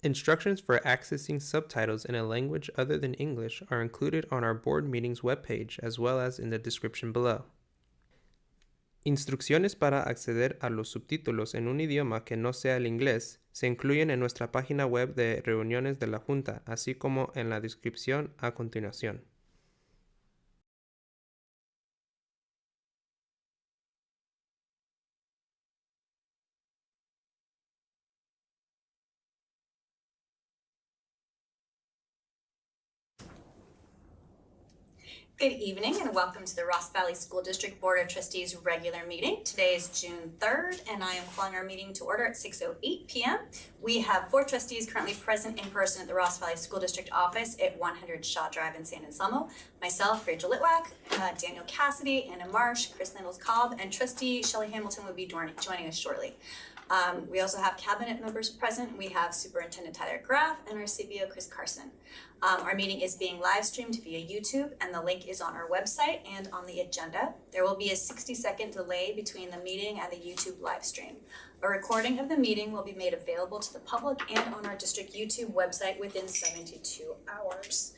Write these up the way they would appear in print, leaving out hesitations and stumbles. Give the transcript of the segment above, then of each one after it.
Instructions for accessing subtitles in a language other than English are included on our board meetings webpage as well as in the description below. Instrucciones para acceder a los subtítulos en un idioma que no sea el inglés se incluyen en nuestra página web de reuniones de la Junta, así como en la descripción a continuación. Good evening and welcome to the Ross Valley School District Board of Trustees regular meeting. Today is June 3rd and I am calling our meeting to order at 6:08 p.m. We have 4 trustees currently present in person at the Ross Valley School District office at 100 Shaw Drive in San Anselmo. Myself, Rachel Litwack, Daniel Cassidy, Anna Marsh, Chris Landles-Cobb, and trustee Shelley Hamilton will be joining us shortly. We also have cabinet members present. We have Superintendent Tyler Graff and our CBO Chris Carson. Our meeting is being live streamed via YouTube and the link is on our website and on the agenda. There will be a 60-second delay between the meeting and the YouTube live stream. A recording of the meeting will be made available to the public and on our district YouTube website within 72 hours.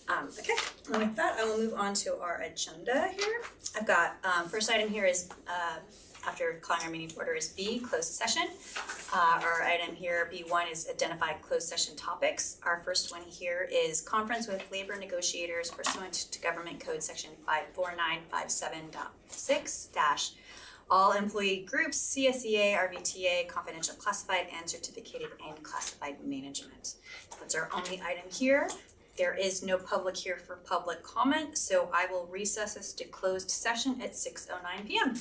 Okay, and with that, I will move on to our agenda here. I've got, first item here is, after calling our meeting to order is B, closed session. Our item here, B1, is identify closed session topics. Our first one here is conference with labor negotiators pursuant to Government Code Section 54957.6- all employee groups, CSEA, RVTA, confidential classified, and certificated and classified management. That's our only item here. There is no public here for public comment, so I will recess this to closed session at 6:09 p.m.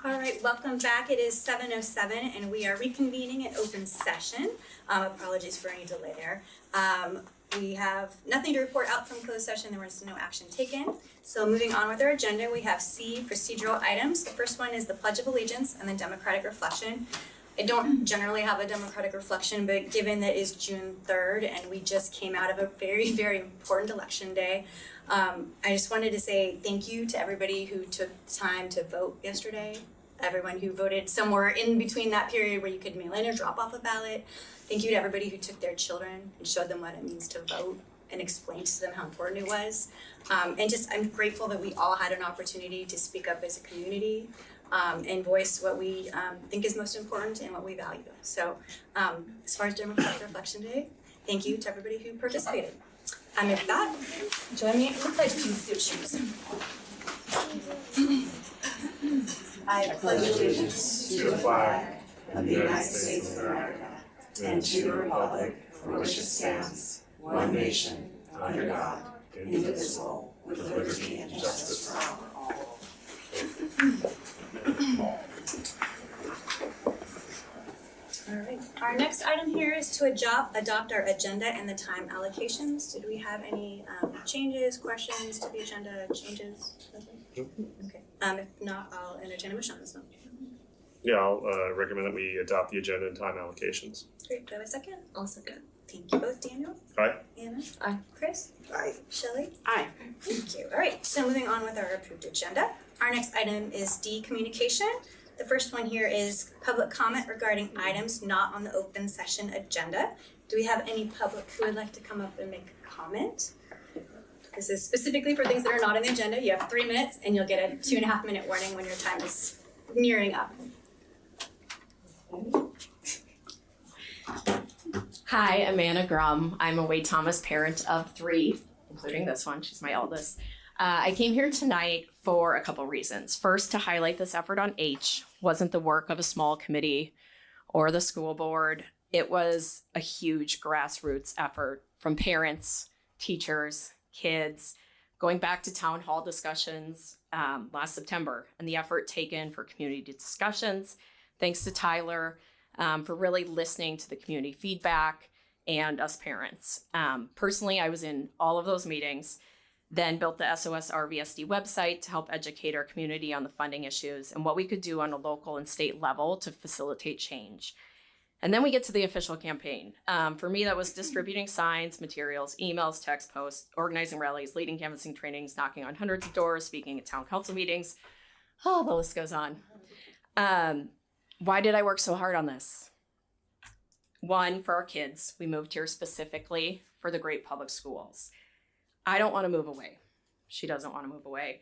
All right, welcome back. It is 7:07 and we are reconvening in open session. Apologies for any delay there. We have nothing to report out from closed session. There was no action taken. So moving on with our agenda, we have C, procedural items. The first one is the Pledge of Allegiance and the Democratic Reflection. I don't generally have a democratic reflection, but given that it is June 3rd and we just came out of a very, very important election day, I just wanted to say thank you to everybody who took time to vote yesterday, everyone who voted somewhere in between that period where you could mail in or drop off a ballot. Thank you to everybody who took their children and showed them what it means to vote and explained to them how important it was. And just I'm grateful that we all had an opportunity to speak up as a community and voice what we think is most important and what we value. So as far as Democratic Reflection Day, thank you to everybody who participated. And with that, join me in the pledge, please. I pledge allegiance to the flag of the United States of America and to the republic for which it stands, one nation, under God, indivisible, with liberty and justice for all. All right. Our next item here is to adopt our agenda and the time allocations. Did we have any changes, questions to the agenda, changes? Okay. If not, I'll entertain a motion on this one. Yeah, I'll recommend that we adopt the agenda and time allocations. Great. Do I have a second? I'll second. Thank you both, Daniel. Aye. Anna. Aye. Chris. Aye. Shelley. Aye. Thank you. All right. So moving on with our approved agenda. Our next item is D, communication. The first one here is public comment regarding items not on the open session agenda. Do we have any public who would like to come up and make a comment? This is specifically for things that are not on the agenda. You have 3 minutes and you'll get a 2.5 minute warning when your time is nearing up. Hi, I'm Anna Grum. I'm a Wade Thomas parent of 3, including this one. She's my eldest. I came here tonight for a couple reasons. First, to highlight this effort on H wasn't the work of a small committee or the school board. It was a huge grassroots effort from parents, teachers, kids, going back to town hall discussions last September, and the effort taken for community discussions. Thanks to Tyler for really listening to the community feedback and us parents. Personally, I was in all of those meetings, then built the SOS RVSD website to help educate our community on the funding issues and what we could do on a local and state level to facilitate change. And then we get to the official campaign. For me, that was distributing signs, materials, emails, text posts, organizing rallies, leading canvassing trainings, knocking on hundreds of doors, speaking at town council meetings. Oh, the list goes on. Why did I work so hard on this? 1, for our kids. We moved here specifically for the great public schools. I don't want to move away. She doesn't want to move away.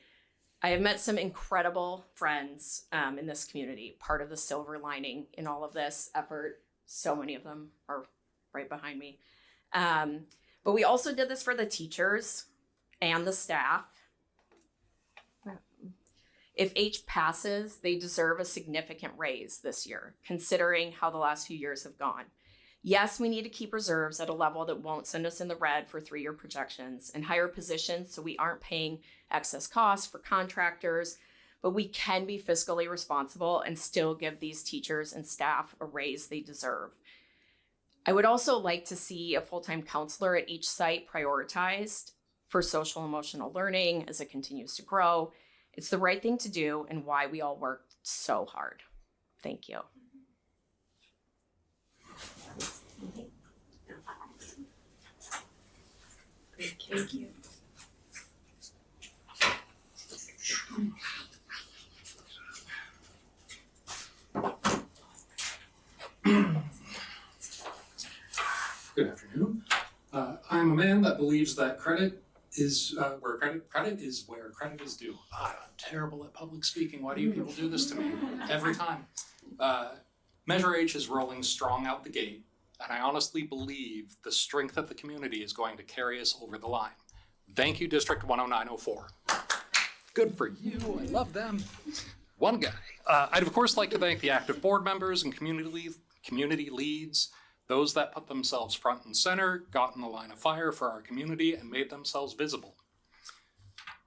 I have met some incredible friends in this community, part of the silver lining in all of this effort. So many of them are right behind me. But we also did this for the teachers and the staff. If H passes, they deserve a significant raise this year, considering how the last few years have gone. Yes, we need to keep reserves at a level that won't send us in the red for 3-year projections and higher positions so we aren't paying excess costs for contractors, but we can be fiscally responsible and still give these teachers and staff a raise they deserve. I would also like to see a full-time counselor at each site prioritized for social emotional learning as it continues to grow. It's the right thing to do and why we all worked so hard. Thank you. Thank you. Good afternoon. I'm a man that believes that credit is where credit is where credit is due. I'm terrible at public speaking. Why do you people do this to me every time? Measure H is rolling strong out the gate, and I honestly believe the strength of the community is going to carry us over the line. Thank you, District 10904. Good for you. I love them. One guy. I'd of course like to thank the active board members and community leads, those that put themselves front and center, got in the line of fire for our community, and made themselves visible.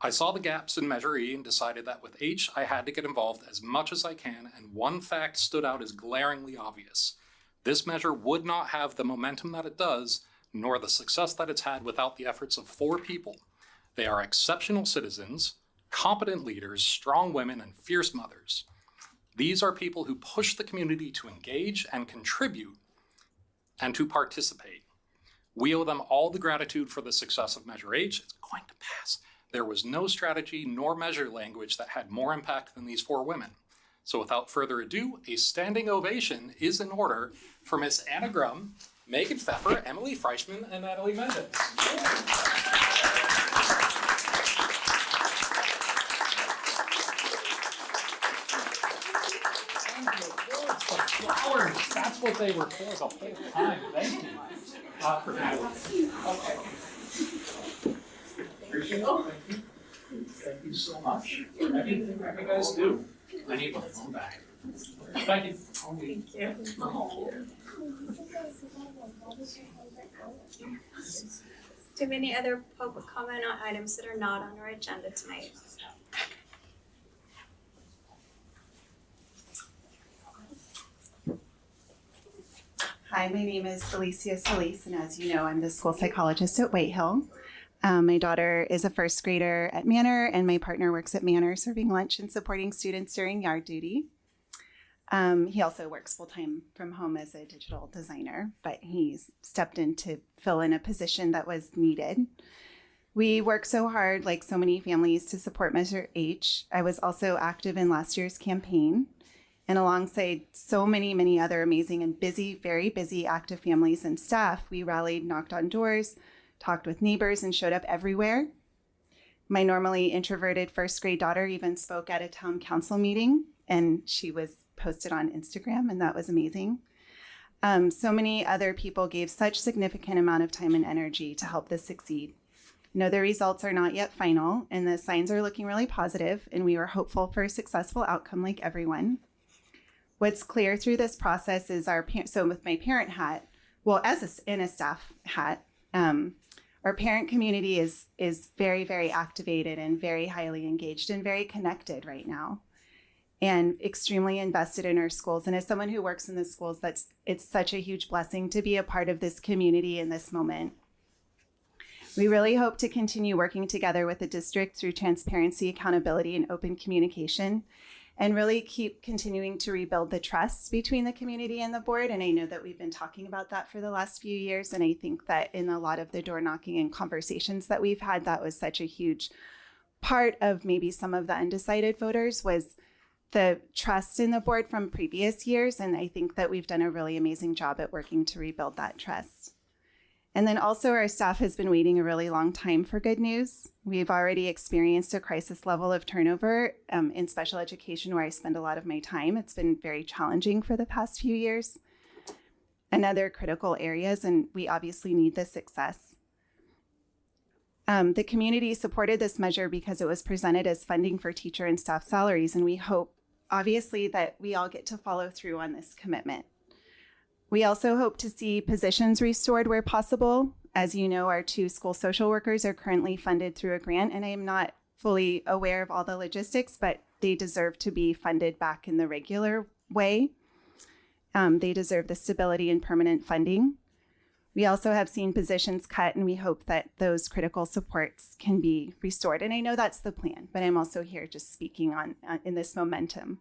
I saw the gaps in Measure E and decided that with H, I had to get involved as much as I can, and one fact stood out as glaringly obvious. This measure would not have the momentum that it does, nor the success that it's had without the efforts of 4 people. They are exceptional citizens, competent leaders, strong women, and fierce mothers. These are people who push the community to engage and contribute and to participate. We owe them all the gratitude for the success of Measure H. It's going to pass. There was no strategy nor measure language that had more impact than these 4 women. So without further ado, a standing ovation is in order for Miss Anna Grum, Megan Pfeffer, Emily Freischman, and Natalie Mendez. Flowers, that's what they were for the whole time. Thank you. For Natalie. Okay. Appreciate it. Thank you. Thank you so much. Everything you guys do. I need my phone back. Thank you. Thank you. Do you have any other public comment on items that are not on our agenda tonight? Hi, my name is Alicia Solis, and as you know, I'm the school psychologist at Whitehill. My daughter is a first grader at Manor, and my partner works at Manor serving lunch and supporting students during yard duty. He also works full-time from home as a digital designer, but he's stepped in to fill in a position that was needed. We work so hard, like so many families, to support Measure H. I was also active in last year's campaign. And alongside so many other amazing and busy, very busy active families and staff, we rallied, knocked on doors, talked with neighbors, and showed up everywhere. My normally introverted first grade daughter even spoke at a town council meeting, and she was posted on Instagram, and that was amazing. So many other people gave such significant amount of time and energy to help this succeed. The results are not yet final, and the signs are looking really positive, and we were hopeful for a successful outcome like everyone. What's clear through this process is so with my parent hat, well, in a staff hat, our parent community is very, very activated and very highly engaged and very connected right now, and extremely invested in our schools. And as someone who works in the schools, it's such a huge blessing to be a part of this community in this moment. We really hope to continue working together with the district through transparency, accountability, and open communication, and really keep continuing to rebuild the trust between the community and the board. And I know that we've been talking about that for the last few years. And I think that in a lot of the door knocking and conversations that we've had, that was such a huge part of maybe some of the undecided voters, was the trust in the board from previous years. And I think that we've done a really amazing job at working to rebuild that trust. And then also our staff has been waiting a really long time for good news. We've already experienced a crisis level of turnover in special education, where I spend a lot of my time. It's been very challenging for the past few years, and other critical areas, and we obviously need the success. The community supported this measure because it was presented as funding for teacher and staff salaries, and we hope, obviously, that we all get to follow through on this commitment. We also hope to see positions restored where possible. As you know, our 2 school social workers are currently funded through a grant, and I am not fully aware of all the logistics, but they deserve to be funded back in the regular way. They deserve the stability and permanent funding. We also have seen positions cut, and we hope that those critical supports can be restored. And I know that's the plan, but I'm also here just speaking on in this momentum.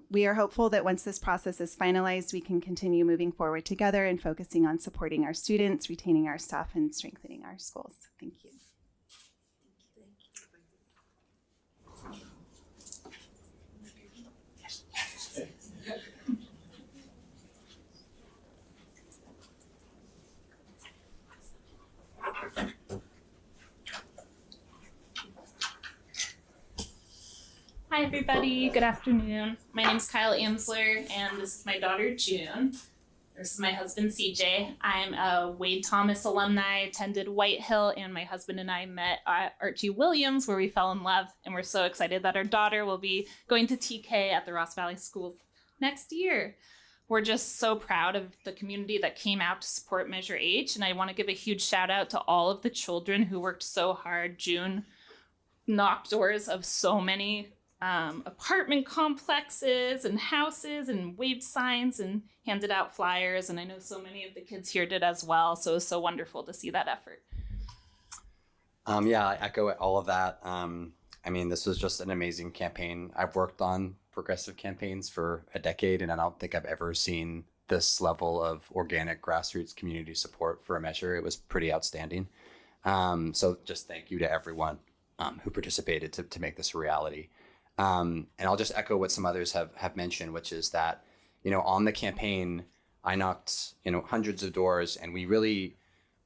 We are hopeful that once this process is finalized, we can continue moving forward together and focusing on supporting our students, retaining our staff, and strengthening our schools. Thank you. Hi everybody, good afternoon. My name is Kyle Amsler, and this is my daughter June. This is my husband CJ. I'm a Wade Thomas alumni, attended Whitehill, and my husband and I met at Archie Williams, where we fell in love, and we're so excited that our daughter will be going to TK at the Ross Valley School next year. We're just so proud of the community that came out to support Measure H, and I want to give a huge shout out to all of the children who worked so hard. June knocked doors of so many apartment complexes and houses and waved signs and handed out flyers. And I know so many of the kids here did as well. So it was so wonderful to see that effort. Yeah, I echo all of that. I mean, this was just an amazing campaign. I've worked on progressive campaigns for a decade, and I don't think I've ever seen this level of organic grassroots community support for a measure. It was pretty outstanding. So just thank you to everyone who participated to make this a reality. And I'll just echo what some others have mentioned, which is that, on the campaign, I knocked, hundreds of doors, and we really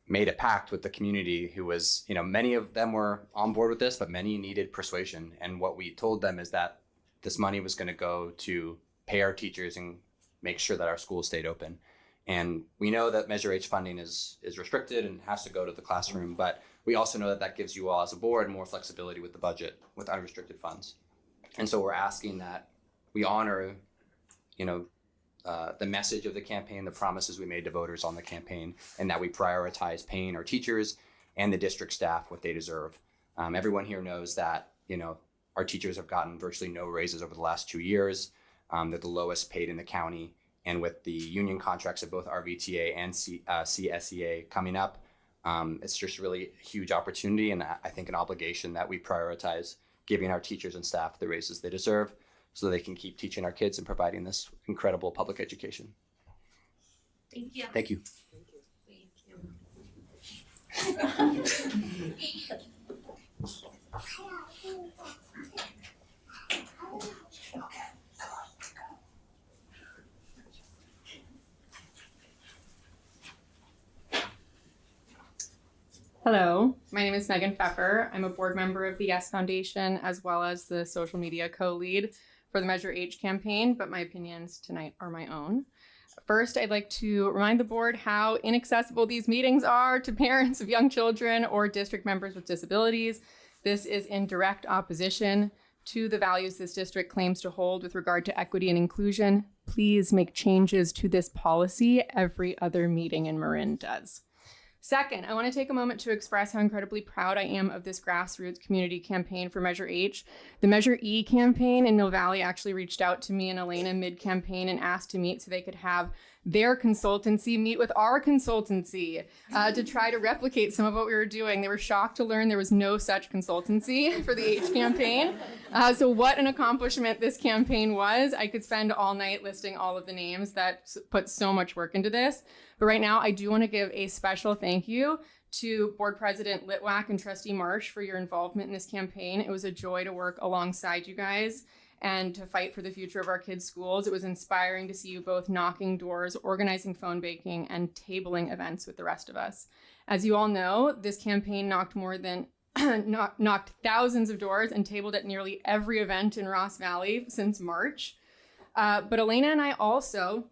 made a pact with the community who was, many of them were on board with this, but many needed persuasion. And what we told them is that this money was going to go to pay our teachers and make sure that our schools stayed open. And we know that Measure H funding is restricted and has to go to the classroom, but we also know that gives you all as a board more flexibility with the budget with unrestricted funds. And so we're asking that we honor, the message of the campaign, the promises we made to voters on the campaign, and that we prioritize paying our teachers and the district staff what they deserve. Everyone here knows that, our teachers have gotten virtually no raises over the last 2 years. They're the lowest paid in the county. And with the union contracts of both RVTA and CSEA coming up, it's just really a huge opportunity, and I think an obligation that we prioritize giving our teachers and staff the raises they deserve so they can keep teaching our kids and providing this incredible public education. Thank you. Thank you. Hello, my name is Megan Pfeffer. I'm a board member of the Yes Foundation as well as the social media co-lead for the Measure H campaign, but my opinions tonight are my own. First, I'd like to remind the board how inaccessible these meetings are to parents of young children or district members with disabilities. This is in direct opposition to the values this district claims to hold with regard to equity and inclusion. Please make changes to this policy. Every other meeting in Marin does. Second, I want to take a moment to express how incredibly proud I am of this grassroots community campaign for Measure H. The Measure E campaign in Mill Valley actually reached out to me and Elena mid-campaign and asked to meet so they could have their consultancy meet with our consultancy to try to replicate some of what we were doing. They were shocked to learn there was no such consultancy for the H campaign. So what an accomplishment this campaign was. I could spend all night listing all of the names that put so much work into this. But right now, I do want to give a special thank you to Board President Litwack and Trustee Marsh for your involvement in this campaign. It was a joy to work alongside you guys and to fight for the future of our kids' schools. It was inspiring to see you both knocking doors, organizing phone banking, and tabling events with the rest of us. As you all know, this campaign knocked thousands of doors and tabled at nearly every event in Ross Valley since March. But Elena and I also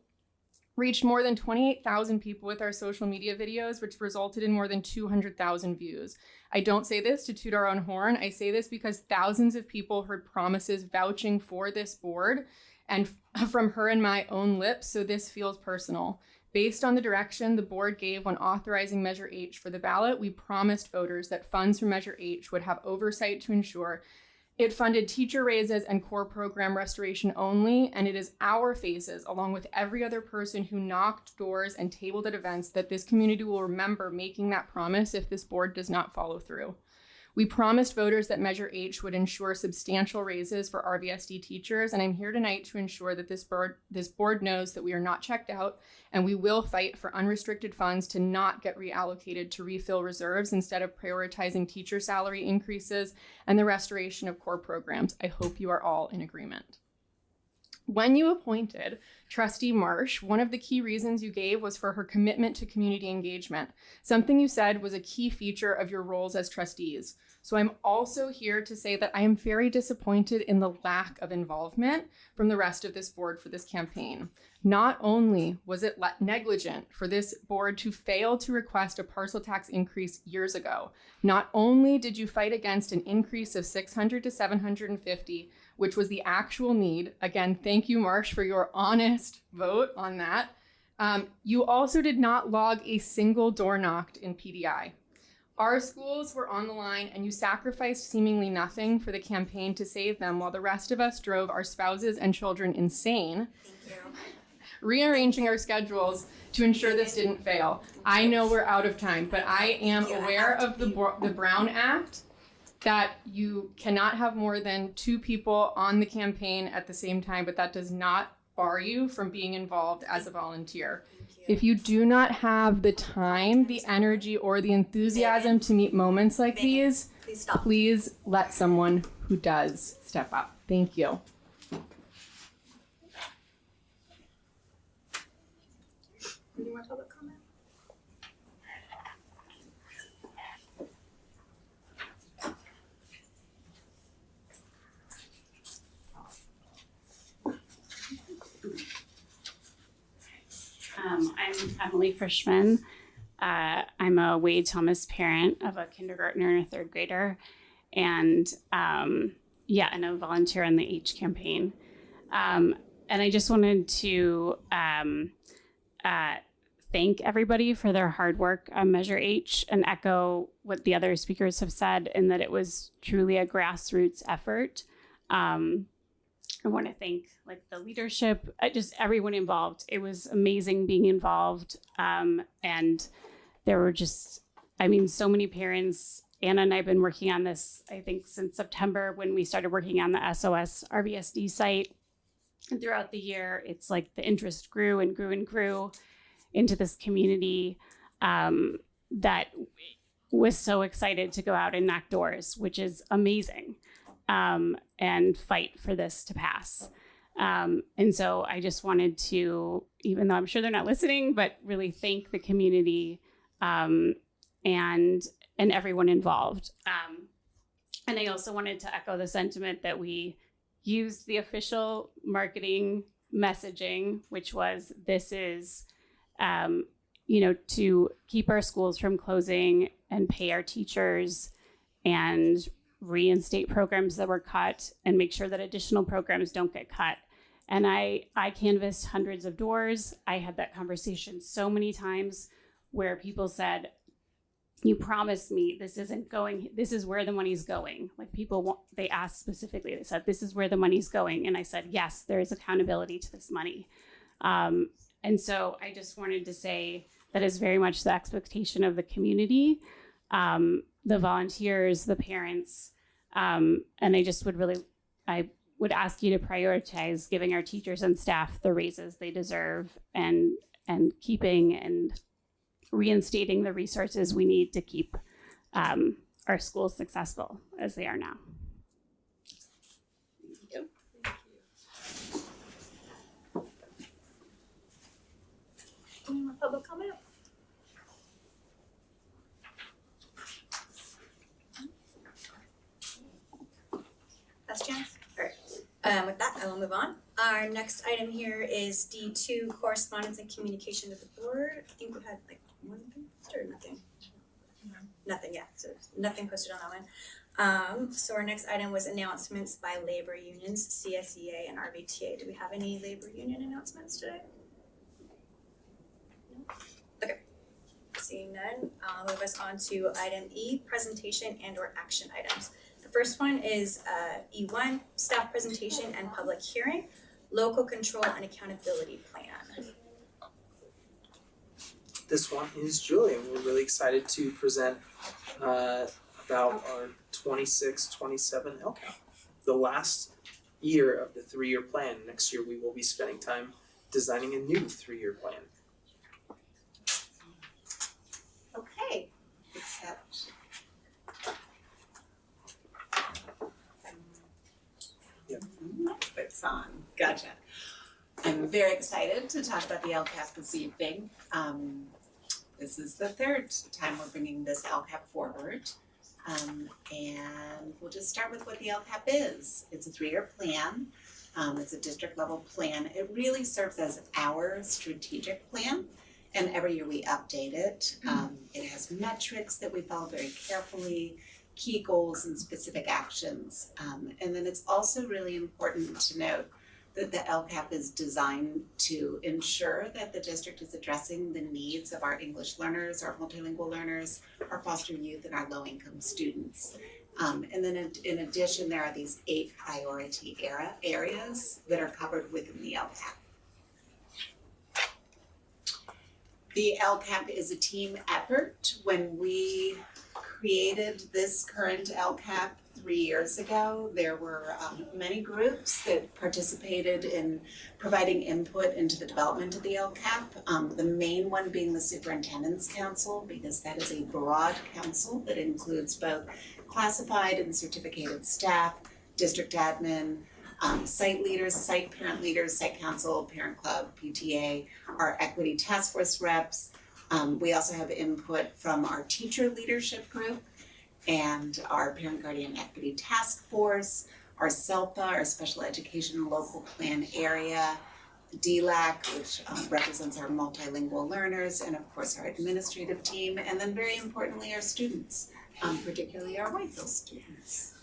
reached more than 28,000 people with our social media videos, which resulted in more than 200,000 views. I don't say this to toot our own horn. I say this because thousands of people heard promises vouching for this board and from her and my own lips, so this feels personal. Based on the direction the board gave when authorizing Measure H for the ballot, we promised voters that funds from Measure H would have oversight to ensure it funded teacher raises and core program restoration only, and it is our faces, along with every other person who knocked doors and tabled at events, that this community will remember making that promise if this board does not follow through. We promised voters that Measure H would ensure substantial raises for RVSD teachers, and I'm here tonight to ensure that this board knows that we are not checked out, and we will fight for unrestricted funds to not get reallocated to refill reserves instead of prioritizing teacher salary increases and the restoration of core programs. I hope you are all in agreement. When you appointed Trustee Marsh, one of the key reasons you gave was for her commitment to community engagement. Something you said was a key feature of your roles as trustees. So I'm also here to say that I am very disappointed in the lack of involvement from the rest of this board for this campaign. Not only was it negligent for this board to fail to request a parcel tax increase years ago, not only did you fight against an increase of $600 to $750, which was the actual need. Again, thank you, Marsh, for your honest vote on that. You also did not log a single door knocked in PDI. Our schools were on the line, and you sacrificed seemingly nothing for the campaign to save them, while the rest of us drove our spouses and children insane, rearranging our schedules to ensure this didn't fail. I know we're out of time, but I am aware of the Brown Act, that you cannot have more than 2 people on the campaign at the same time, but that does not bar you from being involved as a volunteer. If you do not have the time, the energy, or the enthusiasm to meet moments like these, please let someone who does step up. Thank you. Any more public comment? I'm Emily Frischman. I'm a Wade Thomas parent of a kindergartner and a 3rd grader, and and a volunteer on the H campaign. And I just wanted to thank everybody for their hard work on Measure H and echo what the other speakers have said, in that it was truly a grassroots effort. I want to thank the leadership, just everyone involved. It was amazing being involved. And there were just, so many parents. Anna and I have been working on this, I think, since September, when we started working on the SOS RVSD site. And throughout the year, it's like the interest grew and grew and grew into this community that was so excited to go out and knock doors, which is amazing. And fight for this to pass. And so I just wanted to, even though I'm sure they're not listening, but really thank the community and everyone involved. And I also wanted to echo the sentiment that we used the official marketing messaging, which was, this is, to keep our schools from closing and pay our teachers and reinstate programs that were cut and make sure that additional programs don't get cut. And I canvassed hundreds of doors. I had that conversation so many times where people said, you promised me this isn't going, this is where the money's going. They asked specifically, they said, this is where the money's going. And I said, yes, there is accountability to this money. And so I just wanted to say that is very much the expectation of the community, the volunteers, the parents. And I would ask you to prioritize giving our teachers and staff the raises they deserve, and keeping and reinstating the resources we need to keep our schools successful as they are now. Thank you. Any more public comment? Last chance? All right. With that, I will move on. Our next item here is D2, correspondence and communication with the board. I think we had one thing or nothing. Nothing, yeah. So nothing posted on that one. So our next item was announcements by labor unions, CSEA and RVTA. Do we have any labor union announcements today? No? Okay. Seeing none, I'll move us on to item E, presentation and or action items. The first one is E1, staff presentation and public hearing, local control and accountability plan. This one is Julie, and we're really excited to present about our 26-27 LCAP, the last year of the 3-year plan. Next year we will be spending time designing a new 3-year plan. Okay, except it's on. Gotcha. I'm very excited to talk about the LCAP this evening. This is the 3rd time we're bringing this LCAP forward. And we'll just start with what the LCAP is. It's a 3-year plan. It's a district level plan. It really serves as our strategic plan, and every year we update it. It has metrics that we follow very carefully, key goals and specific actions. And then it's also really important to note that the LCAP is designed to ensure that the district is addressing the needs of our English learners, our multilingual learners, our foster youth, and our low-income students. And then in addition, there are these 8 priority areas that are covered within the LCAP. The LCAP is a team effort. When we created this current LCAP 3 years ago, there were many groups that participated in providing input into the development of the LCAP. The main one being the Superintendent's Council, because that is a broad council that includes both classified and certificated staff, district admin, site leaders, site parent leaders, site council, parent club, PTA, our equity task force reps. We also have input from our teacher leadership group and our parent guardian equity task force, our SELPA, our special education local plan area, DLAC, which represents our multilingual learners, and of course our administrative team, and then very importantly our students, particularly our Whitefield students.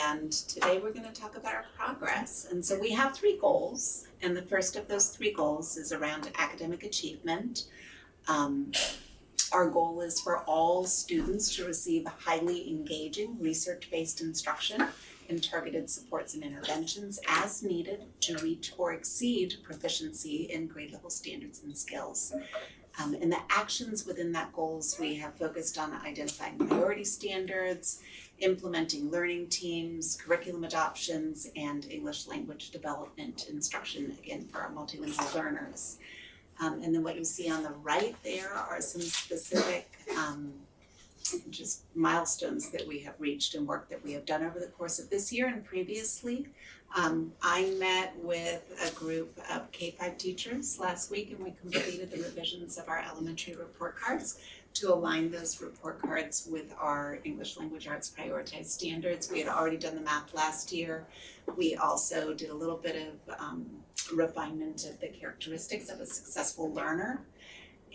And today we're going to talk about our progress. And so we have 3 goals, and the first of those 3 goals is around academic achievement. Our goal is for all students to receive highly engaging research-based instruction and targeted supports and interventions as needed to reach or exceed proficiency in grade level standards and skills. And the actions within that goals, we have focused on identifying priority standards, implementing learning teams, curriculum adoptions, and English language development instruction, again, for our multilingual learners. And then what you see on the right there are some specific just milestones that we have reached and work that we have done over the course of this year and previously. I met with a group of K-5 teachers last week, and we completed the revisions of our elementary report cards to align those report cards with our English language arts prioritized standards. We had already done the math last year. We also did a little bit of refinement of the characteristics of a successful learner.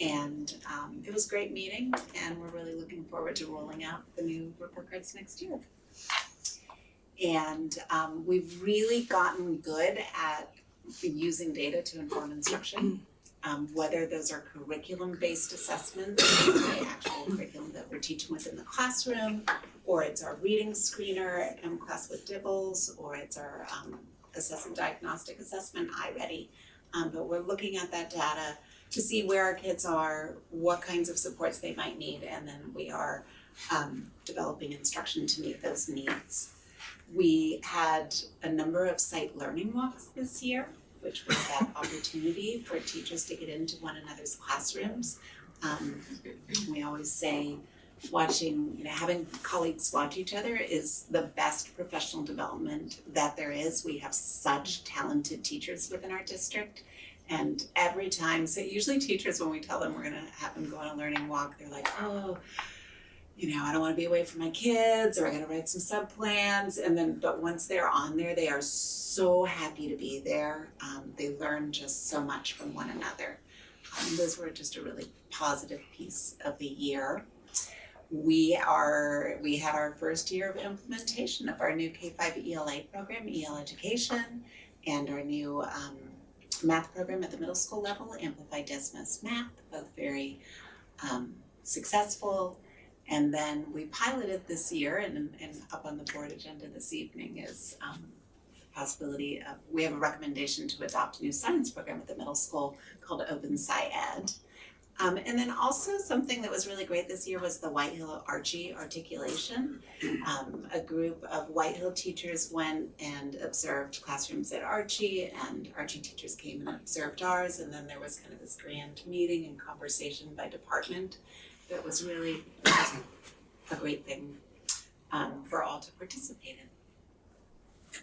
And it was a great meeting, and we're really looking forward to rolling out the new report cards next year. And we've really gotten good at using data to inform instruction, whether those are curriculum-based assessments, the actual curriculum that we're teaching within the classroom, or it's our reading screener, MClass with Dibbles, or it's our assessment diagnostic assessment, iReady. But we're looking at that data to see where our kids are, what kinds of supports they might need, and then we are developing instruction to meet those needs. We had a number of site learning walks this year, which was that opportunity for teachers to get into one another's classrooms. We always say having colleagues watch each other is the best professional development that there is. We have such talented teachers within our district. And every time, so usually teachers, when we tell them we're gonna have them go on a learning walk, they're like, oh, I don't want to be away from my kids, or I got to write some sub plans. But once they're on there, they are so happy to be there. They learn just so much from one another. Those were just a really positive piece of the year. We had our first year of implementation of our new K-5 ELA program, EL Education, and our new math program at the middle school level, Amplified Desmos Math, both very successful. And then we piloted this year, and up on the board agenda this evening is the possibility of, we have a recommendation to adopt a new science program at the middle school called Open Sci-Ed. And then also something that was really great this year was the Whitehill Archie articulation. A group of Whitehill teachers went and observed classrooms at Archie, and Archie teachers came and observed ours, and then there was kind of this grand meeting and conversation by department. That was really a great thing for all to participate in.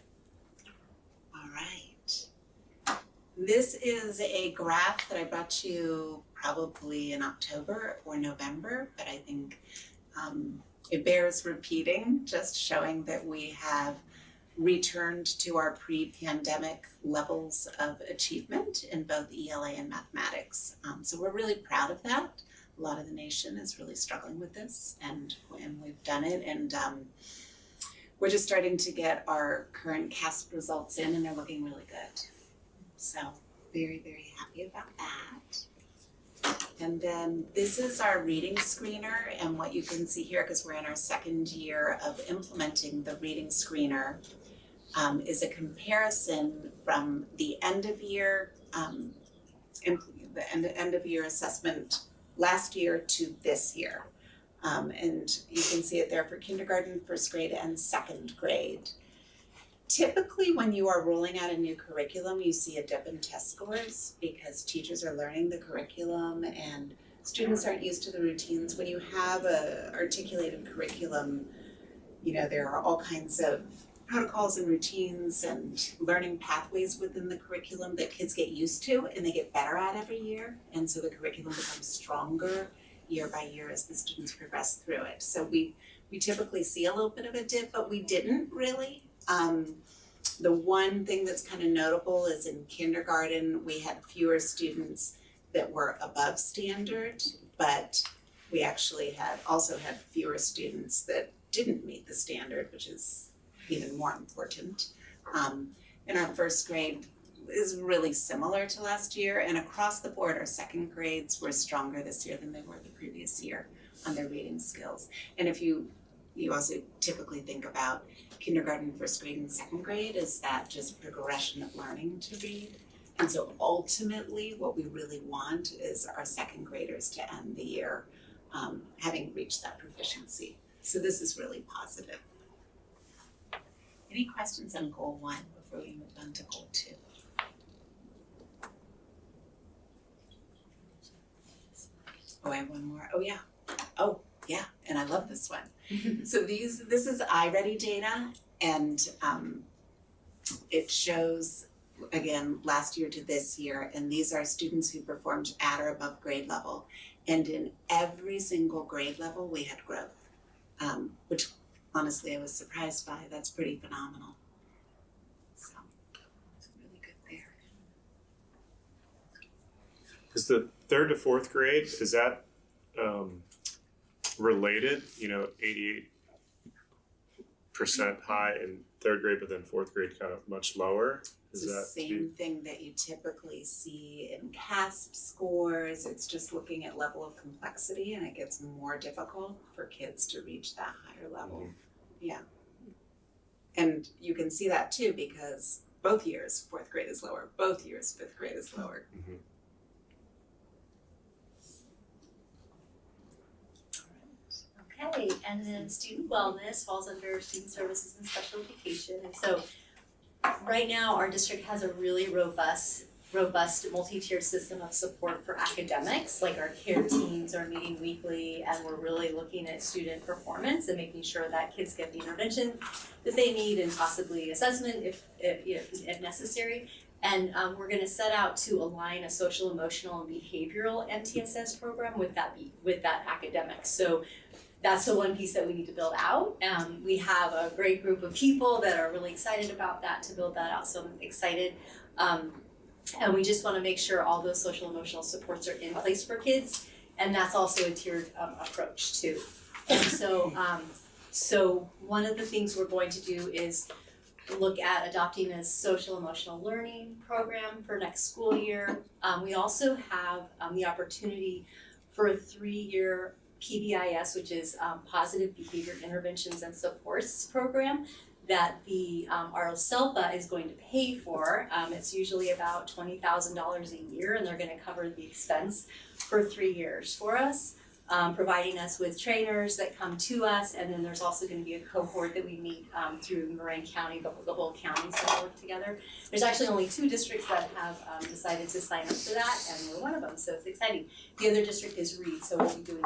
All right. This is a graph that I brought you probably in October or November, but I think it bears repeating, just showing that we have returned to our pre-pandemic levels of achievement in both ELA and mathematics. So we're really proud of that. A lot of the nation is really struggling with this, and we've done it. And we're just starting to get our current CASP results in, and they're looking really good. So very, very happy about that. And then this is our reading screener, and what you can see here, because we're in our second year of implementing the reading screener, is a comparison from the end of year assessment last year to this year. And you can see it there for kindergarten, first grade, and second grade. Typically, when you are rolling out a new curriculum, you see a dip in test scores because teachers are learning the curriculum and students aren't used to the routines. When you have a articulated curriculum, you know, there are all kinds of protocols and routines and learning pathways within the curriculum that kids get used to and they get better at every year. And so the curriculum becomes stronger year by year as the students progress through it. So we typically see a little bit of a dip, but we didn't really. The one thing that's kind of notable is in kindergarten, we had fewer students that were above standard, but we actually also had fewer students that didn't meet the standard, which is even more important. In our first grade is really similar to last year, and across the board, our second grades were stronger this year than they were the previous year on their reading skills. And if you also typically think about kindergarten, first grade, and second grade is that just progression of learning to read. And so ultimately, what we really want is our second graders to end the year having reached that proficiency. So this is really positive. Any questions on goal 1 before we move on to goal 2? Oh, I have one more. Oh yeah, and I love this one. So this is iReady data, and it shows, again, last year to this year, and these are students who performed at or above grade level. And in every single grade level, we had growth, which honestly I was surprised by. That's pretty phenomenal. So it's really good there. Is the 3rd to 4th grade, is that related? You know, 88% high in 3rd grade, but then 4th grade kind of much lower? It's the same thing that you typically see in CASP scores. It's just looking at level of complexity, and it gets more difficult for kids to reach that higher level. Mm-hmm. Yeah. And you can see that too because both years 4th grade is lower, both years 5th grade is lower. Mm-hmm. Okay, and then student wellness falls under student services and special education. And so right now our district has a really robust multi-tiered system of support for academics. Like our care teams are meeting weekly, and we're really looking at student performance and making sure that kids get the intervention that they need and possibly assessment if necessary. And we're going to set out to align a social, emotional, and behavioral MTSS program with that academic. So that's the one piece that we need to build out. We have a great group of people that are really excited about that to build that out. So I'm excited. And we just want to make sure all those social emotional supports are in place for kids. And that's also a tiered approach too. And so one of the things we're going to do is look at adopting a social emotional learning program for next school year. We also have the opportunity for a 3-year PBIS, which is Positive Behavior Interventions and Supports program that our SELPA is going to pay for. It's usually about $20,000 a year, and they're going to cover the expense for 3 years for us, providing us with trainers that come to us, and then there's also going to be a cohort that we meet through Marin County, the whole county's going to work together. There's actually only 2 districts that have decided to sign up for that, and we're one of them, so it's exciting. The other district is Reed, so we'll be doing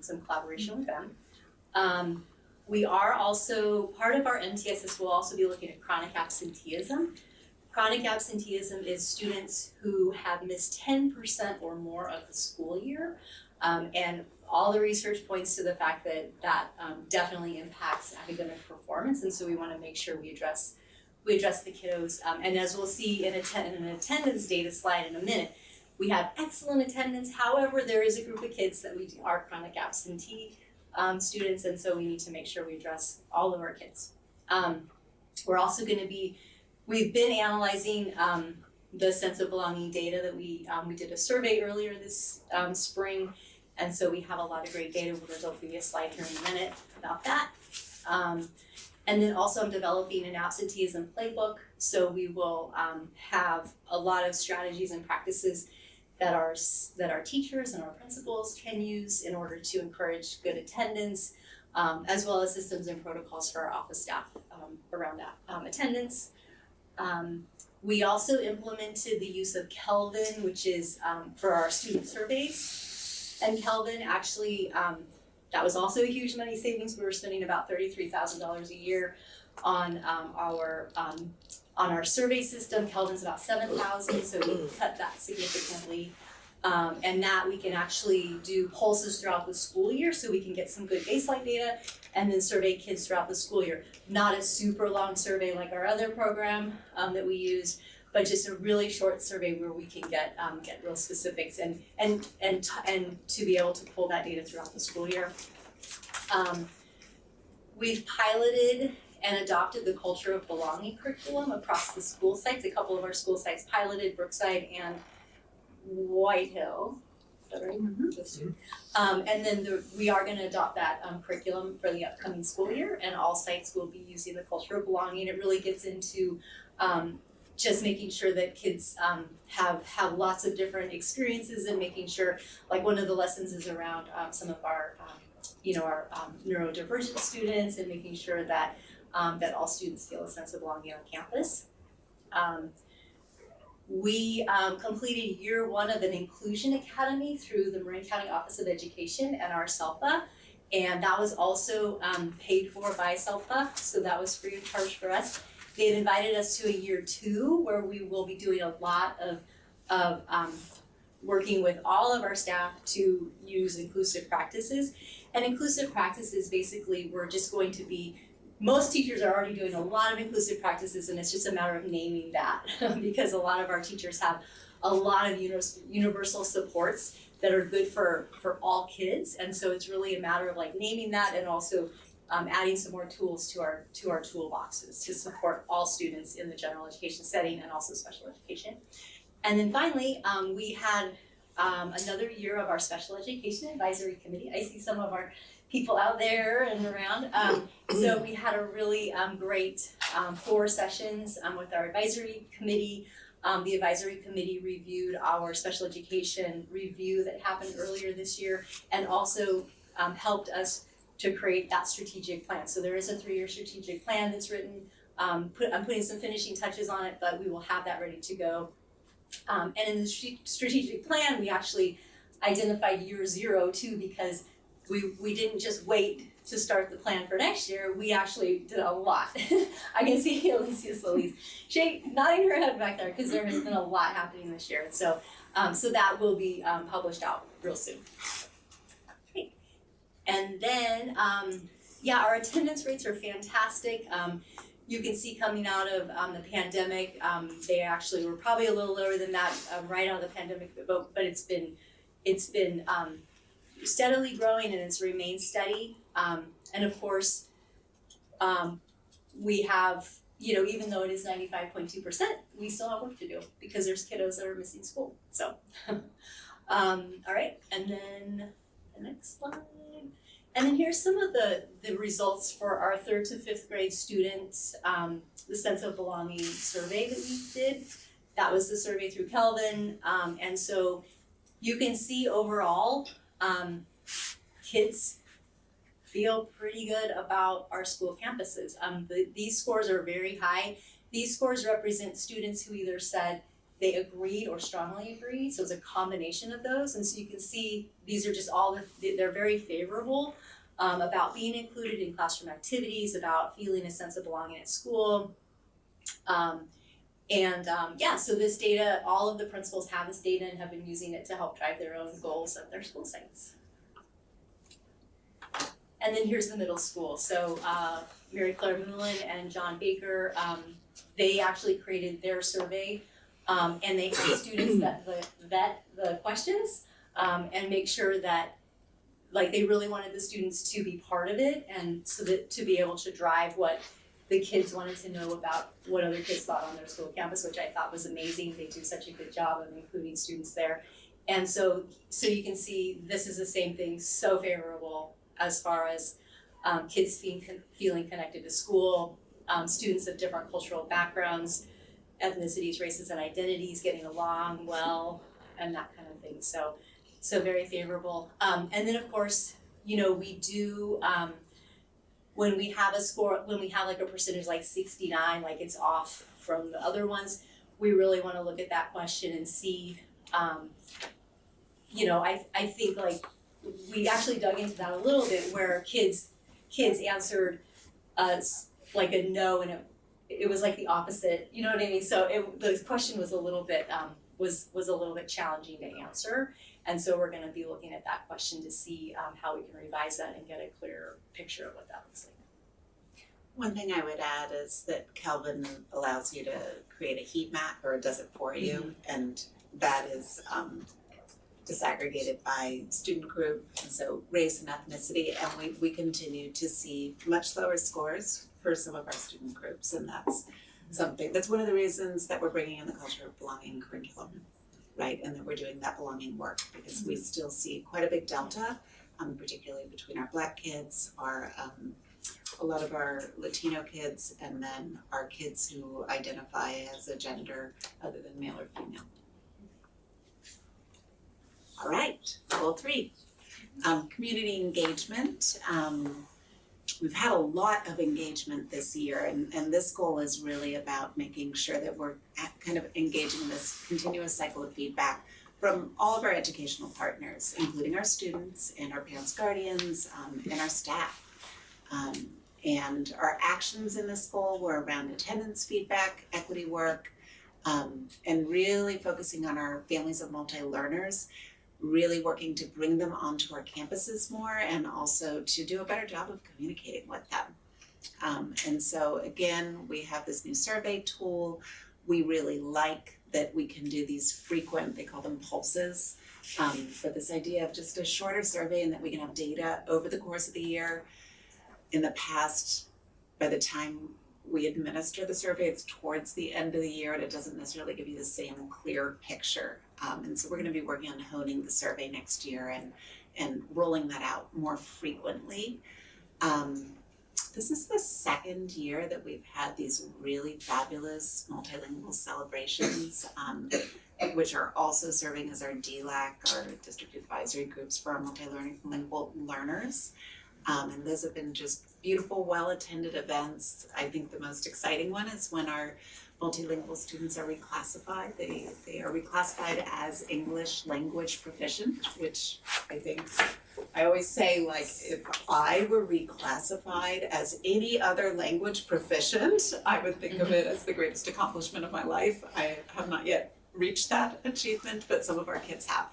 some collaboration with them. We are also, part of our MTSS will also be looking at chronic absenteeism. Chronic absenteeism is students who have missed 10% or more of the school year. And all the research points to the fact that definitely impacts academic performance. And so we want to make sure we address the kiddos. And as we'll see in an attendance data slide in a minute, we have excellent attendance. However, there is a group of kids that are chronic absentee students, and so we need to make sure we address all of our kids. We're also going to be, we've been analyzing the sense of belonging data that we did a survey earlier this spring, and so we have a lot of great data. There'll be a slide here in a minute about that. And then also I'm developing an absenteeism playbook, so we will have a lot of strategies and practices that our teachers and our principals can use in order to encourage good attendance, as well as systems and protocols for our office staff around that attendance. We also implemented the use of Kelvin, which is for our student surveys. And Kelvin actually, that was also a huge money savings. We were spending about $33,000 a year on our survey system. Kelvin's about $7,000, so we cut that significantly. And that we can actually do pulses throughout the school year, so we can get some good baseline data and then survey kids throughout the school year. Not a super long survey like our other program that we use, but just a really short survey where we can get real specifics and to be able to pull that data throughout the school year. We've piloted and adopted the culture of belonging curriculum across the school sites. A couple of our school sites piloted, Brookside and White Hill. Is that right? Those two. And then we are going to adopt that curriculum for the upcoming school year, and all sites will be using the culture of belonging. It really gets into just making sure that kids have lots of different experiences, and making sure, like one of the lessons is around some of our neurodivergent students, and making sure that that all students feel a sense of belonging on campus. We completed year 1 of an inclusion academy through the Marin County Office of Education and our SELPA, and that was also paid for by SELPA, so that was free of charge for us. They had invited us to a year 2 where we will be doing a lot of working with all of our staff to use inclusive practices. And inclusive practices, basically, we're just going to be, most teachers are already doing a lot of inclusive practices, and it's just a matter of naming that because a lot of our teachers have a lot of universal supports that are good for all kids, and so it's really a matter of like naming that, and also adding some more tools to our toolboxes to support all students in the general education setting and also special education. And then finally, we had another year of our special education advisory committee. I see some of our people out there and around. So we had a really great 4 sessions with our advisory committee. The advisory committee reviewed our special education review that happened earlier this year, and also helped us to create that strategic plan. So there is a 3-year strategic plan that's written. I'm putting some finishing touches on it, but we will have that ready to go. And in the strategic plan, we actually identified year 0 too, because we didn't just wait to start the plan for next year. We actually did a lot. I can see Alicia slowly nodding her head back there, because there has been a lot happening this year. So that will be published out real soon. Great. And then, our attendance rates are fantastic. You can see coming out of the pandemic, they actually were probably a little lower than that right out of the pandemic, but it's been steadily growing, and it's remained steady. And of course, we have, even though it is 95.2%, we still have work to do because there's kiddos that are missing school. So, all right, and then the next slide. And then here's some of the results for our 3rd to 5th grade students, the sense of belonging survey that we did. That was the survey through Kelvin. And so you can see overall, kids feel pretty good about our school campuses. These scores are very high. These scores represent students who either said they agreed or strongly agreed, so it's a combination of those. And so you can see these are just they're very favorable about being included in classroom activities, about feeling a sense of belonging at school. So this data, all of the principals have this data and have been using it to help drive their own goals of their school sites. And then here's the middle school. So Mary Claire Moulin and John Baker, they actually created their survey, and they had students that vet the questions and make sure that, like, they really wanted the students to be part of it, and so that to be able to drive what the kids wanted to know about what other kids thought on their school campus, which I thought was amazing. They do such a good job of including students there. And so you can see this is the same thing, so favorable as far as kids feeling connected to school, students of different cultural backgrounds, ethnicities, races, and identities getting along well, and that kind of thing. So very favorable. And then of course, you know, we do, when we have a score, when we have like a percentage like 69, like it's off from the other ones, we really want to look at that question and see, you know, I think like we actually dug into that a little bit where kids answered like a no, and it was like the opposite, you know what I mean? So the question was a little bit was a little bit challenging to answer, and so we're going to be looking at that question to see how we can revise that and get a clearer picture of what that looks like. One thing I would add is that Kelvin allows you to create a heat map, or it does it for you, and that is disaggregated by student group, and so race and ethnicity, and we continue to see much lower scores for some of our student groups, and that's one of the reasons that we're bringing in the culture of belonging curriculum, right, and that we're doing that belonging work, because we still see quite a big delta, particularly between our Black kids, a lot of our Latino kids, and then our kids who identify as a gender other than male or female. All right, goal 3, community engagement. We've had a lot of engagement this year, and this goal is really about making sure that we're kind of engaging in this continuous cycle of feedback from all of our educational partners, including our students and our parents, guardians, and our staff. And our actions in this goal were around attendance feedback, equity work, and really focusing on our families of multi-learners, really working to bring them onto our campuses more, and also to do a better job of communicating with them. And so again, we have this new survey tool. We really like that we can do these frequent, they call them pulses, but this idea of just a shorter survey and that we can have data over the course of the year. In the past, by the time we administer the survey, it's towards the end of the year, and it doesn't necessarily give you the same clear picture. And so we're going to be working on honing the survey next year and rolling that out more frequently. This is the second year that we've had these really fabulous multilingual celebrations, which are also serving as our DLAC, our district advisory groups for our multilingual learners. And those have been just beautiful, well-attended events. I think the most exciting one is when our multilingual students are reclassified. They are reclassified as English language proficient, which I think, I always say, like, if I were reclassified as any other language proficient, I would think of it as the greatest accomplishment of my life. I have not yet reached that achievement, but some of our kids have.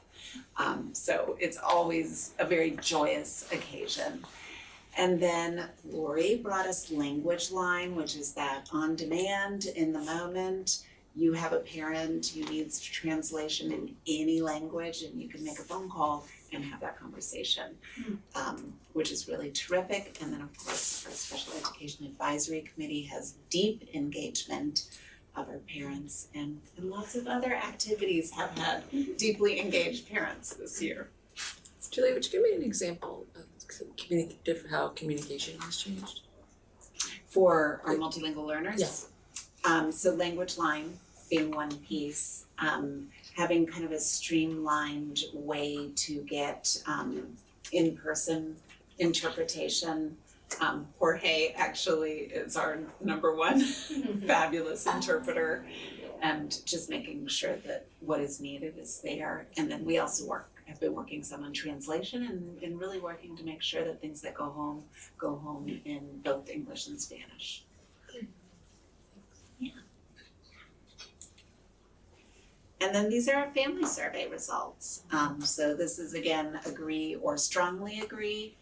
So it's always a very joyous occasion. And then Lori brought us Language Line, which is that on demand, in the moment, you have a parent who needs translation in any language, and you can make a phone call and have that conversation, which is really terrific. And then of course, our Special Education Advisory Committee has deep engagement of our parents, and lots of other activities have had deeply engaged parents this year. Julie, would you give me an example of how communication has changed? For our multilingual learners? Yes. So Language Line being one piece, having kind of a streamlined way to get in-person interpretation. Jorge actually is our number one fabulous interpreter, and just making sure that what is needed is there. And then we also have been working some on translation and really working to make sure that things that go home in both English and Spanish. Yeah. And then these are our family survey results. So this is again, agree or strongly agree.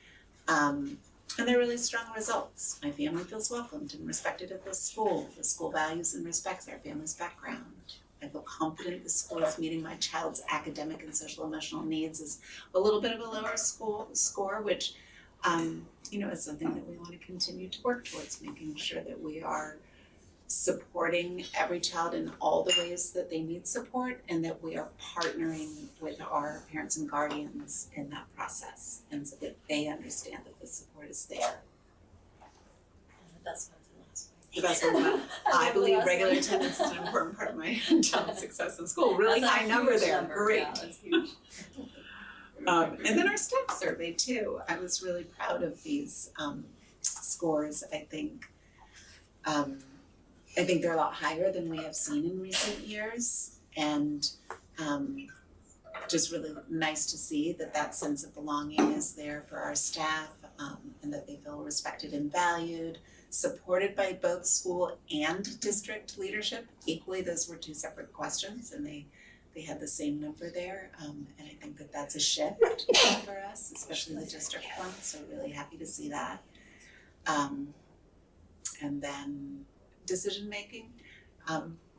And they're really strong results. My family feels welcomed and respected at this school. The school values and respects our family's background. I feel confident the school is meeting my child's academic and social emotional needs. Is a little bit of a lower score, which It's something that we want to continue to work towards, making sure that we are supporting every child in all the ways that they need support, and that we are partnering with our parents and guardians in that process, and so that they understand that the support is there. The best one. I believe regular attendance is an important part of my child's success in school. Really high number there. Great. Yeah, that's huge. And then our staff survey too. I was really proud of these scores. I think they're a lot higher than we have seen in recent years, and just really nice to see that sense of belonging is there for our staff, and that they feel respected and valued, supported by both school and district leadership. Equally, those were two separate questions, and they had the same number there, and I think that's a shift for us, especially the district one, so really happy to see that. And then decision making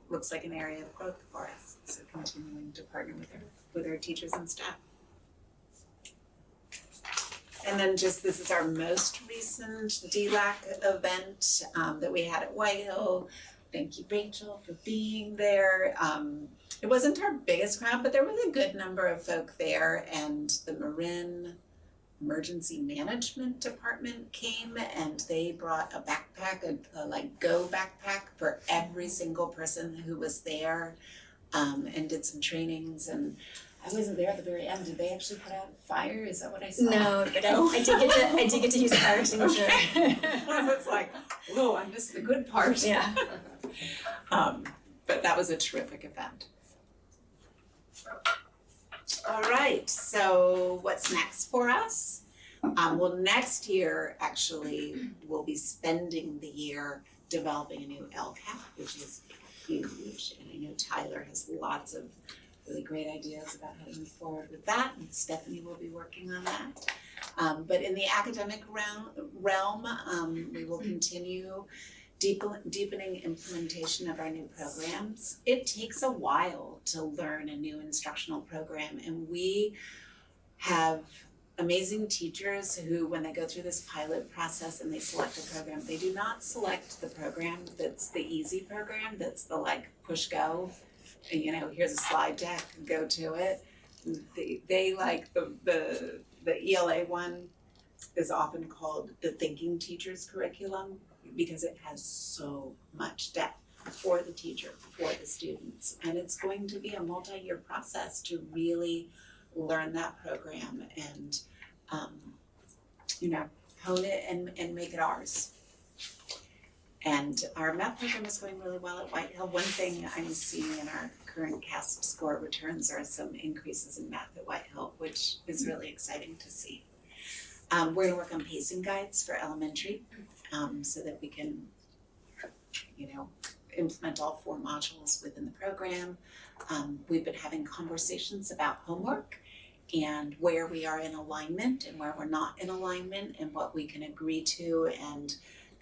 looks like an area of growth for us, so continuing to partner with our teachers and staff. And then this is our most recent DLAC event that we had at Whitehill. Thank you, Rachel, for being there. It wasn't our biggest crowd, but there was a good number of folk there, and the Marin Emergency Management Department came, and they brought a backpack, a Go backpack for every single person who was there, and did some trainings. And I wasn't there at the very end. Did they actually put out a fire? Is that what I saw? No, but I did get to use the fire extinguisher. I was like, whoa, I missed the good part. Yeah. But that was a terrific event. All right, so what's next for us? Well, next year, actually, we'll be spending the year developing a new LCAP, which is huge. And I know Tyler has lots of really great ideas about how to move forward with that, and Stephanie will be working on that. But in the academic realm, we will continue deepening implementation of our new programs. It takes a while to learn a new instructional program, and we have amazing teachers who, when they go through this pilot process and they select a program, they do not select the program that's the easy program, that's the push go, and here's a slide deck, go to it. They like the ELA one is often called the thinking teacher's curriculum, because it has so much depth for the teacher, for the students. And it's going to be a multi-year process to really learn that program and, hone it and make it ours. And our math program is going really well at Whitehill. One thing I'm seeing in our current CASP score returns are some increases in math at Whitehill, which is really exciting to see. We're going to work on pacing guides for elementary, so that we can, implement all 4 modules within the program. We've been having conversations about homework and where we are in alignment and where we're not in alignment, and what we can agree to, and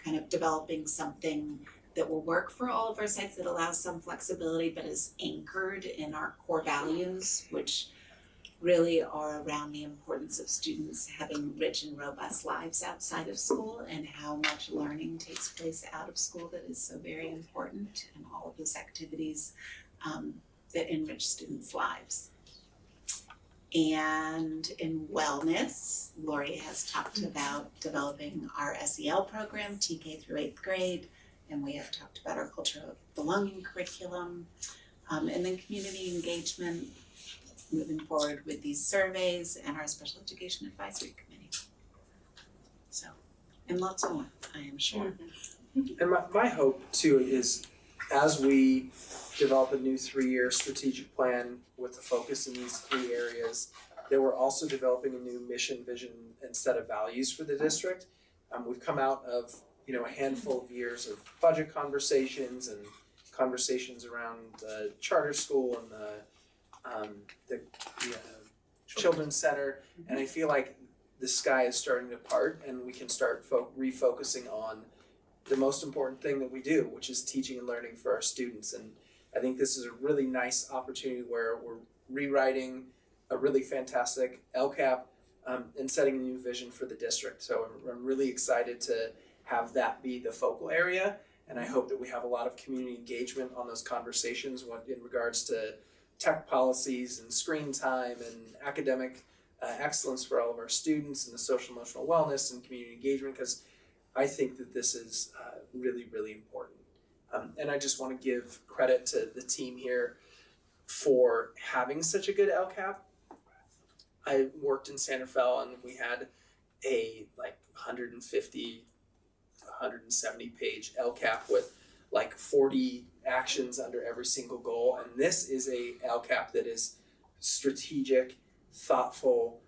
kind of developing something that will work for all of our sites that allows some flexibility but is anchored in our core values, which really are around the importance of students having rich and robust lives outside of school, and how much learning takes place out of school that is so very important, and all of those activities that enrich students' lives. And in wellness, Lori has talked about developing our SEL program, TK through 8th grade, and we have talked about our cultural belonging curriculum, and then community engagement, moving forward with these surveys, and our special education advisory committee. So, and lots more, I am sure. And my hope too is, as we develop a new 3-year strategic plan with the focus in these 3 areas, that we're also developing a new mission, vision, and set of values for the district. We've come out of a handful of years of budget conversations and conversations around the charter school and the children's center, and I feel like the sky is starting to part, and we can start refocusing on the most important thing that we do, which is teaching and learning for our students. And I think this is a really nice opportunity where we're rewriting a really fantastic LCAP, and setting a new vision for the district. So I'm really excited to have that be the focal area, and I hope that we have a lot of community engagement on those conversations in regards to tech policies and screen time and academic excellence for all of our students and the social emotional wellness and community engagement, because I think that this is really, really important. And I just want to give credit to the team here for having such a good LCAP. I worked in Santa Fe and we had a 150, 170 page LCAP with 40 actions under every single goal. And this is a LCAP that is strategic, thoughtful,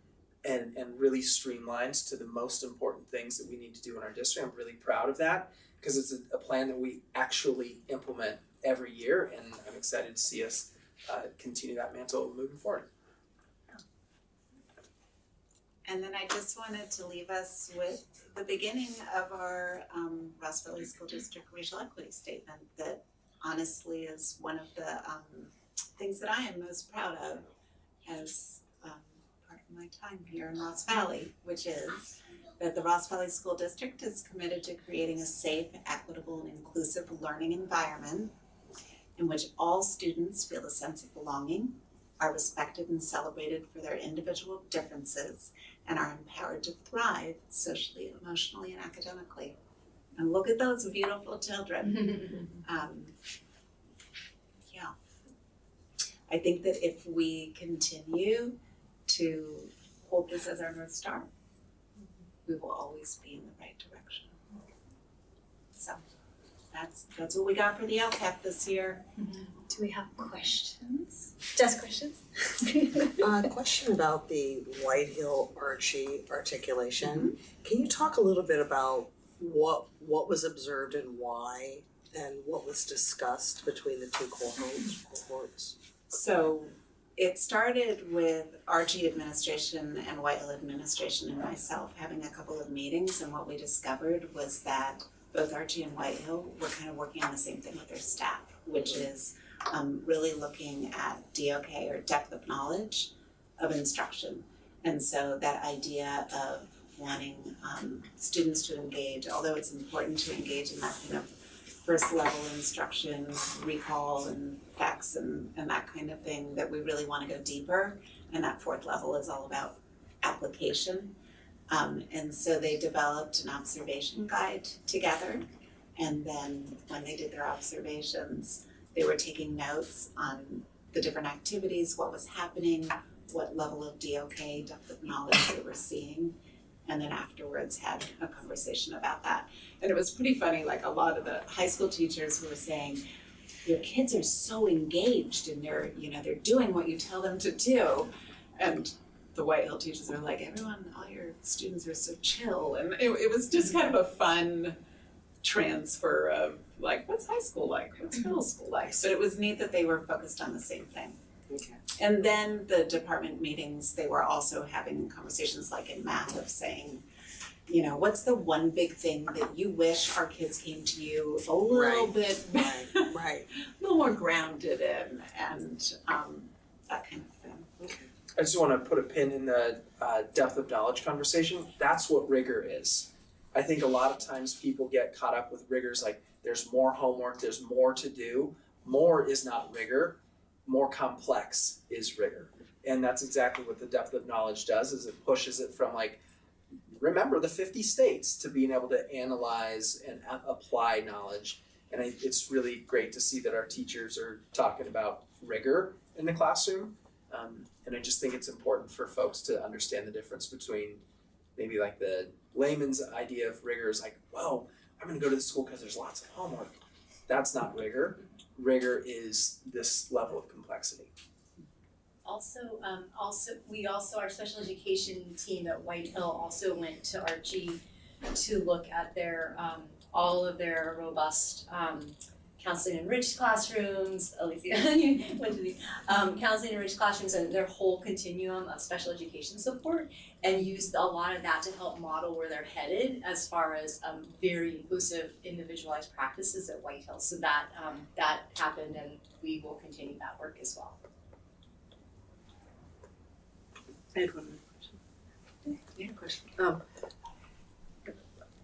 and really streamlined to the most important things that we need to do in our district. I'm really proud of that because it's a plan that we actually implement every year, and I'm excited to see us continue that mantle moving forward. And then I just wanted to leave us with the beginning of our Ross Valley School District Racial Equity Statement that honestly is one of the things that I am most proud of as part of my time here in Ross Valley, which is that the Ross Valley School District is committed to creating a safe, equitable, and inclusive learning environment in which all students feel a sense of belonging, are respected and celebrated for their individual differences, and are empowered to thrive socially, emotionally, and academically. And look at those beautiful children. Yeah. I think that if we continue to hold this as our North Star, we will always be in the right direction. So that's what we got for the LCAP this year. Do we have questions? Just questions? Question about the White Hill Archie articulation. Can you talk a little bit about what was observed and why, and what was discussed between the two cohorts? So it started with Archie administration and White Hill administration and myself having a couple of meetings, and what we discovered was that both Archie and White Hill were kind of working on the same thing with their staff, which is really looking at DOK, or depth of knowledge of instruction. And so that idea of wanting students to engage, although it's important to engage in that kind of first level instruction, recall and facts and that kind of thing, that we really want to go deeper, and that fourth level is all about application. And so they developed an observation guide together, and then when they did their observations, they were taking notes on the different activities, what was happening, what level of DOK, depth of knowledge they were seeing, and then afterwards had a conversation about that. And it was pretty funny, like a lot of the high school teachers were saying, your kids are so engaged and they're doing what you tell them to do. And the White Hill teachers are like, all your students are so chill. And it was just kind of a fun transfer of like, what's high school like? What's middle school like? But it was neat that they were focused on the same thing. Okay. And then the department meetings, they were also having conversations like in math of saying, what's the one big thing that you wish our kids came to you a little bit, Right. a little more grounded in, and that kind of thing. Okay. I just want to put a pin in the depth of knowledge conversation. That's what rigor is. I think a lot of times people get caught up with rigors like there's more homework, there's more to do. More is not rigor. More complex is rigor. And that's exactly what the depth of knowledge does, is it pushes it from remember the 50 states to being able to analyze and apply knowledge. And it's really great to see that our teachers are talking about rigor in the classroom. And I just think it's important for folks to understand the difference between maybe the layman's idea of rigor is well, I'm gonna go to the school because there's lots of homework. That's not rigor. Rigor is this level of complexity. Our special education team at White Hill also went to Archie to look at their all of their robust counseling enriched classrooms. Alicia went to the counseling enriched classrooms and their whole continuum of special education support, and used a lot of that to help model where they're headed as far as very inclusive, individualized practices at White Hill. So that happened, and we will continue that work as well. I had one more question. Yeah, question.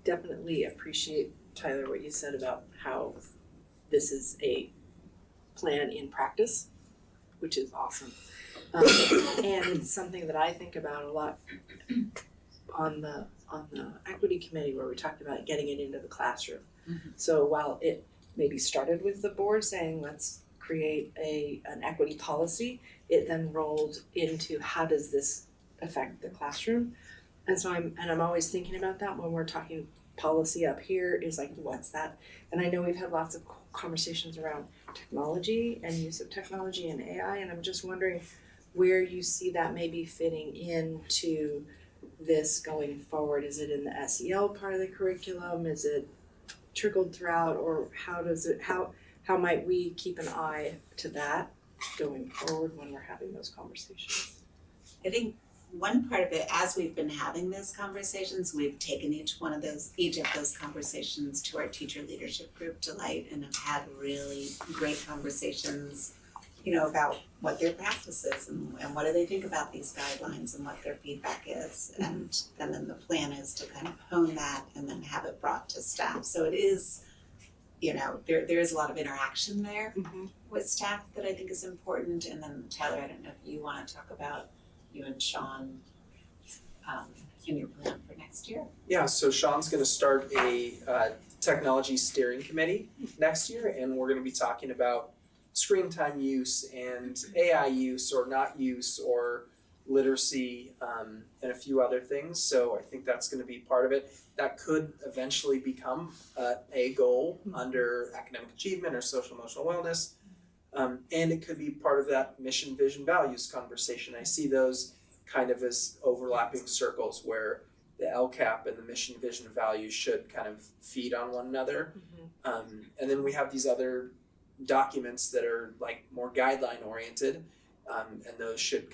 Definitely appreciate, Tyler, what you said about how this is a plan in practice, which is awesome. And it's something that I think about a lot on the equity committee where we talked about getting it into the classroom. Mm-hmm. So while it maybe started with the board saying let's create an equity policy, it then rolled into how does this affect the classroom? And so I'm always thinking about that when we're talking policy up here is like, what's that? And I know we've had lots of conversations around technology and use of technology and AI, and I'm just wondering where you see that maybe fitting into this going forward. Is it in the SEL part of the curriculum? Is it trickled throughout, or how might we keep an eye to that going forward when we're having those conversations? I think one part of it, as we've been having those conversations, we've taken each of those conversations to our teacher leadership group, Delight, and have had really great conversations, about what their practice is and what do they think about these guidelines and what their feedback is. And then the plan is to kind of hone that and then have it brought to staff. So it is, there is a lot of interaction there with staff that I think is important. And then Tyler, I don't know if you want to talk about you and Sean in your plan for next year. Yeah, so Sean's gonna start a technology steering committee next year, and we're gonna be talking about screen time use and AI use or not use or literacy and a few other things. So I think that's gonna be part of it. That could eventually become a goal under academic achievement or social emotional wellness. And it could be part of that mission, vision, values conversation. I see those kind of as overlapping circles where the LCAP and the mission, vision, values should kind of feed on one another. And then we have these other documents that are like more guideline oriented, and those should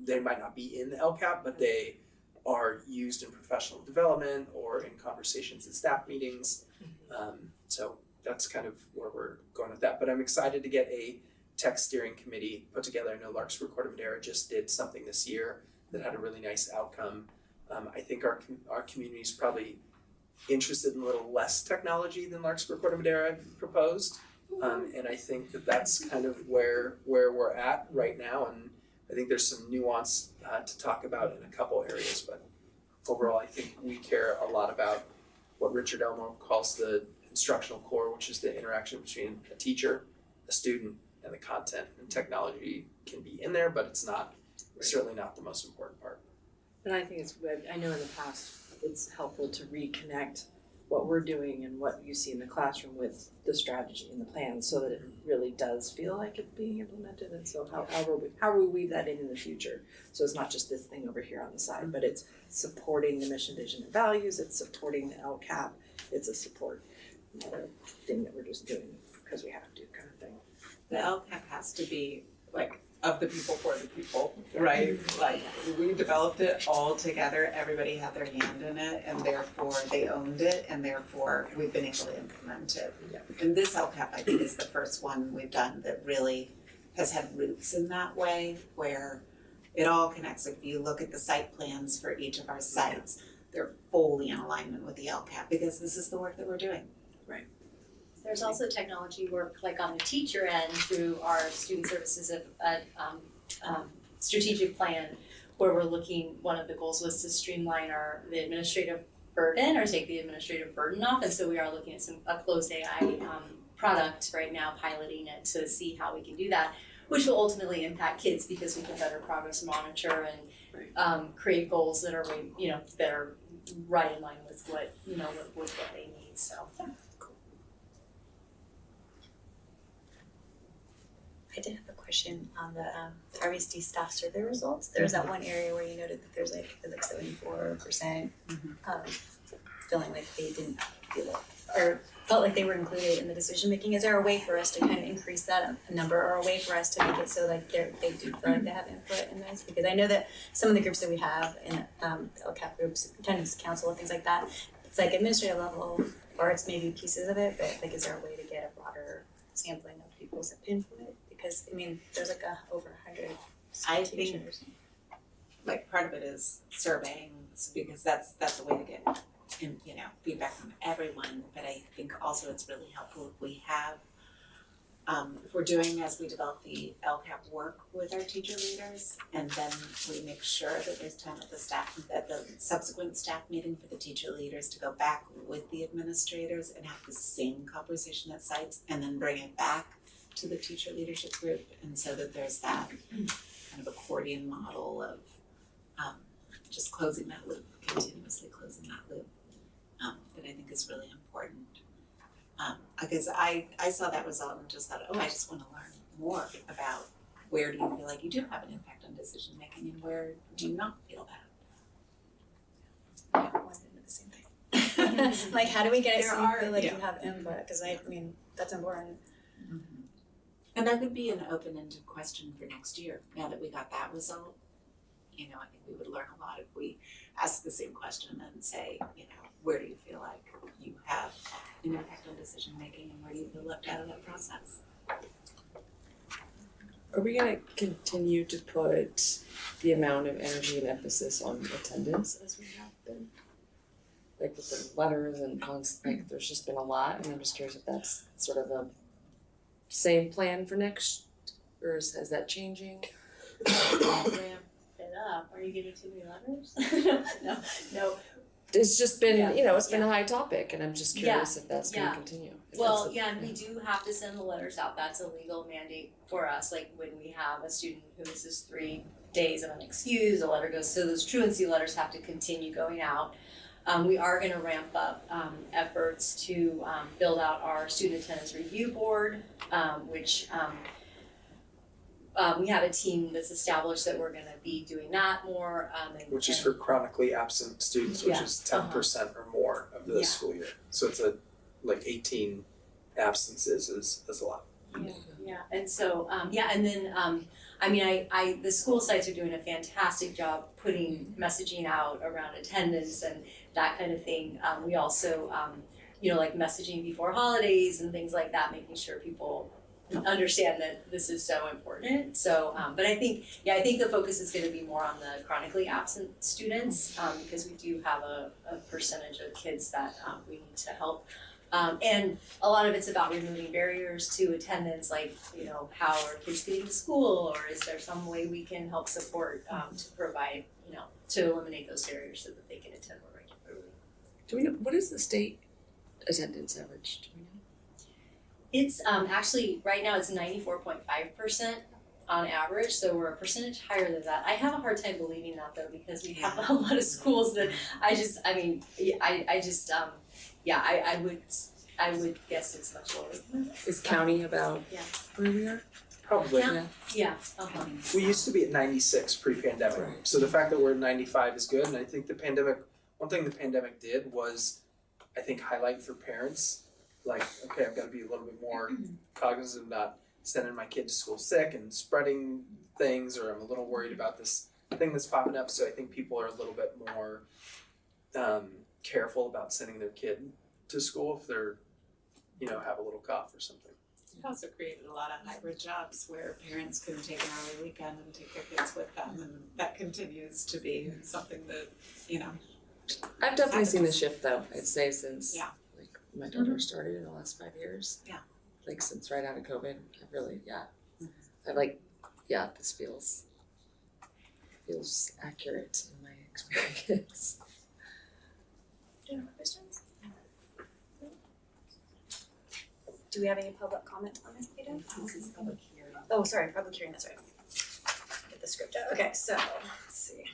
they might not be in the LCAP, but they are used in professional development or in conversations at staff meetings. So that's kind of where we're going with that. But I'm excited to get a tech steering committee put together. I know Larkspur Corte Madera just did something this year that had a really nice outcome. I think our community is probably interested in a little less technology than Larkspur Corte Madera proposed. And I think that's kind of where we're at right now. And I think there's some nuance to talk about in a couple areas. But overall, I think we care a lot about what Richard Elmore calls the instructional core, which is the interaction between a teacher, a student, and the content. And technology can be in there, but it's not certainly not the most important part. And I think I know in the past it's helpful to reconnect what we're doing and what you see in the classroom with the strategy and the plan so that it really does feel like it's being implemented. And so how will we weave that in the future? So it's not just this thing over here on the side, but it's supporting the mission, vision, and values. It's supporting the LCAP. It's a support thing that we're just doing because we have to kind of thing. The LCAP has to be like of the people for the people, right? Like we developed it all together, everybody had their hand in it, and therefore they owned it, and therefore we've been able to implement it. And this LCAP, I think, is the first one we've done that really has had roots in that way, where it all connects. If you look at the site plans for each of our sites, they're fully in alignment with the LCAP because this is the work that we're doing. Right. There's also technology work like on the teacher end through our student services strategic plan, where we're looking, one of the goals was to streamline the administrative burden or take the administrative burden off. And so we are looking at a closed AI product right now, piloting it to see how we can do that, which will ultimately impact kids because we can better progress monitor and create goals that are that are right in line with what with what they need. So. I did have a question on the RVSD staff survey results. There's that one area where you noted that there's like 74% feeling like they didn't feel it or felt like they were included in the decision making. Is there a way for us to kind of increase that number, or a way for us to make it so like they do feel like they have input in this? Because I know that some of the groups that we have in LCAP groups, attendance council and things like that, it's like administrative level or it's maybe pieces of it, but like is there a way to get a broader sampling of people's input? Because I mean, there's like over 100 teachers. like part of it is surveying, because that's a way to get feedback from everyone. But I think also it's really helpful if we have if we're doing, as we develop the LCAP, work with our teacher leaders, and then we make sure that there's time at the subsequent staff meeting for the teacher leaders to go back with the administrators and have the same conversation at sites, and then bring it back to the teacher leadership group, and so that there's that kind of accordion model of just closing that loop, continuously closing that loop, that I think is really important. Because I saw that result and just thought, I just want to learn more about where do you feel like you do have an impact on decision making and where do you not feel that. Yeah, one did the same thing. Like, how do we get it so you feel like you have input? Because I mean, that's important. Mm-hmm. And that could be an open-ended question for next year. Now that we got that result, I think we would learn a lot if we ask the same question and say, where do you feel like you have an impact on decision making and where do you feel left out of that process? Are we gonna continue to put the amount of energy and emphasis on attendance as we have been? Like with the letters and there's just been a lot, and I'm just curious if that's sort of the same plan for next, or is that changing? Ramp it up. Are you getting too many letters? No. It's just been, it's been a high topic, and I'm just curious if that's going to continue. And we do have to send the letters out. That's a legal mandate for us. Like when we have a student who misses 3 days of unexcused, a letter goes. So those truancy letters have to continue going out. We are going to ramp up efforts to build out our student attendance review board, which we have a team that's established that we're going to be doing that more. Which is for chronically absent students, which is 10% or more of the school year. So it's 18 absences is a lot. Yeah, and so and then the school sites are doing a fantastic job putting messaging out around attendance and that kind of thing. We also like messaging before holidays and things like that, making sure people understand that this is so important. So, but I think the focus is going to be more on the chronically absent students because we do have a percentage of kids that we need to help. And a lot of it's about removing barriers to attendance, like, how are kids getting to school, or is there some way we can help support to provide, to eliminate those barriers so that they can attend more regularly. Do we know, what is the state attendance average? Do we know? It's actually, right now it's 94.5% on average, so we're a percentage higher than that. I have a hard time believing that though, because we have a lot of schools that I would guess it's much lower than that. Is county about where we are? Probably. Yeah. We used to be at 96 pre-pandemic. Right. So the fact that we're at 95 is good. And I think one thing the pandemic did was, I think, highlight for parents, like, okay, I've got to be a little bit more cognizant of not sending my kid to school sick and spreading things, or I'm a little worried about this thing that's popping up. So I think people are a little bit more careful about sending their kid to school if they're, have a little cough or something. It also created a lot of hybrid jobs where parents can take an early weekend and take their kids with them, and that continues to be something that, I've definitely seen the shift though, I'd say, since like my daughter started in the last 5 years. Yeah. Like since right out of COVID, I've really, this feels accurate in my experience. Do you have questions? Do we have any public comment on this item? This is public hearing. Oh, sorry, public hearing, that's right. Get the script out. Okay, so let's see.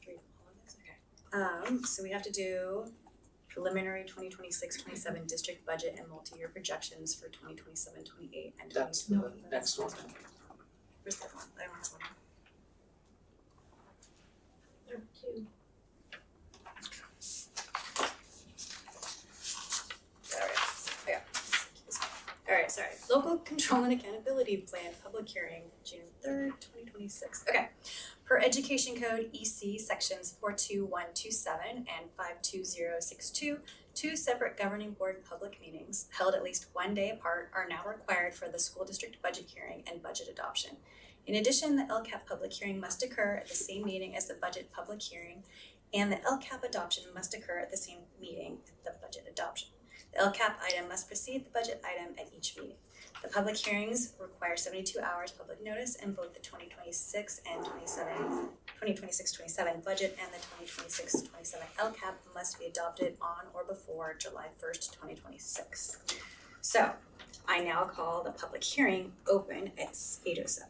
Okay. So we have to do preliminary 2026-27 district budget and multi-year projections for 2027-28 and 2028. That's the next one. Where's that one? I don't have one. They're cute. Alright, sorry. Local Control and Accountability Plan, public hearing, June 3rd, 2026. Okay. Per Education Code EC sections 42127 and 52062, 2 separate governing board public meetings held at least 1 day apart are now required for the school district budget hearing and budget adoption. In addition, the LCAP public hearing must occur at the same meeting as the budget public hearing, and the LCAP adoption must occur at the same meeting as the budget adoption. The LCAP item must precede the budget item at each meeting. The public hearings require 72 hours public notice, and both the 2026 and 2026-27 budget and the 2026-27 LCAP must be adopted on or before July 1st, 2026. So, I now call the public hearing open at 8:07.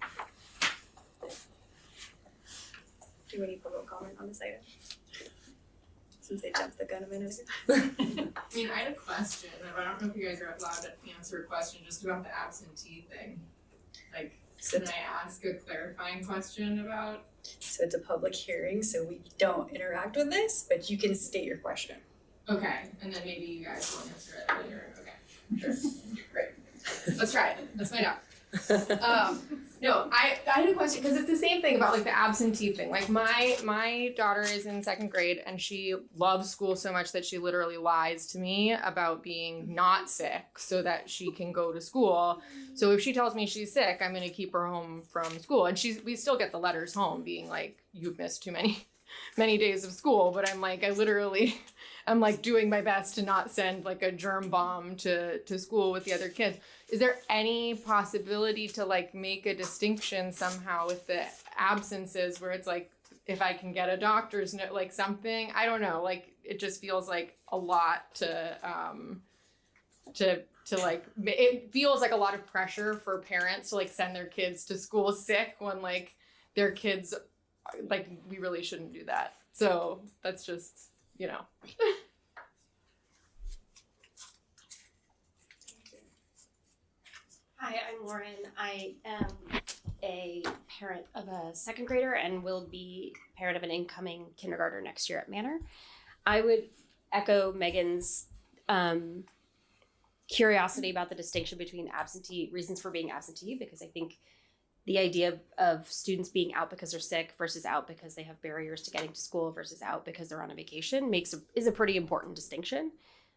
Do any public comment on this item? Since I jumped the gun a minute ago. I mean, I had a question, but I don't know if you guys are allowed to answer a question just about the absentee thing. Like, can I ask a clarifying question about? So it's a public hearing, so we don't interact with this, but you can state your question. Okay, and then maybe you guys will answer it later. Okay, sure. Great. Let's try it. Let's find out. No, I had a question because it's the same thing about like the absentee thing. Like my daughter is in 2nd grade and she loves school so much that she literally lies to me about being not sick so that she can go to school. So if she tells me she's sick, I'm gonna keep her home from school. And we still get the letters home being like, you've missed too many days of school. But I'm like, I'm like doing my best to not send like a germ bomb to school with the other kids. Is there any possibility to like make a distinction somehow with the absences where it's like, if I can get a doctor's note, like something, I don't know, like it just feels like a lot to like, it feels like a lot of pressure for parents to like send their kids to school sick when like their kids, like we really shouldn't do that. So that's just, you know. Hi, I'm Lauren. I am a parent of a 2nd grader and will be parent of an incoming kindergartner next year at Manor. I would echo Megan's curiosity about the distinction between reasons for being absentee, because I think the idea of students being out because they're sick versus out because they have barriers to getting to school versus out because they're on a vacation is a pretty important distinction.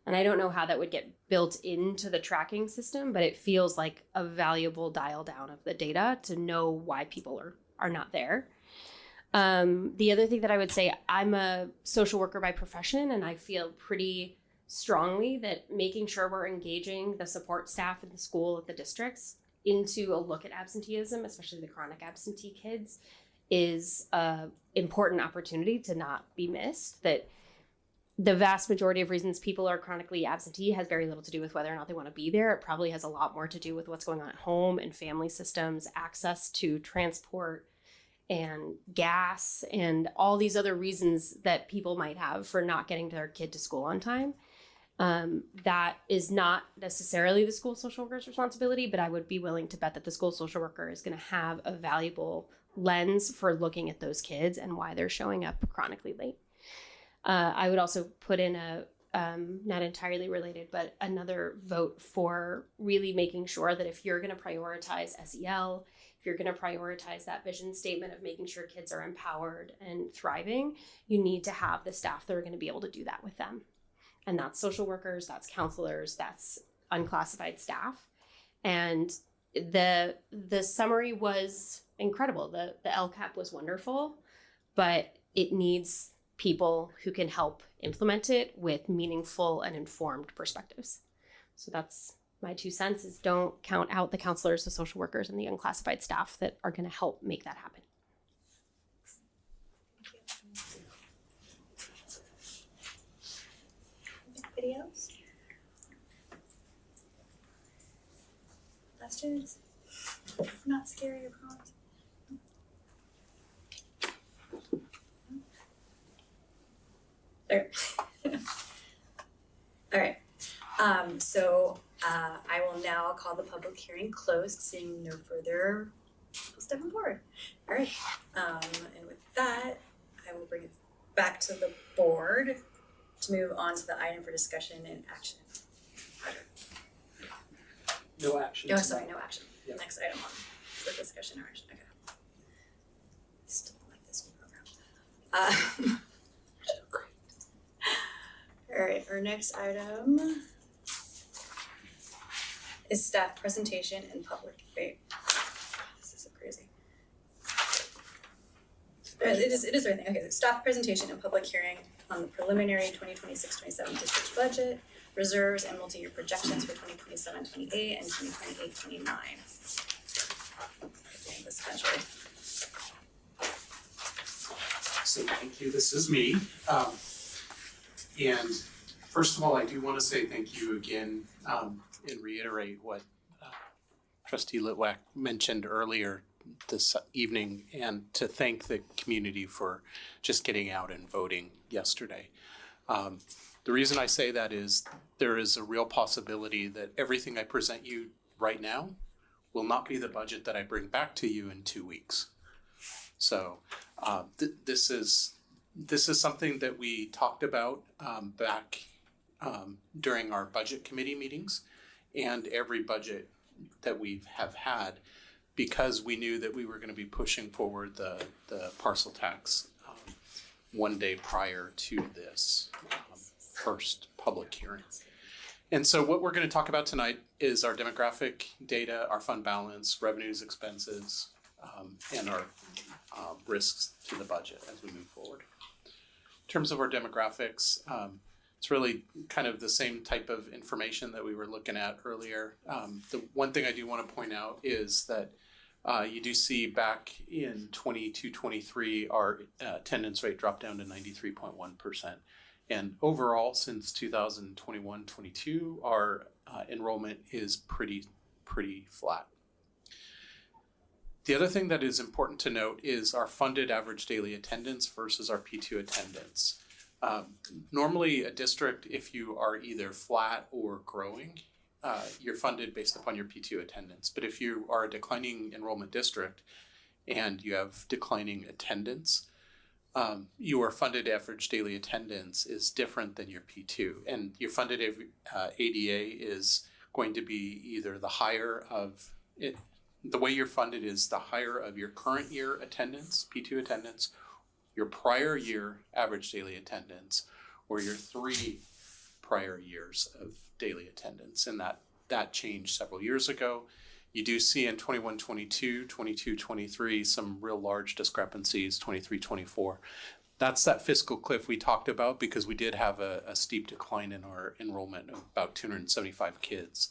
And I don't know how that would get built into the tracking system, but it feels like a valuable dial down of the data to know why people are not there. The other thing that I would say, I'm a social worker by profession, and I feel pretty strongly that making sure we're engaging the support staff in the school at the districts into a look at absenteeism, especially the chronic absentee kids, is an important opportunity to not be missed. That the vast majority of reasons people are chronically absentee has very little to do with whether or not they want to be there. It probably has a lot more to do with what's going on at home and family systems, access to transport and gas, and all these other reasons that people might have for not getting their kid to school on time. That is not necessarily the school social worker's responsibility, but I would be willing to bet that the school social worker is going to have a valuable lens for looking at those kids and why they're showing up chronically late. I would also put in a, not entirely related, but another vote for really making sure that if you're going to prioritize SEL, if you're going to prioritize that vision statement of making sure kids are empowered and thriving, you need to have the staff that are going to be able to do that with them. And that's social workers, that's counselors, that's unclassified staff. And the summary was incredible. The LCAP was wonderful, but it needs people who can help implement it with meaningful and informed perspectives. So that's my 2 cents, is don't count out the counselors, the social workers, and the unclassified staff that are going to help make that happen. Anybody else? Questions? Not scary, I promise. There. All right. So I will now call the public hearing closed, seeing no further people stepping forward. All right. And with that, I will bring it back to the board to move on to the item for discussion and action. No action. No, sorry, no action. Yep. Next item on for discussion or action. Okay. Still don't like this new program. All right, our next item is staff presentation and public debate. This is so crazy. It is the right thing. Okay, staff presentation and public hearing on the preliminary 2026-27 district budget, reserves and multi-year projections for 2027-28 and 2028-29. Essentially. So thank you, this is me. And first of all, I do want to say thank you again and reiterate what Trustee Litwack mentioned earlier this evening, and to thank the community for just getting out and voting yesterday. The reason I say that is there is a real possibility that everything I present you right now will not be the budget that I bring back to you in 2 weeks. So this is something that we talked about back during our budget committee meetings and every budget that we have had, because we knew that we were going to be pushing forward the parcel tax one day prior to this first public hearing. And so what we're going to talk about tonight is our demographic data, our fund balance, revenues, expenses, and our risks to the budget as we move forward. In terms of our demographics, it's really kind of the same type of information that we were looking at earlier. The one thing I do want to point out is that you do see back in 22-23, our attendance rate dropped down to 93.1%. And overall, since 2021-22, our enrollment is pretty flat. The other thing that is important to note is our funded average daily attendance versus our P2 attendance. Normally a district, if you are either flat or growing, you're funded based upon your P2 attendance. But if you are a declining enrollment district and you have declining attendance, your funded average daily attendance is different than your P2. And your funded ADA is going to be either the higher of it. The way you're funded is the higher of your current year attendance, P2 attendance, your prior year average daily attendance, or your 3 prior years of daily attendance. And that changed several years ago. You do see in 21-22, 22-23 some real large discrepancies, 23-24. That's that fiscal cliff we talked about, because we did have a steep decline in our enrollment of about 275 kids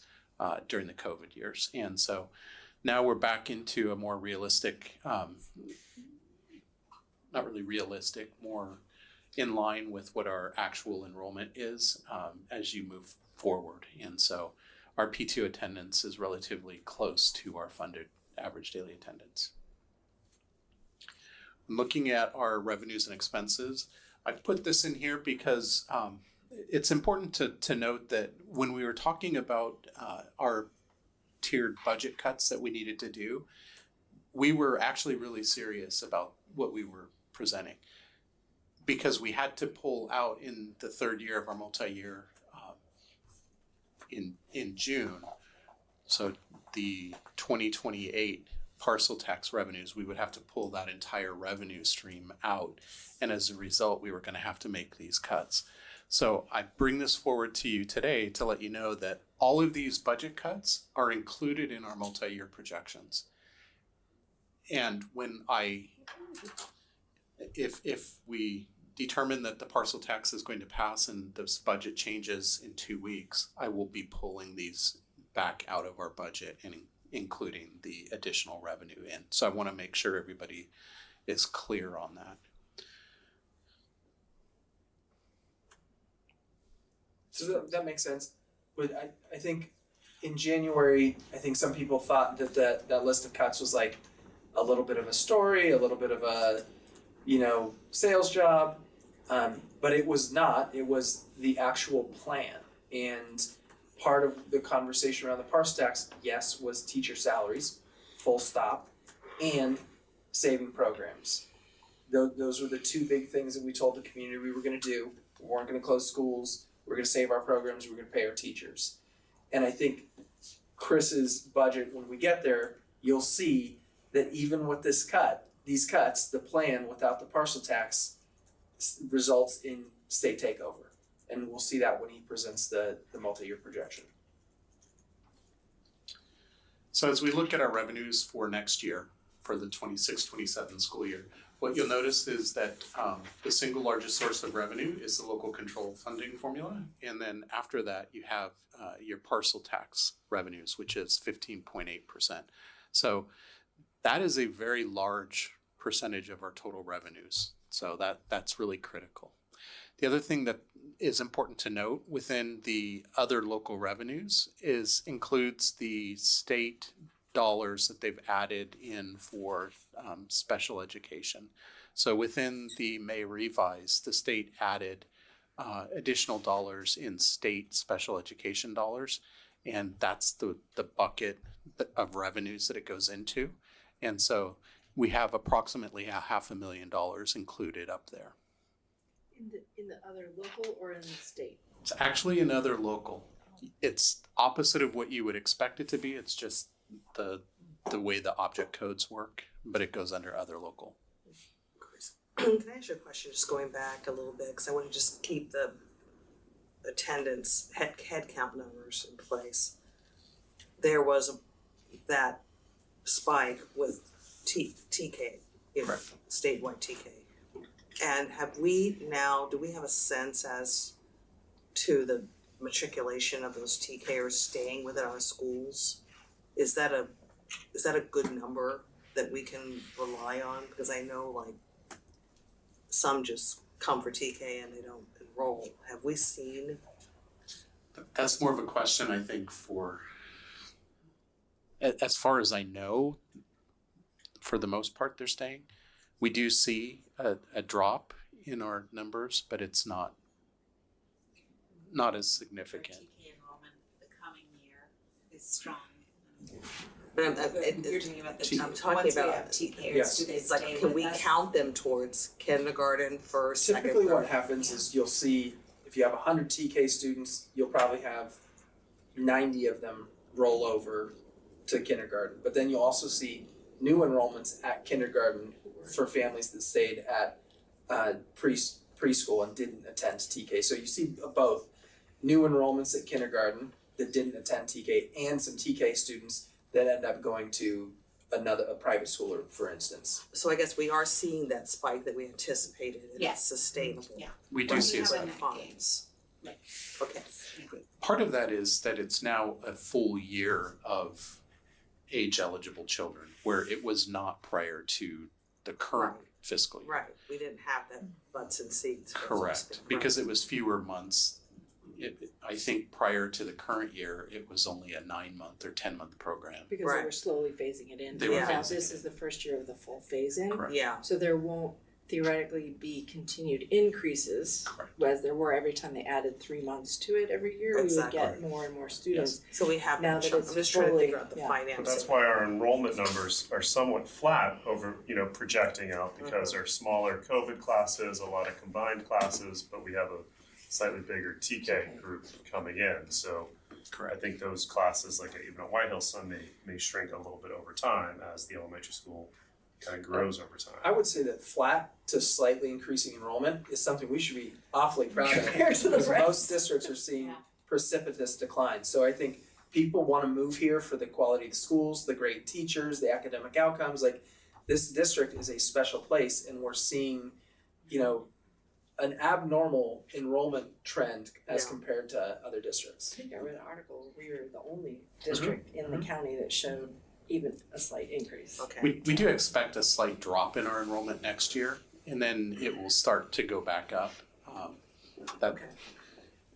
during the COVID years. And so now we're back into a more realistic, not really realistic, more in line with what our actual enrollment is as you move forward. And so our P2 attendance is relatively close to our funded average daily attendance. Looking at our revenues and expenses, I put this in here because it's important to note that when we were talking about our tiered budget cuts that we needed to do, we were actually really serious about what we were presenting, because we had to pull out in the third year of our multi-year in June. So the 2028 parcel tax revenues, we would have to pull that entire revenue stream out. And as a result, we were going to have to make these cuts. So I bring this forward to you today to let you know that all of these budget cuts are included in our multi-year projections. And when if we determine that the parcel tax is going to pass and this budget changes in 2 weeks, I will be pulling these back out of our budget and including the additional revenue in. So I want to make sure everybody is clear on that. So that makes sense. But I think in January, I think some people thought that list of cuts was like a little bit of a story, a little bit of a, sales job. But it was not. It was the actual plan. And part of the conversation around the parcel tax, yes, was teacher salaries, full stop, and saving programs. Those were the two big things that we told the community we were going to do. We weren't going to close schools. We're going to save our programs. We're going to pay our teachers. And I think Chris's budget, when we get there, you'll see that even with these cuts, the plan without the parcel tax results in state takeover. And we'll see that when he presents the multi-year projection. So as we look at our revenues for next year, for the 26-27 school year, What you'll notice is that the single largest source of revenue is the local control funding formula. And then after that, you have your parcel tax revenues, which is 15.8%. So that is a very large percentage of our total revenues. So that's really critical. The other thing that is important to note within the other local revenues includes the state dollars that they've added in for special education. So within the May revise, the state added additional dollars in state special education dollars, and that's the bucket of revenues that it goes into. And so we have approximately $500,000 included up there. In the other local or in the state? It's actually another local. It's opposite of what you would expect it to be. It's just the way the object codes work, but it goes under other local. Can I ask you a question, just going back a little bit, because I want to just keep the attendance head count numbers in place. There was that spike with TK, statewide TK. And do we have a sense as to the matriculation of those TKers staying within our schools? Is that a good number that we can rely on? Because I know like some just come for TK and they don't enroll. Have we seen? That's more of a question, I think, for, as far as I know, for the most part, they're staying. We do see a drop in our numbers, but it's not as significant. TK enrollment the coming year is strong. But You're talking about I'm talking about TKers. Yes. Do they It's like, stay can with we us? count them towards kindergarten, first, second, Typically third? what happens is you'll see, if you have 100 TK students, you'll probably have 90 of them roll over to kindergarten. But then you'll also see new enrollments at kindergarten for families that stayed at preschool and didn't attend TK. So you see both new enrollments at kindergarten that didn't attend TK and some TK students that end up going to a private school, for instance. So I guess we are seeing that spike that we anticipated, and Yeah. it's sustainable. Yeah. We do see a With the spike. funds. Right. Okay. Part of that is that it's now a full year of age eligible children, where it was not prior to the current fiscal year. Right, we didn't have that butts and seats. Correct, because it was fewer months. I think prior to the current year, it was only a 9-month or 10-month program. Because they were slowly phasing it in. They were Now phasing this it is the first year of the full phase in. Correct. Yeah. So there won't theoretically be continued increases, as there were every time they added 3 months to it every year. Exactly. We would get more and more students. So we have Now that that chunk. it's I'm just trying to fully- figure out the yeah. financing. But that's why our enrollment numbers are somewhat flat over, projecting out, because our smaller COVID classes, a lot of combined classes, but we have a slightly bigger TK group coming in. So I think those classes, like even at White Hill, some may shrink a little bit over time as the elementary school kind of grows over time. I would say that flat to slightly increasing enrollment is something we should be awfully proud of. Compared to the because rest. most districts are seeing precipitous decline. So I think people want to move here for the quality of the schools, the great teachers, the academic outcomes. Like, this district is a special place, and we're seeing, an abnormal enrollment trend as compared to other districts. I think I read an article, we were the only district in the county that showed even a slight increase. Okay. We do expect a slight drop in our enrollment next year, and then it will start to go back up.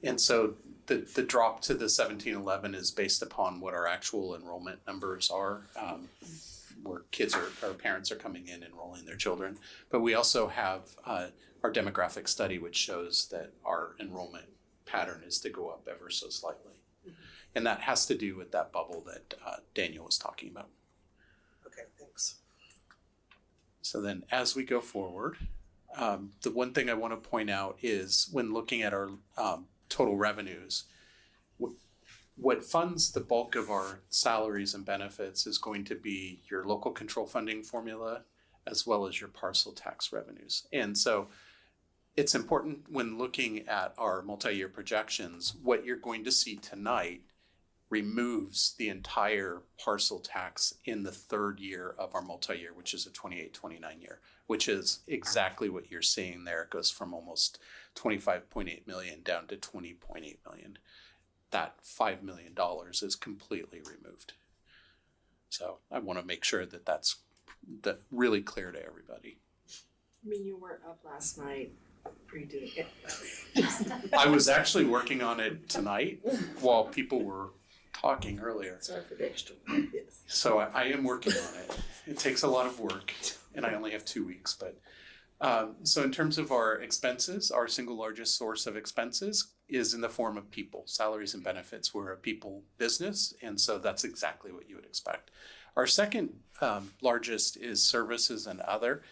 And so the drop to the 1711 is based upon what our actual enrollment numbers are, where our parents are coming in enrolling their children. But we also have our demographic study, which shows that our enrollment pattern is to go up ever so slightly. And that has to do with that bubble that Daniel was talking about. Okay, thanks. So then as we go forward, the one thing I want to point out is when looking at our total revenues, what funds the bulk of our salaries and benefits is going to be your local control funding formula, as well as your parcel tax revenues. And so it's important when looking at our multi-year projections, what you're going to see tonight removes the entire parcel tax in the third year of our multi-year, which is a 28-29 year, which is exactly what you're seeing there. It goes from almost 25.8 million down to 20.8 million. That $5 million is completely removed. So I want to make sure that that's really clear to everybody. I mean, you weren't up last night redoing it. I was actually working on it tonight while people were talking earlier. Sorry for the extra one, yes. So I am working on it. It takes a lot of work, and I only have 2 weeks. But so in terms of our expenses, our single largest source of expenses is in the form of people, salaries and benefits. We're a people business, and so that's exactly what you would expect. Our second largest is services and other,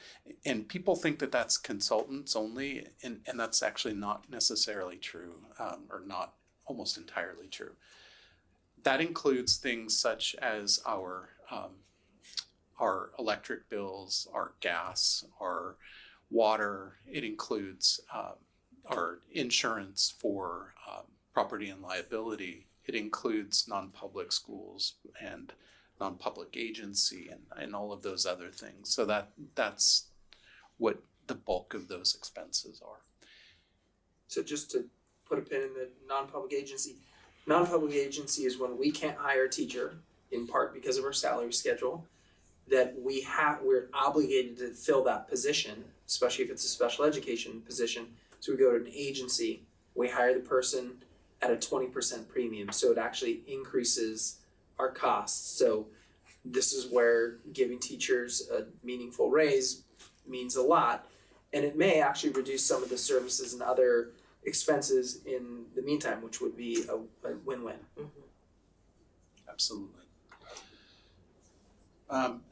and people think that that's consultants only, and that's actually not necessarily true, or not almost entirely true. That includes things such as our electric bills, our gas, our water. It includes our insurance for property and liability. It includes non-public schools and non-public agency and all of those other things. So that's what the bulk of those expenses are. So just to put a pin in the non-public agency. Non-public agency is when we can't hire a teacher, in part because of our salary schedule, that we're obligated to fill that position, especially if it's a special education position. So we go to an agency, we hire the person at a 20% premium, so it actually increases our costs. So this is where giving teachers a meaningful raise means a lot, and it may actually reduce some of the services and other expenses in the meantime, which would be a win-win. Absolutely.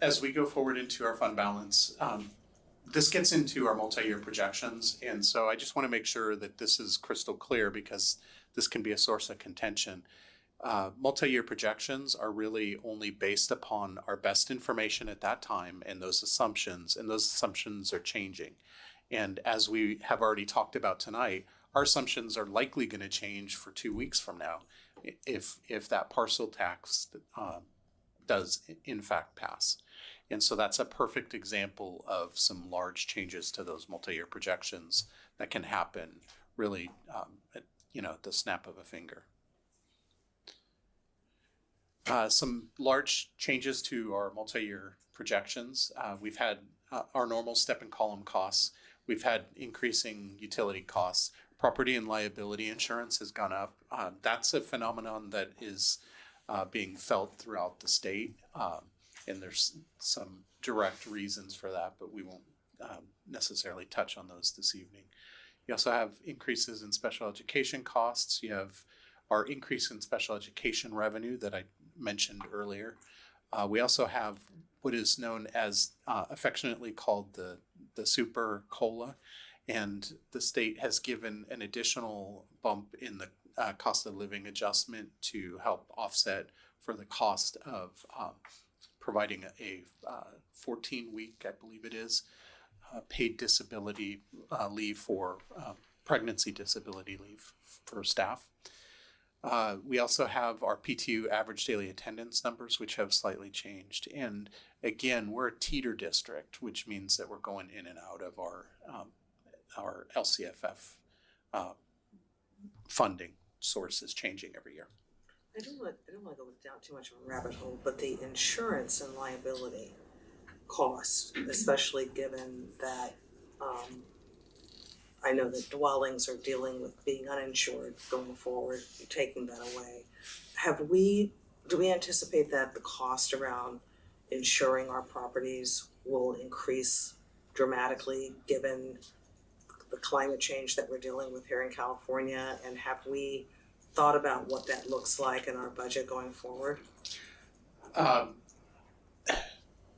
As we go forward into our fund balance, this gets into our multi-year projections, and so I just want to make sure that this is crystal clear because this can be a source of contention. Multi-year projections are really only based upon our best information at that time and those assumptions are changing. And as we have already talked about tonight, our assumptions are likely going to change for 2 weeks from now if that parcel tax does in fact pass. And so that's a perfect example of some large changes to those multi-year projections that can happen really at the snap of a finger. Some large changes to our multi-year projections. We've had our normal step and column costs. We've had increasing utility costs. Property and liability insurance has gone up. That's a phenomenon that is being felt throughout the state. And there's some direct reasons for that, but we won't necessarily touch on those this evening. You also have increases in special education costs. You have our increase in special education revenue that I mentioned earlier. We also have what is known as affectionately called the super COLA, and the state has given an additional bump in the cost of living adjustment to help offset for the cost of providing a 14-week, I believe it is, paid disability leave for pregnancy disability leave for staff. We also have our PTU average daily attendance numbers, which have slightly changed. And again, we're a teeter district, which means that we're going in and out of our LCFF funding source is changing every year. I don't want to go down too much of a rabbit hole, but the insurance and liability cost, especially given that I know that dwellings are dealing with being uninsured going forward, taking that away. Do we anticipate that the cost around insuring our properties will increase dramatically given the climate change that we're dealing with here in California? And have we thought about what that looks like in our budget going forward?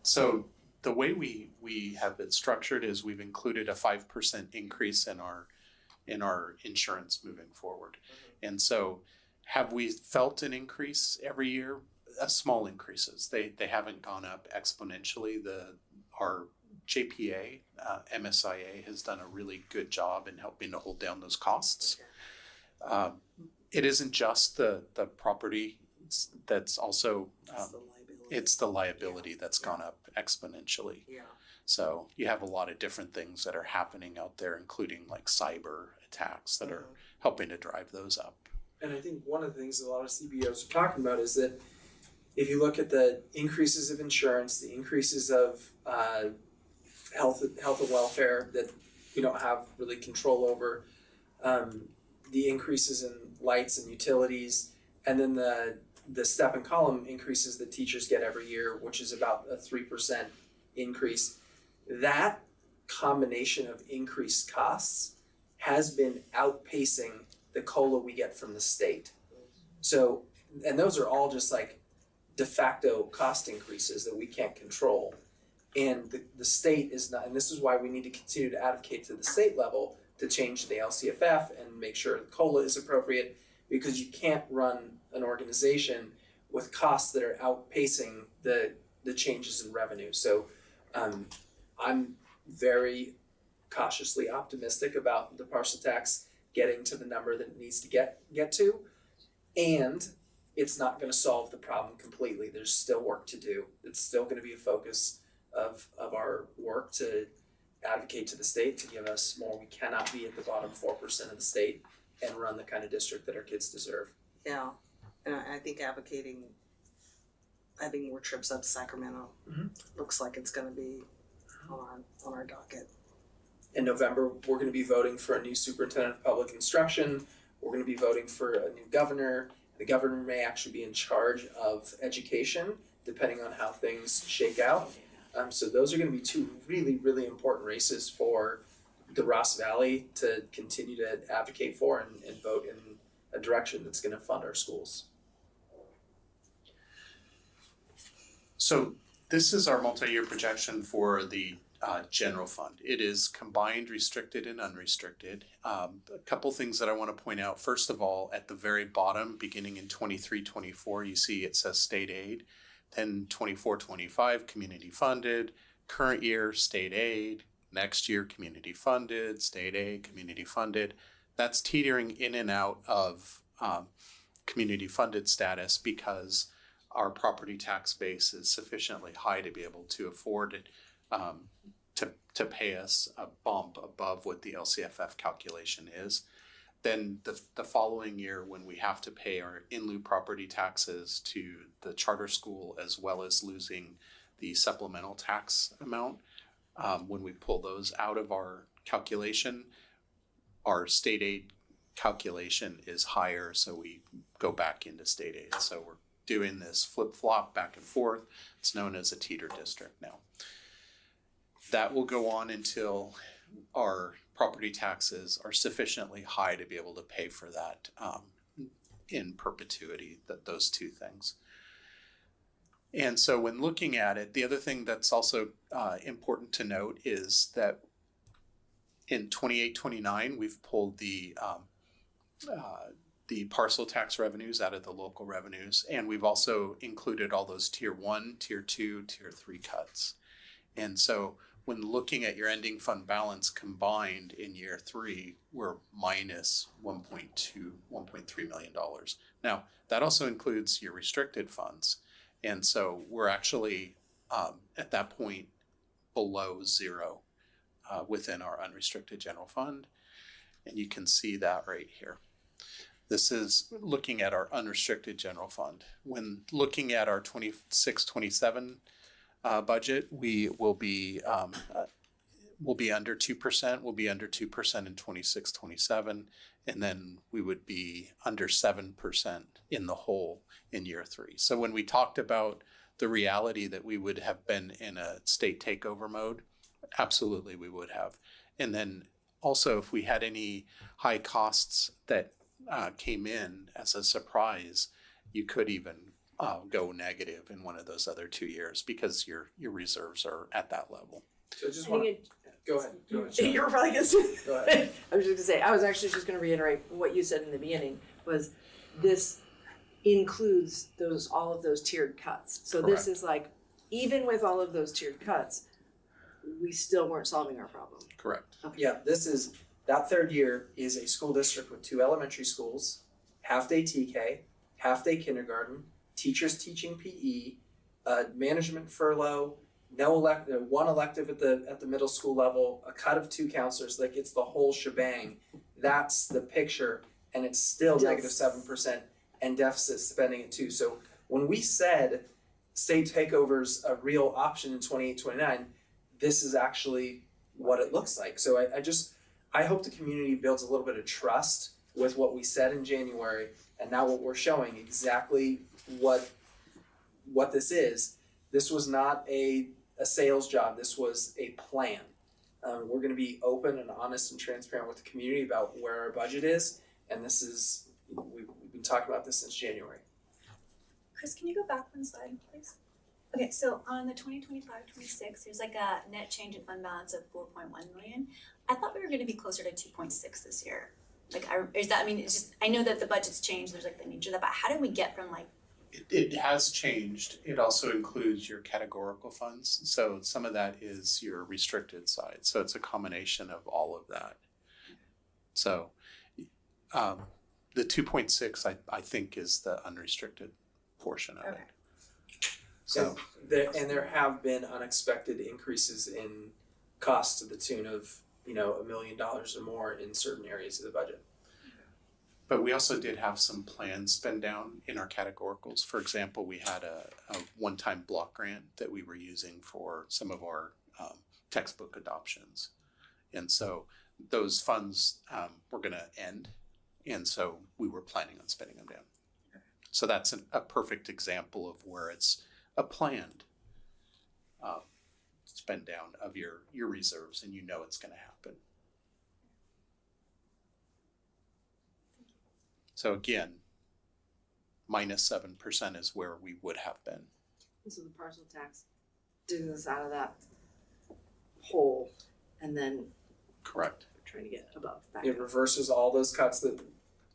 So the way we have it structured is we've included a 5% increase in our insurance moving forward. And so have we felt an increase every year? Small increases. They haven't gone up exponentially. Our JPA, MSIA has done a really good job in helping to hold down those costs. It isn't just the property that's also, It's the liability. it's the liability that's gone up exponentially. Yeah. So you have a lot of different things that are happening out there, including like cyber attacks that are helping to drive those up. And I think one of the things that a lot of CBOs are talking about is that if you look at the increases of insurance, the increases of health and welfare that we don't have really control over, the increases in lights and utilities, and then the step and column increases that teachers get every year, which is about a 3% increase. That combination of increased costs has been outpacing the COLA we get from the state. So, and those are all just like de facto cost increases that we can't control. And the state is not, and this is why we need to continue to advocate to the state level to change the LCFF and make sure COLA is appropriate, because you can't run an organization with costs that are outpacing the changes in revenue. So I'm very cautiously optimistic about the parcel tax getting to the number that it needs to get to, and it's not going to solve the problem completely. There's still work to do. It's still going to be a focus of our work to advocate to the state to give us more. We cannot be at the bottom 4% of the state and run the kind of district that our kids deserve. Yeah, and I think advocating having more trips up to Sacramento looks like it's going to be on our docket. In November, we're going to be voting for a new superintendent of public instruction. We're going to be voting for a new governor. The governor may actually be in charge of education, depending on how things shake out. So those are going to be two really, really important races for the Ross Valley to continue to advocate for and vote in a direction that's going to fund our schools. So this is our multi-year projection for the general fund. It is combined, restricted, and unrestricted. A couple things that I want to point out. First of all, at the very bottom, beginning in 23-24, you see it says state aid. Then 24-25, community funded. Current year, state aid. Next year, community funded, state aid, community funded. That's teetering in and out of community funded status because our property tax base is sufficiently high to be able to afford it, to pay us a bump above what the LCFF calculation is. Then the following year, when we have to pay our in lieu property taxes to the charter school, as well as losing the supplemental tax amount, when we pull those out of our calculation, our state aid calculation is higher, so we go back into state aid. So we're doing this flip-flop back and forth. It's known as a teeter district now. That will go on until our property taxes are sufficiently high to be able to pay for that in perpetuity, those two things. And so when looking at it, the other thing that's also important to note is that in 28-29, we've pulled the parcel tax revenues out of the local revenues, and we've also included all those tier 1, tier 2, tier 3 cuts. And so when looking at your ending fund balance combined in year 3, we're minus $1.3 million. Now, that also includes your restricted funds. And so we're actually at that point below zero within our unrestricted general fund. And you can see that right here. This is looking at our unrestricted general fund. When looking at our 26-27 budget, we will be under 2%. We'll be under 2% in 26-27, and then we would be under 7% in the whole in year 3. So when we talked about the reality that we would have been in a state takeover mode, absolutely we would have. And then also if we had any high costs that came in as a surprise, you could even go negative in one of those other 2 years because your reserves are at that level. So I just want to go ahead. You were probably going to Go ahead. I was just going to say, I was actually just going to reiterate what you said in the beginning was this includes all of those tiered cuts. So Correct. This is like, even with all of those tiered cuts, we still weren't solving our problem. Correct. Okay. Yeah, that third year is a school district with 2 elementary schools, half-day TK, half-day kindergarten, teachers teaching PE, management furlough, one elective at the middle school level, a cut of 2 counselors, like it's the whole shebang. That's the picture, and it's still negative 7% and deficit spending at 2. So when we said state takeover's a real option in 28-29, this is actually what it looks like. So I hope the community builds a little bit of trust with what we said in January, and now what we're showing exactly what this is. This was not a sales job. This was a plan. We're going to be open and honest and transparent with the community about where our budget is, and this is, we've been talking about this since January. Chris, can you go back one slide, please? Okay, so on the 2025-26, there's like a net change in fund balance of 4.1 million. I thought we were going to be closer to 2.6 this year. Like, is that, I mean, it's just, I know that the budget's changed, there's like the nature of that, but how did we get from like? It has changed. It also includes your categorical funds. So some of that is your restricted side. So it's a combination of all of that. So the 2.6, I think, is the unrestricted portion of it. So and there have been unexpected increases in costs to the tune of, $1 million or more in certain areas of the budget. But we also did have some planned spend down in our categoricals. For example, we had a one-time block grant that we were using for some of our textbook adoptions. And so those funds were going to end. And so we were planning on spending them down. So that's a perfect example of where it's a planned spend down of your reserves, and it's going to happen. So again, minus 7% is where we would have been. So the parcel tax digs us out of that hole, and then correct. We're trying to get above back. It reverses all those cuts that,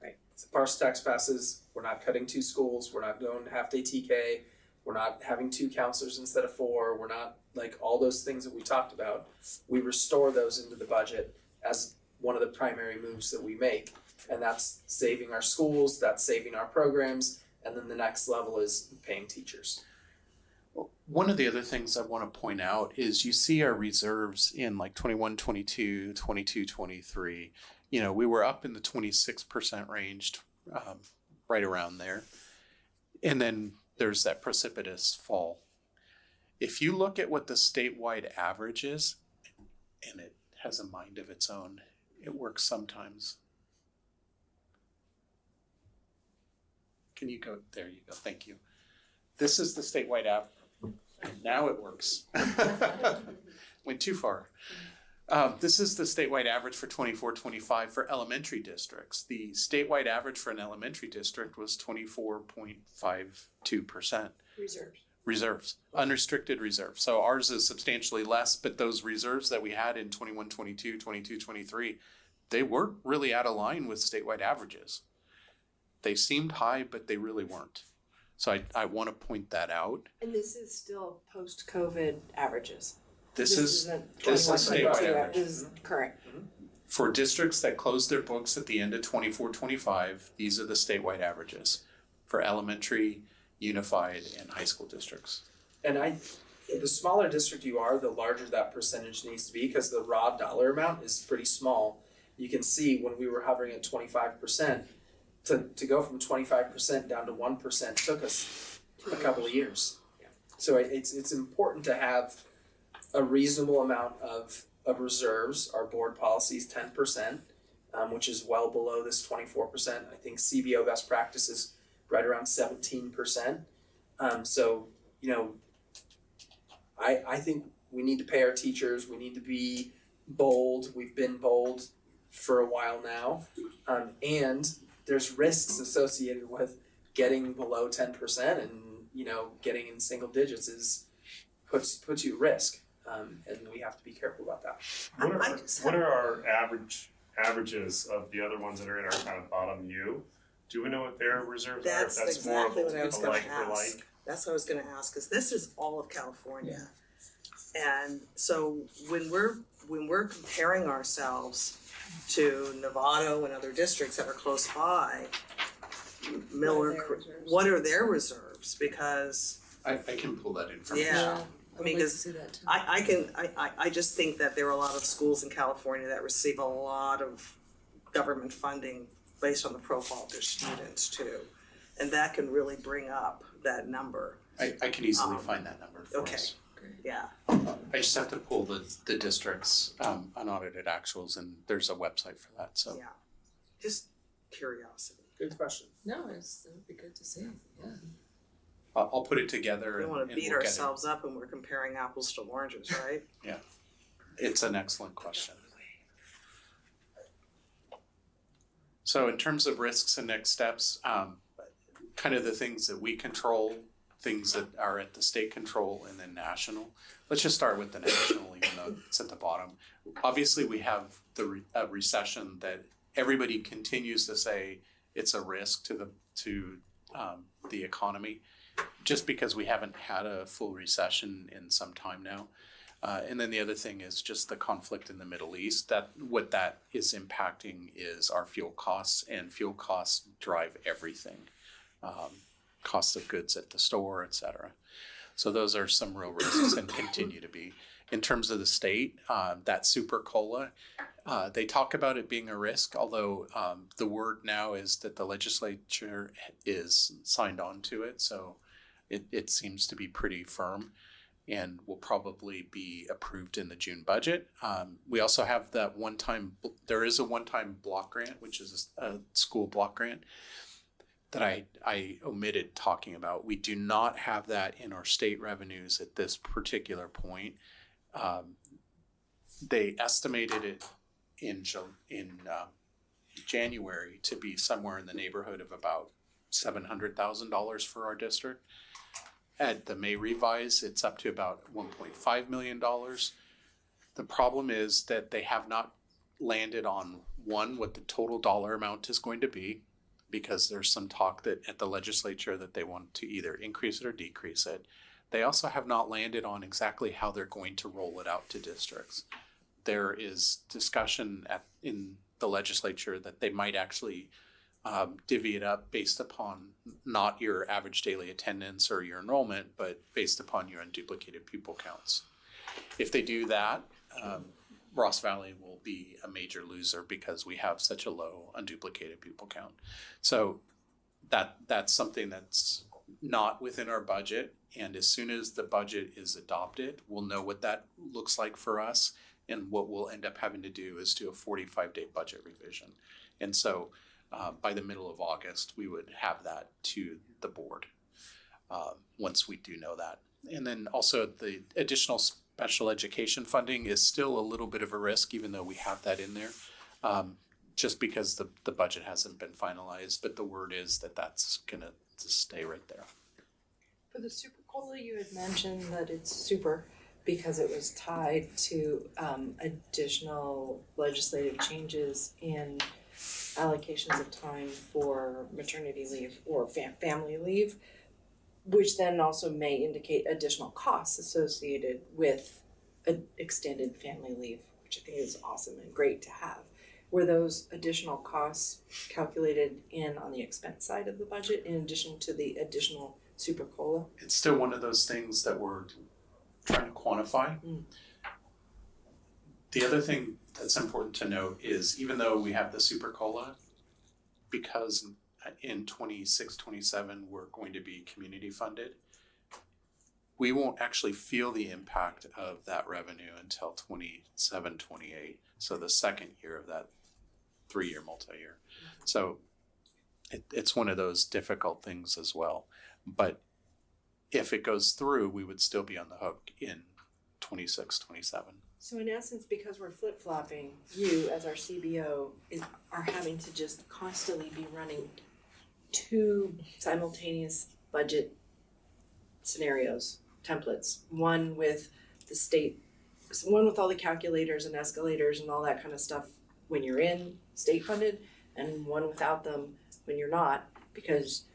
right? If the parcel tax passes, we're not cutting 2 schools, we're not doing half-day TK, we're not having 2 counselors instead of 4, we're not, like, all those things that we talked about. We restore those into the budget as one of the primary moves that we make. And that's saving our schools, that's saving our programs, and then the next level is paying teachers. Well, one of the other things I want to point out is you see our reserves in like 21, 22, 22, 23. We were up in the 26% range, right around there. And then there's that precipitous fall. If you look at what the statewide average is, and it has a mind of its own, it works sometimes. Can you go? There you go. Thank you. This is the statewide average. Now it works. Went too far. This is the statewide average for 24-25 for elementary districts. The statewide average for an elementary district was 24.52%. Reserves. Unrestricted reserves. So ours is substantially less, but those reserves that we had in 21-22, 22-23, they weren't really out of line with statewide averages. They seemed high, but they really weren't. So I want to point that out. And this is still post-COVID averages. This is statewide average. This is current. For districts that closed their books at the end of 24-25, these are the statewide averages for elementary, unified, and high school districts. And the smaller district you are, the larger that percentage needs to be, because the raw dollar amount is pretty small. You can see when we were hovering at 25%, to go from 25% down to 1% took us a couple of years. So it's important to have a reasonable amount of reserves. Our board policy is 10%, which is well below this 24%. I think CBO best practice is right around 17%. I think we need to pay our teachers. We need to be bold. We've been bold for a while now, and there's risks associated with getting below 10%, and getting in single digits puts you at risk, and we have to be careful about that. What are our averages of the other ones that are in our kind of bottom U? Do we know what their reserves are? That's exactly what I was going to ask. Like? That's what I was going to ask, because this is all of California, and so when we're comparing ourselves to Novato and other districts that are close by, Miller, what are their reserves? groups, because I can pull that information. yeah, I mean, because I just think that there are a lot of schools in California that receive a lot of government funding based on the profile of their students too. And that can really bring up that number. I can easily find that number for okay. us. Yeah. I just have to pull the district's unaudited actuals, and there's a website for that, so. Yeah, just curiosity. Good question. No, it would be good to see. Yeah. I'll put it together We don't want and to beat we'll get it. ourselves up when we're comparing apples to oranges, right? Yeah, it's an excellent question. So in terms of risks and next steps, kind of the things that we control, things that are at the state control, and then national. Let's just start with the national, even though it's at the bottom. Obviously, we have a recession that everybody continues to say it's a risk to the economy, just because we haven't had a full recession in some time now. And then the other thing is just the conflict in the Middle East. What that is impacting is our fuel costs, and fuel costs drive everything. Costs of goods at the store, et cetera. So those are some real risks and continue to be. In terms of the state, that super COLA, they talk about it being a risk, although the word now is that the legislature is signed on to it. So it seems to be pretty firm and will probably be approved in the June budget. We also have that there is a one-time block grant, which is a school block grant that I omitted talking about. We do not have that in our state revenues at this particular point. They estimated it in January to be somewhere in the neighborhood of about $700,000 for our district. At the May revise, it's up to about $1.5 million. The problem is that they have not landed on what the total dollar amount is going to be, because there's some talk that at the legislature that they want to either increase it or decrease it. They also have not landed on exactly how they're going to roll it out to districts. There is discussion in the legislature that they might actually divvy it up based upon not your average daily attendance or your enrollment, but based upon your unduplicated pupil counts. If they do that, Ross Valley will be a major loser because we have such a low unduplicated pupil count. So that's something that's not within our budget, and as soon as the budget is adopted, we'll know what that looks like for us, and what we'll end up having to do is do a 45-day budget revision. And so by the middle of August, we would have that to the board once we do know that. And then also the additional special education funding is still a little bit of a risk, even though we have that in there, just because the budget hasn't been finalized, but the word is that that's gonna stay right there. For the super COLA, you had mentioned that it's super because it was tied to additional legislative changes in allocations of time for maternity leave or family leave, which then also may indicate additional costs associated with an extended family leave, which I think is awesome and great to have. Were those additional costs calculated in on the expense side of the budget in addition to the additional super COLA? It's still one of those things that we're trying to quantify. The other thing that's important to note is even though we have the super COLA, because in 26-27 we're going to be community funded, we won't actually feel the impact of that revenue until 27-28, so the second year of that 3-year multi-year. So it's one of those difficult things as well, but if it goes through, we would still be on the hook in 26-27. So in essence, because we're flip-flopping, you as our CBO are having to just constantly be running 2 simultaneous budget scenarios, templates. One with the state, one with all the calculators and escalators and all that kind of stuff when you're in state funded, and one without them when you're not, because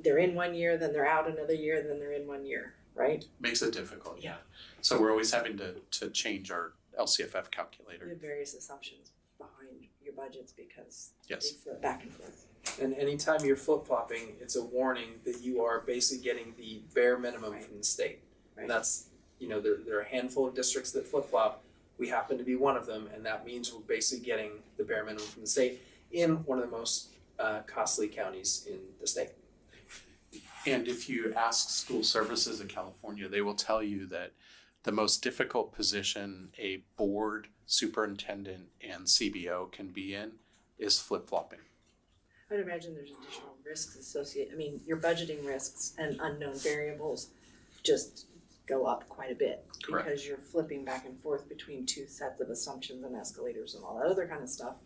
they're in 1 year, then they're out another year, then they're in 1 year, right? Makes it difficult, yeah. So we're always having to change our LCFF calculator. You have various assumptions behind your budgets because Yes. they flip back and forth. And anytime you're flip-flopping, it's a warning that you are basically getting the bare minimum from the state. And that's, there are a handful of districts that flip-flop. We happen to be one of them, and that means we're basically getting the bare minimum from the state in one of the most costly counties in the state. And if you ask school services in California, they will tell you that the most difficult position a board, superintendent, and CBO can be in is flip-flopping. I'd imagine there's additional risks associated. I mean, your budgeting risks and unknown variables just go up quite a bit. Correct. Because you're flipping back and forth between two sets of assumptions and escalators and all that other kind of stuff,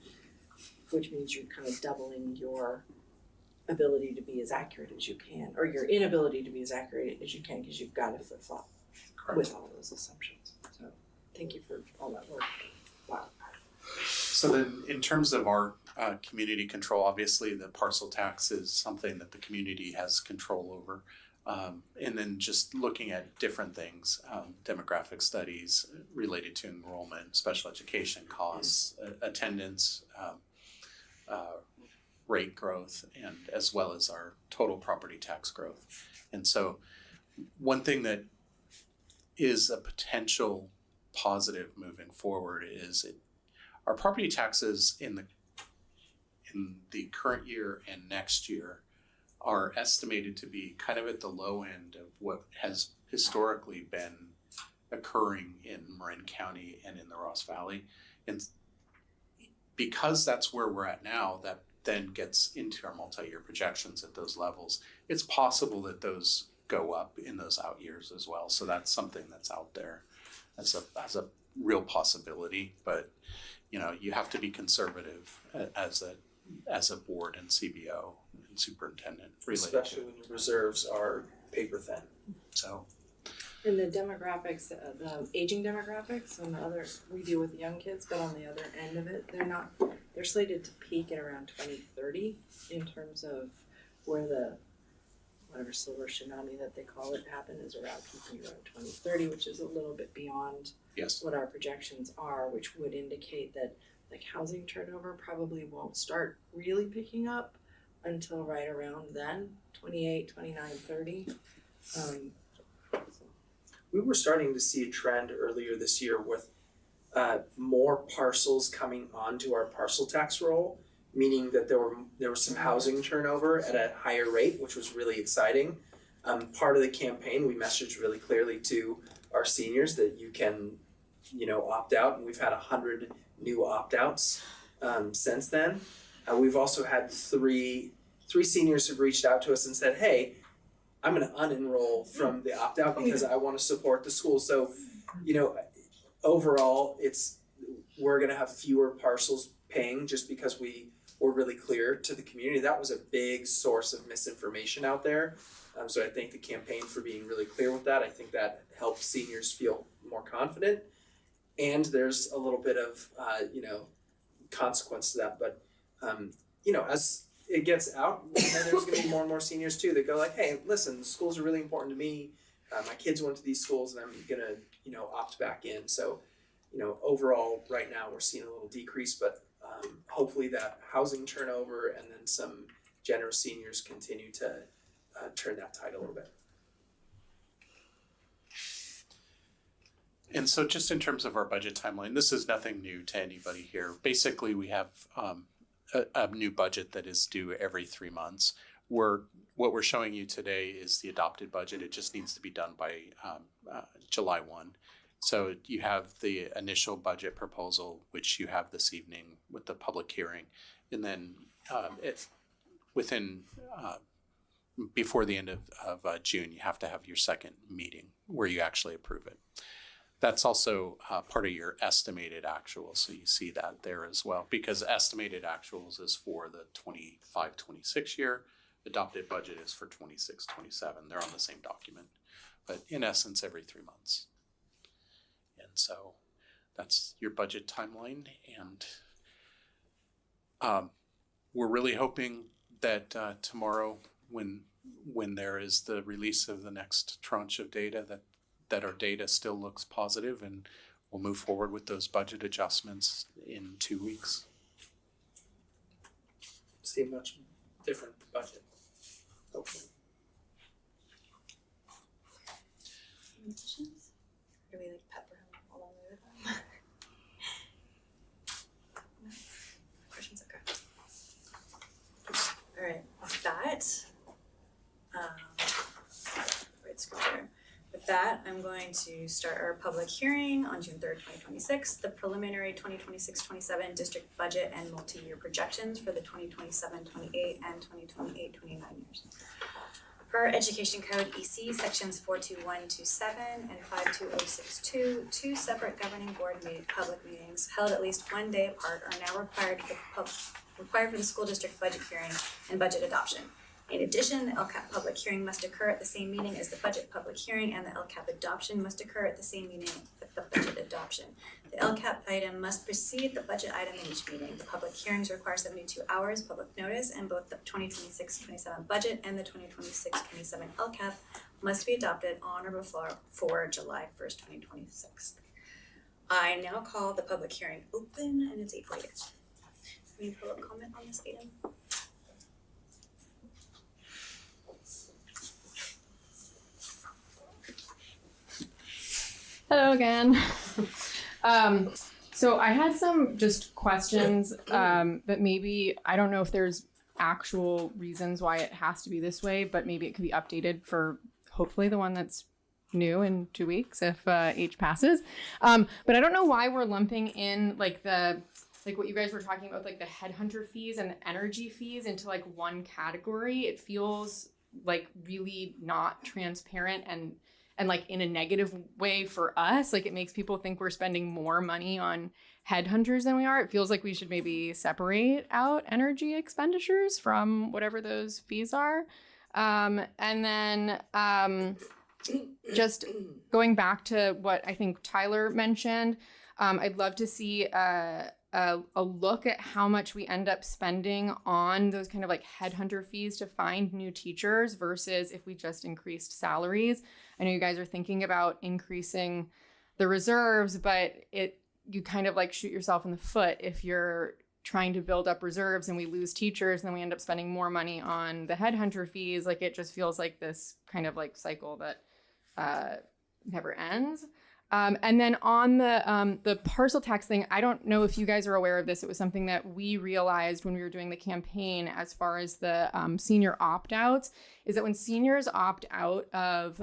which means you're kind of doubling your ability to be as accurate as you can, or your inability to be as accurate as you can, because you've got to flip-flop with all of those assumptions. So thank you for all that work. Wow. So then in terms of our community control, obviously the parcel tax is something that the community has control over. And then just looking at different things, demographic studies related to enrollment, special education costs, attendance, rate growth, and as well as our total property tax growth. And so one thing that is a potential positive moving forward is our property taxes in the current year and next year are estimated to be kind of at the low end of what has historically been occurring in Marin County and in the Ross Valley. And because that's where we're at now, that then gets into our multi-year projections at those levels. It's possible that those go up in those out years as well. So that's something that's out there as a real possibility. But you have to be conservative as a board and CBO and superintendent related Especially to when your reserves are paper thin. So. And the demographics, the aging demographics, on the other, we deal with young kids, but on the other end of it, they're slated to peak at around 2030 in terms of where the, whatever silver tsunami that they call it happened is around peaking around 2030, which is a little bit beyond what our projections are, which would indicate that like housing turnover probably won't start really picking up until right around then, 28, 29, 30. We were starting to see a trend earlier this year with more parcels coming onto our parcel tax roll, meaning that there was some housing turnover at a higher rate, which was really exciting. Part of the campaign, we messaged really clearly to our seniors that you can, opt out, and we've had 100 new opt-outs since then. We've also had three seniors who've reached out to us and said, hey, I'm gonna unenroll from the opt-out because I wanna support the school. So, overall, we're gonna have fewer parcels paying just because we were really clear to the community. That was a big source of misinformation out there. So I thank the campaign for being really clear with that. I think that helped seniors feel more confident. And there's a little bit of, consequence to that. But, as it gets out, there's gonna be more and more seniors too that go like, hey, listen, schools are really important to me. My kids went to these schools and I'm gonna, opt back in. So, overall, right now we're seeing a little decrease, but hopefully that housing turnover and then some generous seniors continue to turn that tide a little bit. And so just in terms of our budget timeline, this is nothing new to anybody here. Basically, we have a new budget that is due every 3 months. What we're showing you today is the adopted budget. It just needs to be done by July 1. So you have the initial budget proposal, which you have this evening with the public hearing. And then before the end of June, you have to have your second meeting where you actually approve it. That's also part of your estimated actuals, so you see that there as well, because estimated actuals is for the 25-26 year, adopted budget is for 26-27. They're on the same document, but in essence, every 3 months. And so that's your budget timeline, and we're really hoping that tomorrow, when there is the release of the next tranche of data, that our data still looks positive, and we'll move forward with those budget adjustments in 2 weeks. See much different budget, hopefully. Any questions? Or do we like pepper him along the way with them? No? Questions? Okay. All right, with that, right scripture. With that, I'm going to start our public hearing on June 3rd, 2026, the preliminary 2026-27 district budget and multi-year projections for the 2027-28 and 2028-29 years. Per Education Code EC Sections 42127 and 52062, two separate governing board public meetings held at least one day apart are now required for the school district budget hearing and budget adoption. In addition, the LCAP public hearing must occur at the same meeting as the budget public hearing, and the LCAP adoption must occur at the same meeting with the budget adoption. The LCAP item must precede the budget item in each meeting. The public hearings require 72 hours public notice, and both the 2026-27 budget and the 2026-27 LCAP must be adopted on or before July 1st, 2026. I now call the public hearing open, and it's 8:48. Any public comment on this item? Hello again. So I had some just questions that maybe, I don't know if there's actual reasons why it has to be this way, but maybe it could be updated for hopefully the one that's new in 2 weeks if H passes. But I don't know why we're lumping in like what you guys were talking about, like the headhunter fees and the energy fees into like one category. It feels like really not transparent and like in a negative way for us. Like it makes people think we're spending more money on headhunters than we are. It feels like we should maybe separate out energy expenditures from whatever those fees are. And then just going back to what I think Tyler mentioned, I'd love to see a look at how much we end up spending on those kind of like headhunter fees to find new teachers versus if we just increased salaries. I know you guys are thinking about increasing the reserves, but you kind of like shoot yourself in the foot if you're trying to build up reserves and we lose teachers and then we end up spending more money on the headhunter fees. Like it just feels like this kind of like cycle that never ends. And then on the parcel tax thing, I don't know if you guys are aware of this. It was something that we realized when we were doing the campaign as far as the senior opt-outs, is that when seniors opt out of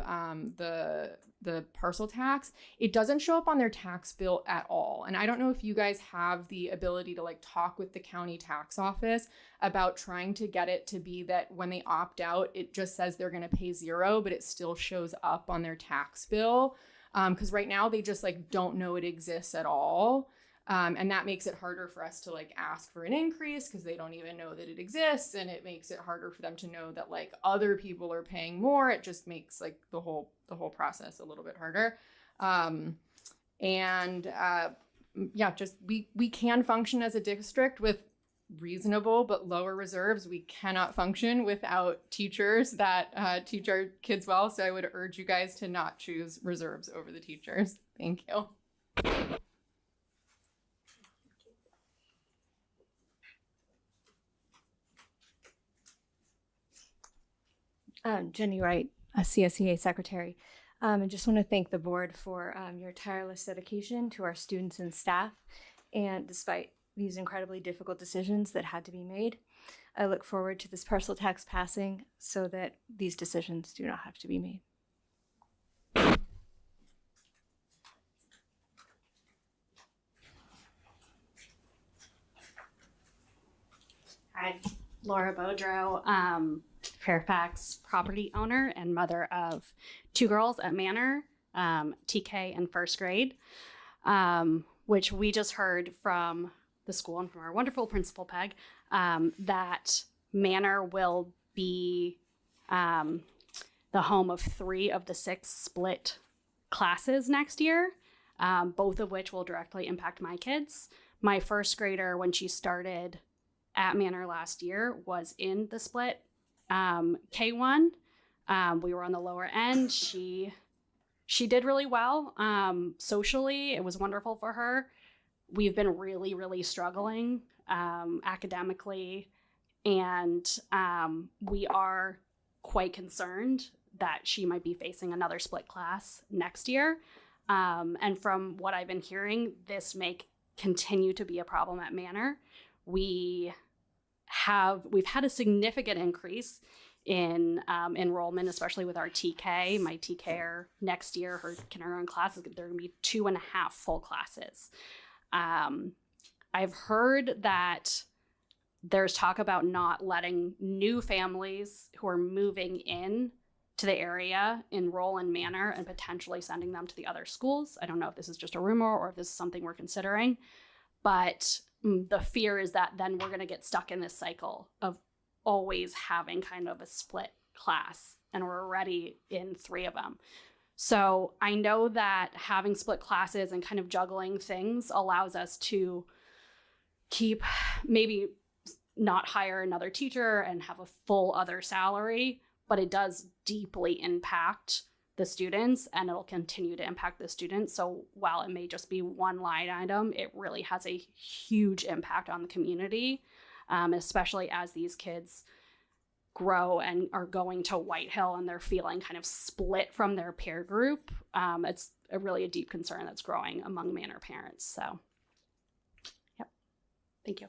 the parcel tax, it doesn't show up on their tax bill at all. And I don't know if you guys have the ability to like talk with the county tax office about trying to get it to be that when they opt out, it just says they're going to pay $0, but it still shows up on their tax bill. Because right now they just like don't know it exists at all. And that makes it harder for us to like ask for an increase because they don't even know that it exists. And it makes it harder for them to know that like other people are paying more. It just makes like the whole process a little bit harder. Just we can function as a district with reasonable but lower reserves. We cannot function without teachers that teach our kids well. So I would urge you guys to not choose reserves over the teachers. Thank you. Jenny Wright, a CSEA secretary. I just want to thank the board for your tireless dedication to our students and staff. And despite these incredibly difficult decisions that had to be made, I look forward to this parcel tax passing so that these decisions do not have to be made. Hi, Laura Beaudreau, Fairfax property owner and mother of 2 girls at Manor, TK in 1st grade, which we just heard from the school and from our wonderful principal, Peg, that Manor will be the home of 3 of the 6 split classes next year, both of which will directly impact my kids. My 1st grader, when she started at Manor last year, was in the split K1. We were on the lower end. She did really well. Socially, it was wonderful for her. We've been really, really struggling academically And we are quite concerned that she might be facing another split class next year. And from what I've been hearing, this may continue to be a problem at Manor. We've had a significant increase in enrollment, especially with our TK. My TK next year, her kindergarten classes, they're going to be 2.5 full classes. I've heard that there's talk about not letting new families who are moving in to the area enroll in Manor and potentially sending them to the other schools. I don't know if this is just a rumor or if this is something we're considering, but the fear is that then we're going to get stuck in this cycle of always having kind of a split class, and we're already in 3 of them. So I know that having split classes and kind of juggling things allows us to keep, maybe not hire another teacher and have a full other salary, but it does deeply impact the students, and it'll continue to impact the students. So while it may just be one line item, it really has a huge impact on the community, especially as these kids grow and are going to White Hill and they're feeling kind of split from their peer group. It's really a deep concern that's growing among Manor parents. So, yep. Thank you.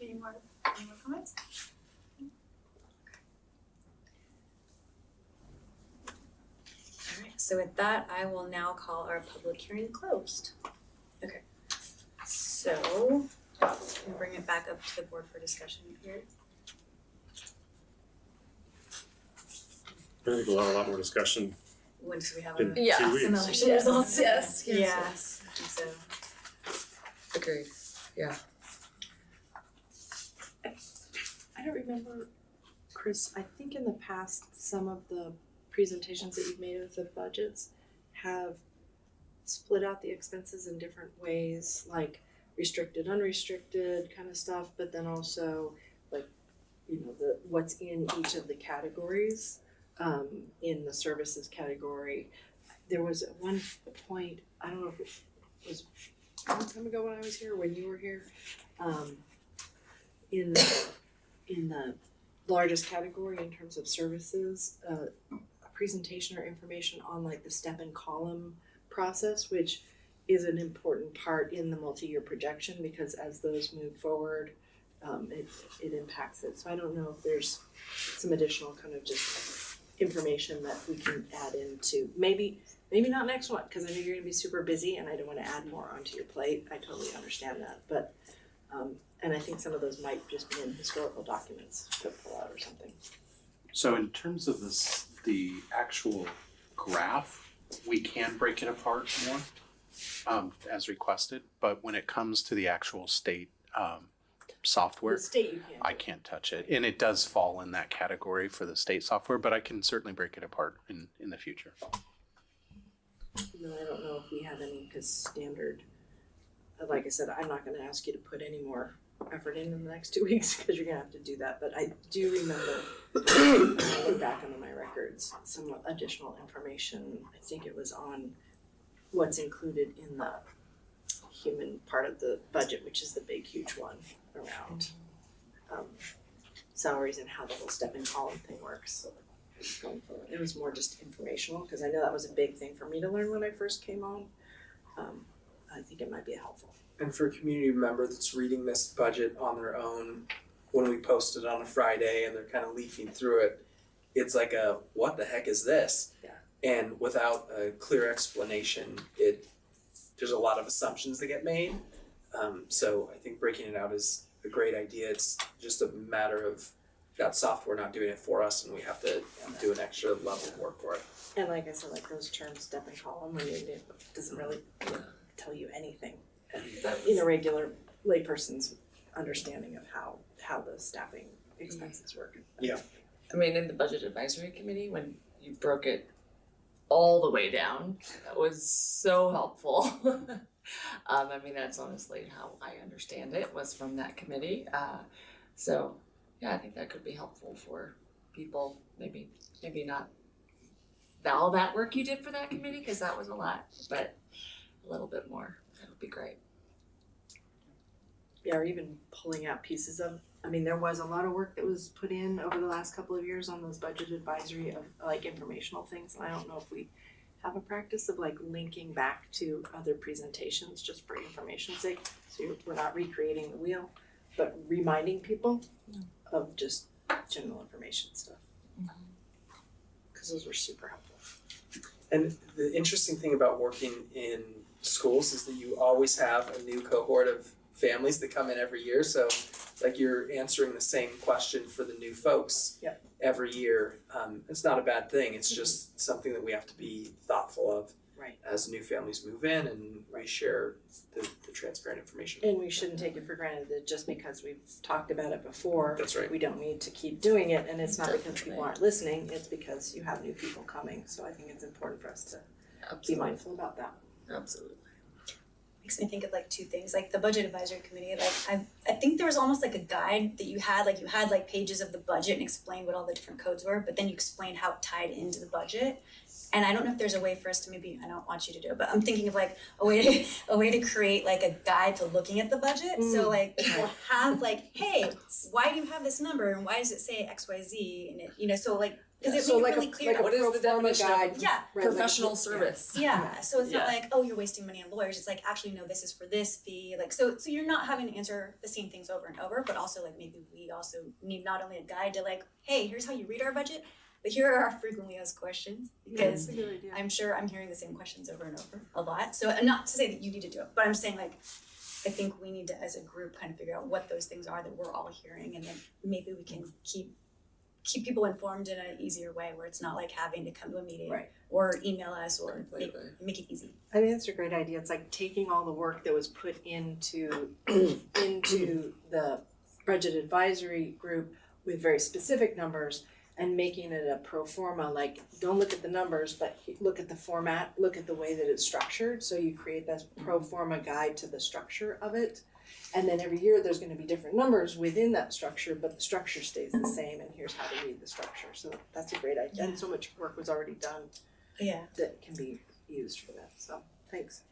Any more comments? All right, so with that, I will now call our public hearing closed. Okay, so we'll bring it back up to the board for discussion here. I think we'll have a lot more discussion. Once we have in 2 some weeks. election results, yes. Yes, Yeah, yes. I think so. Agreed. Yeah. I don't remember, Chris, I think in the past, some of the presentations that you've made of the budgets have split out the expenses in different ways, like restricted, unrestricted kind of stuff, but then also like, you know, the what's in each of the categories. In the services category, there was at one point, I don't know if it was a long time ago when I was here, when you were here, in the largest category in terms of services, a presentation or information on like the step and column process, which is an important part in the multi-year projection, because as those move forward, it impacts it. So I don't know if there's some additional kind of just information that we can add into, maybe not next one, because I know you're gonna be super busy and I don't want to add more onto your plate. I totally understand that, but and I think some of those might just be in historical documents to pull out or something. So in terms of the actual graph, we can break it apart more as requested, but when it comes to the actual state software, The state you can't. I can't touch it. And it does fall in that category for the state software, but I can certainly break it apart in the future. No, I don't know if we have any, because standard, like I said, I'm not gonna ask you to put any more effort in the next 2 weeks, because you're gonna have to do that, but I do remember, when I look back into my records, some additional information. I think it was on what's included in the human part of the budget, which is the big, huge one around salaries and how the whole step and column thing works going forward. It was more just informational, because I know that was a big thing for me to learn when I first came on. I think it might be helpful. And for a community member that's reading this budget on their own, when we post it on a Friday and they're kind of leafing through it, it's like a, what the heck is this? Yeah. And without a clear explanation, there's a lot of assumptions that get made. So I think breaking it out is a great idea. It's just a matter of that software not doing it for us, and we have to do an extra level of work for it. And like I said, like those terms, step and column, when it doesn't really tell you anything in a regular layperson's understanding of how the staffing expenses work. Yeah. I mean, in the budget advisory committee, when you broke it all the way down, that was so helpful. I mean, that's honestly how I understand it, was from that committee. So yeah, I think that could be helpful for people, maybe not all that work you did for that committee, because that was a lot, but a little bit more, that would be great. Yeah, or even pulling out pieces of, I mean, there was a lot of work that was put in over the last couple of years on those budget advisory of like informational things, and I don't know if we have a practice of like linking back to other presentations just for information's sake, so we're not recreating the wheel, but reminding people of just general information stuff. Cause those were super helpful. And the interesting thing about working in schools is that you always have a new cohort of families that come in every year. So like you're answering the same question for the new folks every year. It's not a bad thing. It's just something that we have to be thoughtful of as new families move in and we share the transparent information. And we shouldn't take it for granted that just because we've talked about it before, That's right. we don't need to keep doing it. And it's not because people aren't listening, it's because you have new people coming. So I think it's important for us to be mindful about that. Absolutely. Makes me think of like two things, like the budget advisory committee, like I think there was almost like a guide that you had like pages of the budget and explained what all the different codes were, but then you explained how it tied into the budget. And I don't know if there's a way for us to maybe, I don't want you to do it, but I'm thinking of like a way to create like a guide to looking at the budget. So like people have like, hey, why do you have this number and why does it say XYZ? And it, so like, because it make it really clear. What is the definition of professional like, service? Yeah, so it's not like, oh, you're wasting money on lawyers. It's like, actually, no, this is for this fee. Like, so you're not having to answer the same things over and over, but also like maybe we also need not only a guide to like, hey, here's how you read our budget, but here are our frequently asked questions, because I'm sure I'm hearing the same questions over and over a lot. So not to say that you need to do it, but I'm saying like, I think we need to, as a group, kind of figure out what those things are that we're all hearing, and then maybe we can keep people informed in an easier way where it's not like having to come to a meeting or email us or make it easy. I think that's a great idea. It's like taking all the work that was put into the budget advisory group with very specific numbers and making it a pro forma, like don't look at the numbers, but look at the format, look at the way that it's structured. So you create that pro forma guide to the structure of it. And then every year there's gonna be different numbers within that structure, but the structure stays the same, and here's how to read the structure. So that's a great idea, and so much work was already done that can be used for that, so thanks.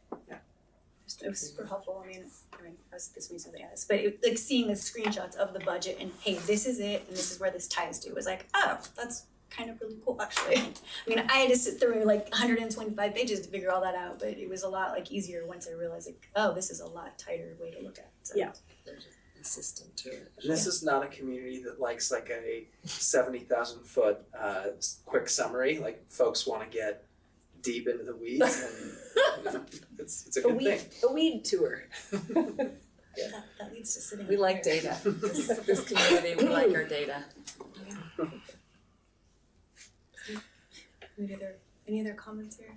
It was super helpful. I mean, I was at this meeting something else, but like seeing the screenshots of the budget and hey, this is it, and this is where this ties to, was like, oh, that's kind of really cool actually. I mean, I had to sit through like 125 pages to figure all that out, but it was a lot like easier once I realized like, oh, this is a lot tighter way to look at it. So. There's a system to it. And this is not a community that likes like a 70,000 foot quick summary. Like folks want to get deep into the weeds, and it's a good thing. A weed tour. That leads to sitting. We like data. This community, we like our data. Any other comments here?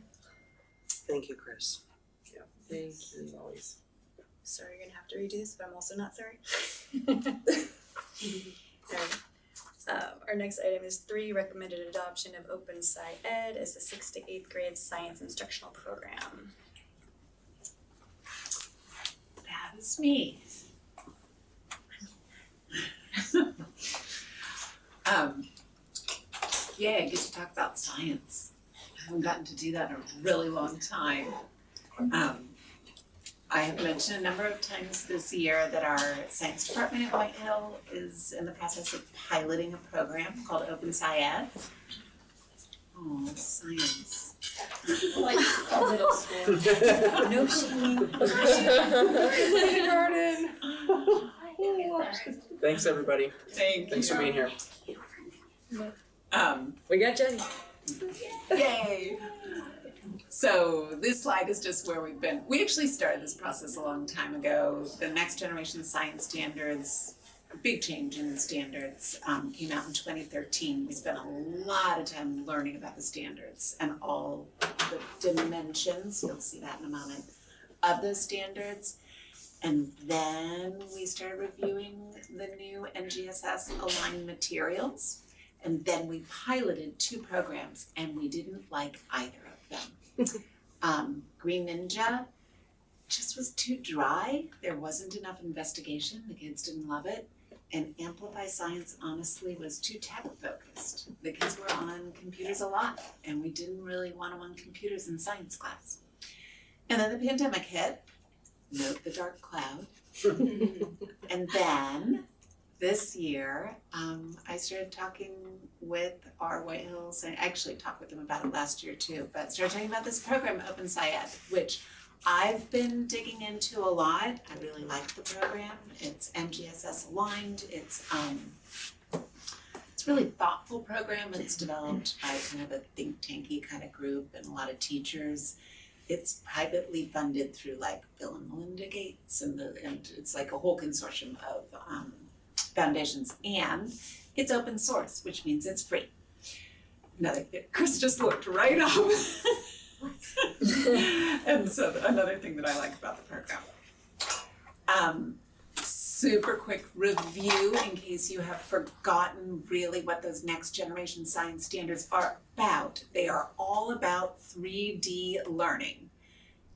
Thank you, Chris. Yeah. Thank you, always. Sorry, you're gonna have to redo this, but I'm also not sorry. Our next item is 3, recommended adoption of Open Sci-Ed as the 6th to 8th grade science instructional program. That is me. Yeah, I get to talk about science. I haven't gotten to do that in a really long time. I have mentioned a number of times this year that our science department at White Hill is in the process of piloting a program called Open Sci-Ed. Oh, science. Like middle school. No shaming. Thanks, everybody. Thanks for being here. We got Jenny. Yay! So this slide is just where we've been. We actually started this process a long time ago. The next generation science standards, a big change in the standards, came out in 2013. We spent a lot of time learning about the standards and all the dimensions, you'll see that in a moment, of those standards. And then we started reviewing the new NGSS aligned materials. And then we piloted 2 programs, and we didn't like either of them. Green Ninja just was too dry. There wasn't enough investigation. The kids didn't love it. And Amplify Science honestly was too tech focused. The kids were on computers a lot, and we didn't really want them on computers in science class. And then the pandemic hit, note the dark cloud. And then this year, I started talking with our White Hills, I actually talked with them about it last year too, but started talking about this program, Open SciEd, which I've been digging into a lot. I really like the program. It's MGSS aligned. It's a really thoughtful program. It's developed by kind of a think tanky kind of group and a lot of teachers. It's privately funded through like Bill and Melinda Gates and it's like a whole consortium of foundations, and it's open source, which means it's free. Chris just looked right up. And so another thing that I like about the program. Super quick review in case you have forgotten really what those next generation science standards are about. They are all about 3D learning.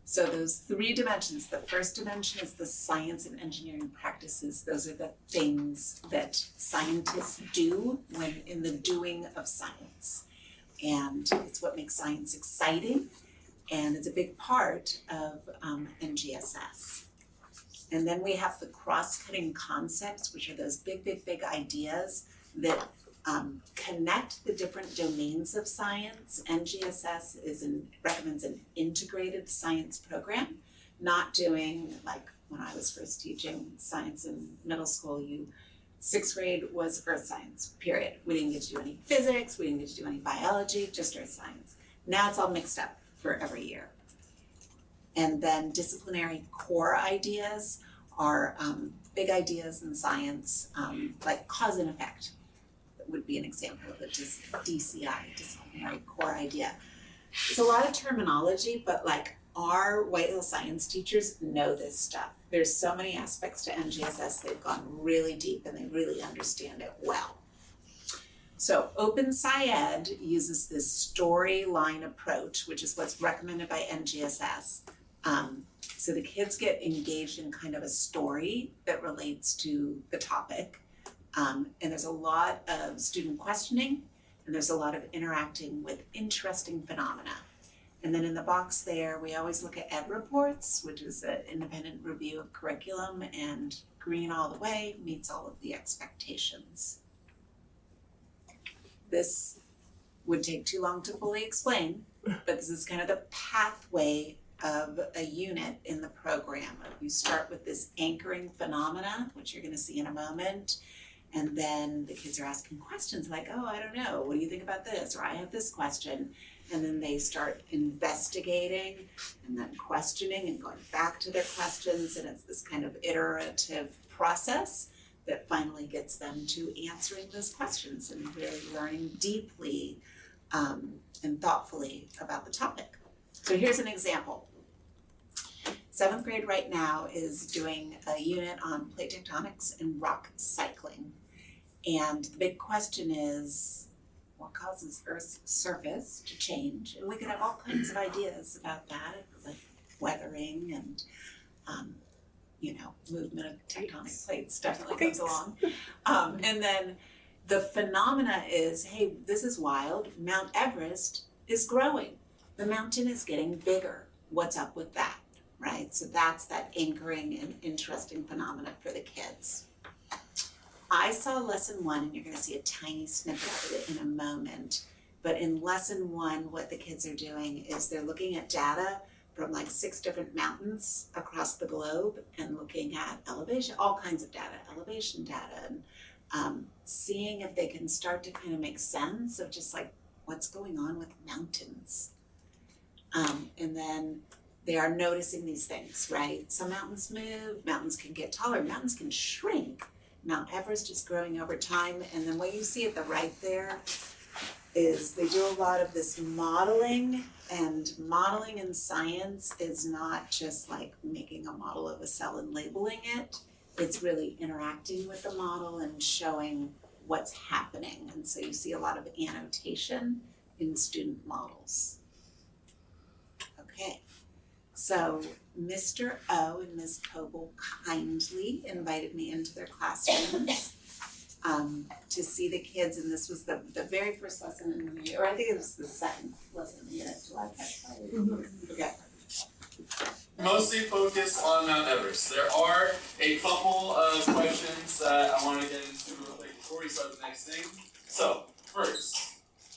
So those 3 dimensions, the first dimension is the science and engineering practices. Those are the things that scientists do when in the doing of science. And it's what makes science exciting. And it's a big part of NGSS. And then we have the cross-cutting concepts, which are those big ideas that connect the different domains of science. NGSS recommends an integrated science program, not doing like when I was first teaching science in middle school, 6th grade was earth science, period. We didn't get to do any physics, we didn't get to do any biology, just earth science. Now it's all mixed up for every year. And then disciplinary core ideas are big ideas in science, like cause and effect would be an example of a DCI, disciplinary core idea. It's a lot of terminology, but like our White Hill science teachers know this stuff. There's so many aspects to NGSS, they've gone really deep and they really understand it well. So Open SciEd uses this storyline approach, which is what's recommended by NGSS. So the kids get engaged in kind of a story that relates to the topic. And there's a lot of student questioning, and there's a lot of interacting with interesting phenomena. And then in the box there, we always look at ed reports, which is an independent review of curriculum, and green all the way meets all of the expectations. This would take too long to fully explain, but this is kind of the pathway of a unit in the program. You start with this anchoring phenomena, which you're going to see in a moment, and then the kids are asking questions like, oh, I don't know, what do you think about this? Or I have this question. And then they start investigating and then questioning and going back to their questions, and it's this kind of iterative process that finally gets them to answering those questions and really learning deeply and thoughtfully about the topic. So here's an example. 7th grade right now is doing a unit on plate tectonics and rock cycling. And the big question is, what causes Earth's surface to change? And we could have all kinds of ideas about that, like weathering and movement of tectonic plates definitely comes along. And then the phenomena is, hey, this is wild. Mount Everest is growing. The mountain is getting bigger. What's up with that, right? So that's that anchoring and interesting phenomena for the kids. I saw lesson 1, and you're going to see a tiny snippet of it in a moment. But in lesson 1, what the kids are doing is they're looking at data from like 6 different mountains across the globe and looking at elevation, all kinds of data, elevation data, and seeing if they can start to kind of make sense of just like what's going on with mountains. And then they are noticing these things, right? Some mountains move, mountains can get taller, mountains can shrink. Mount Everest is growing over time. And then what you see at the right there is they do a lot of this modeling, and modeling in science is not just like making a model of a cell and labeling it. It's really interacting with the model and showing what's happening. And so you see a lot of annotation in student models. Okay, so Mr. O and Ms. Coble kindly invited me into their classrooms to see the kids, and this was the very first lesson in the year, or I think it was the second lesson in the year. July, okay. Mostly focused on Mount Everest. There are a couple of questions that I want to get into before we start the next thing. So, first,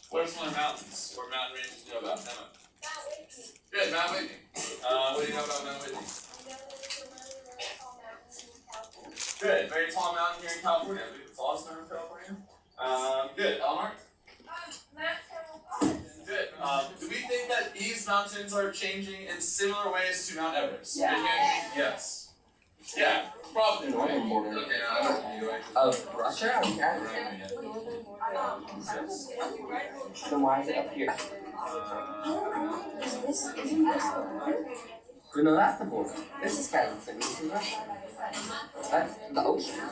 what are some of the mountains or mountain ranges you know about? Emma? Mount Whitney. Good, Mount Whitney. What do you know about Mount Whitney? Good, very tall mountain here in California. I believe it's also in California. Good, Elmar? Good. Do we think that these mountains are changing in similar ways to Mount Everest? Yeah. Yes. Yeah, probably. Right? Okay, Of Russia? Okay. So why is it up here? No, that's the border. This is Kazakhstan. This is Russia. That's the ocean.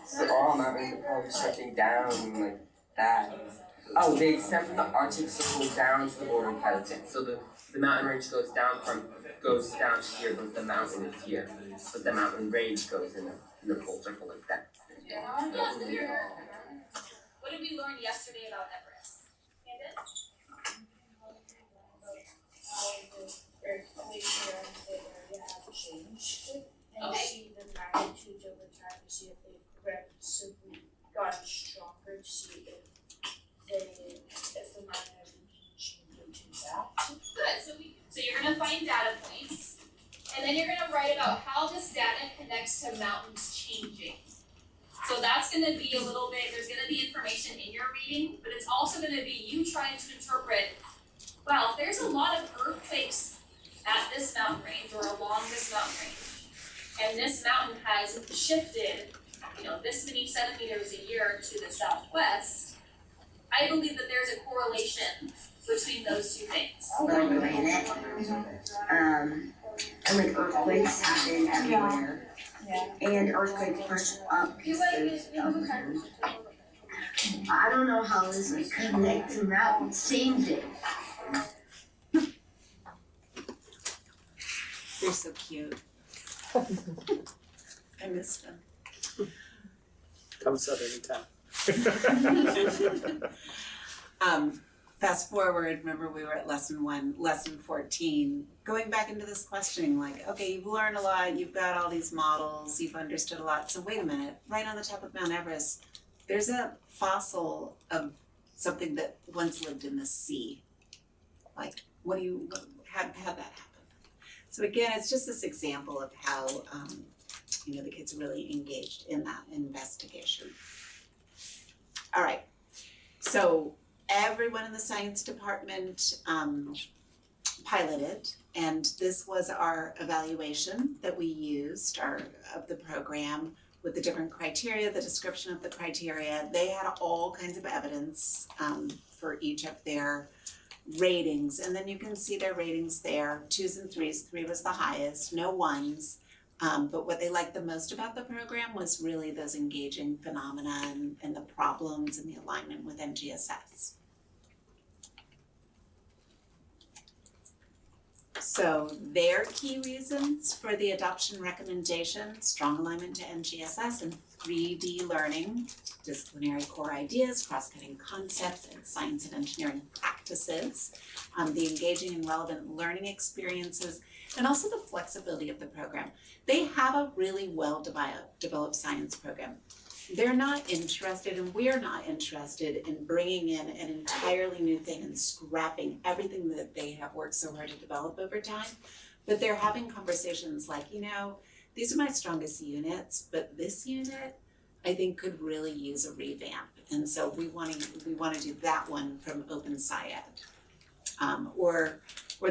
So all mountains are probably shutting down like that. Oh, they extend from the Arctic Circle down to the border of Kazakhstan. So the mountain range goes down to here, but the mountain is here. But the mountain range goes in the full circle like that. What did we learn yesterday about Everest? And see the magnitude over time to see if they've progressively gotten stronger, to see if the mountain has been changing to that. Good. So you're gonna find data points, and then you're gonna write about how this data connects to mountains changing. So that's gonna be a little bit. There's gonna be information in your reading, but it's also gonna be you trying to interpret. Well, if there's a lot of earthquakes at this mountain range or along this mountain range, and this mountain has shifted, this many centimeters a year to the southwest, I believe that there's a correlation between those two things. And like earthquakes happen everywhere. And earthquakes push up pieces of the earth. I don't know how this would connect to mountains changing. They're so cute. I miss them. Come sub anytime. Fast forward, remember we were at lesson 1, lesson 14, going back into this questioning, like, okay, you've learned a lot, you've got all these models, you've understood a lot, so wait a minute, right on the top of Mount Everest, there's a fossil of something that once lived in the sea. Like, how'd that happen? So again, it's just this example of how, the kids really engaged in that investigation. All right, so everyone in the science department piloted, and this was our evaluation that we used of the program with the different criteria, the description of the criteria. They had all kinds of evidence for each of their ratings, and then you can see their ratings there, 2s and 3s. 3 was the highest, no 1s. But what they liked the most about the program was really those engaging phenomena and the problems and the alignment with NGSS. So their key reasons for the adoption recommendation: strong alignment to NGSS and 3D learning, disciplinary core ideas, cross-cutting concepts, and science and engineering practices, the engaging and relevant learning experiences, and also the flexibility of the program. They have a really well-developed science program. They're not interested, and we're not interested in bringing in an entirely new thing and scrapping everything that they have worked so hard to develop over time. But they're having conversations like, these are my strongest units, but this unit I think could really use a revamp. And so we want to do that one from Open SciEd. Or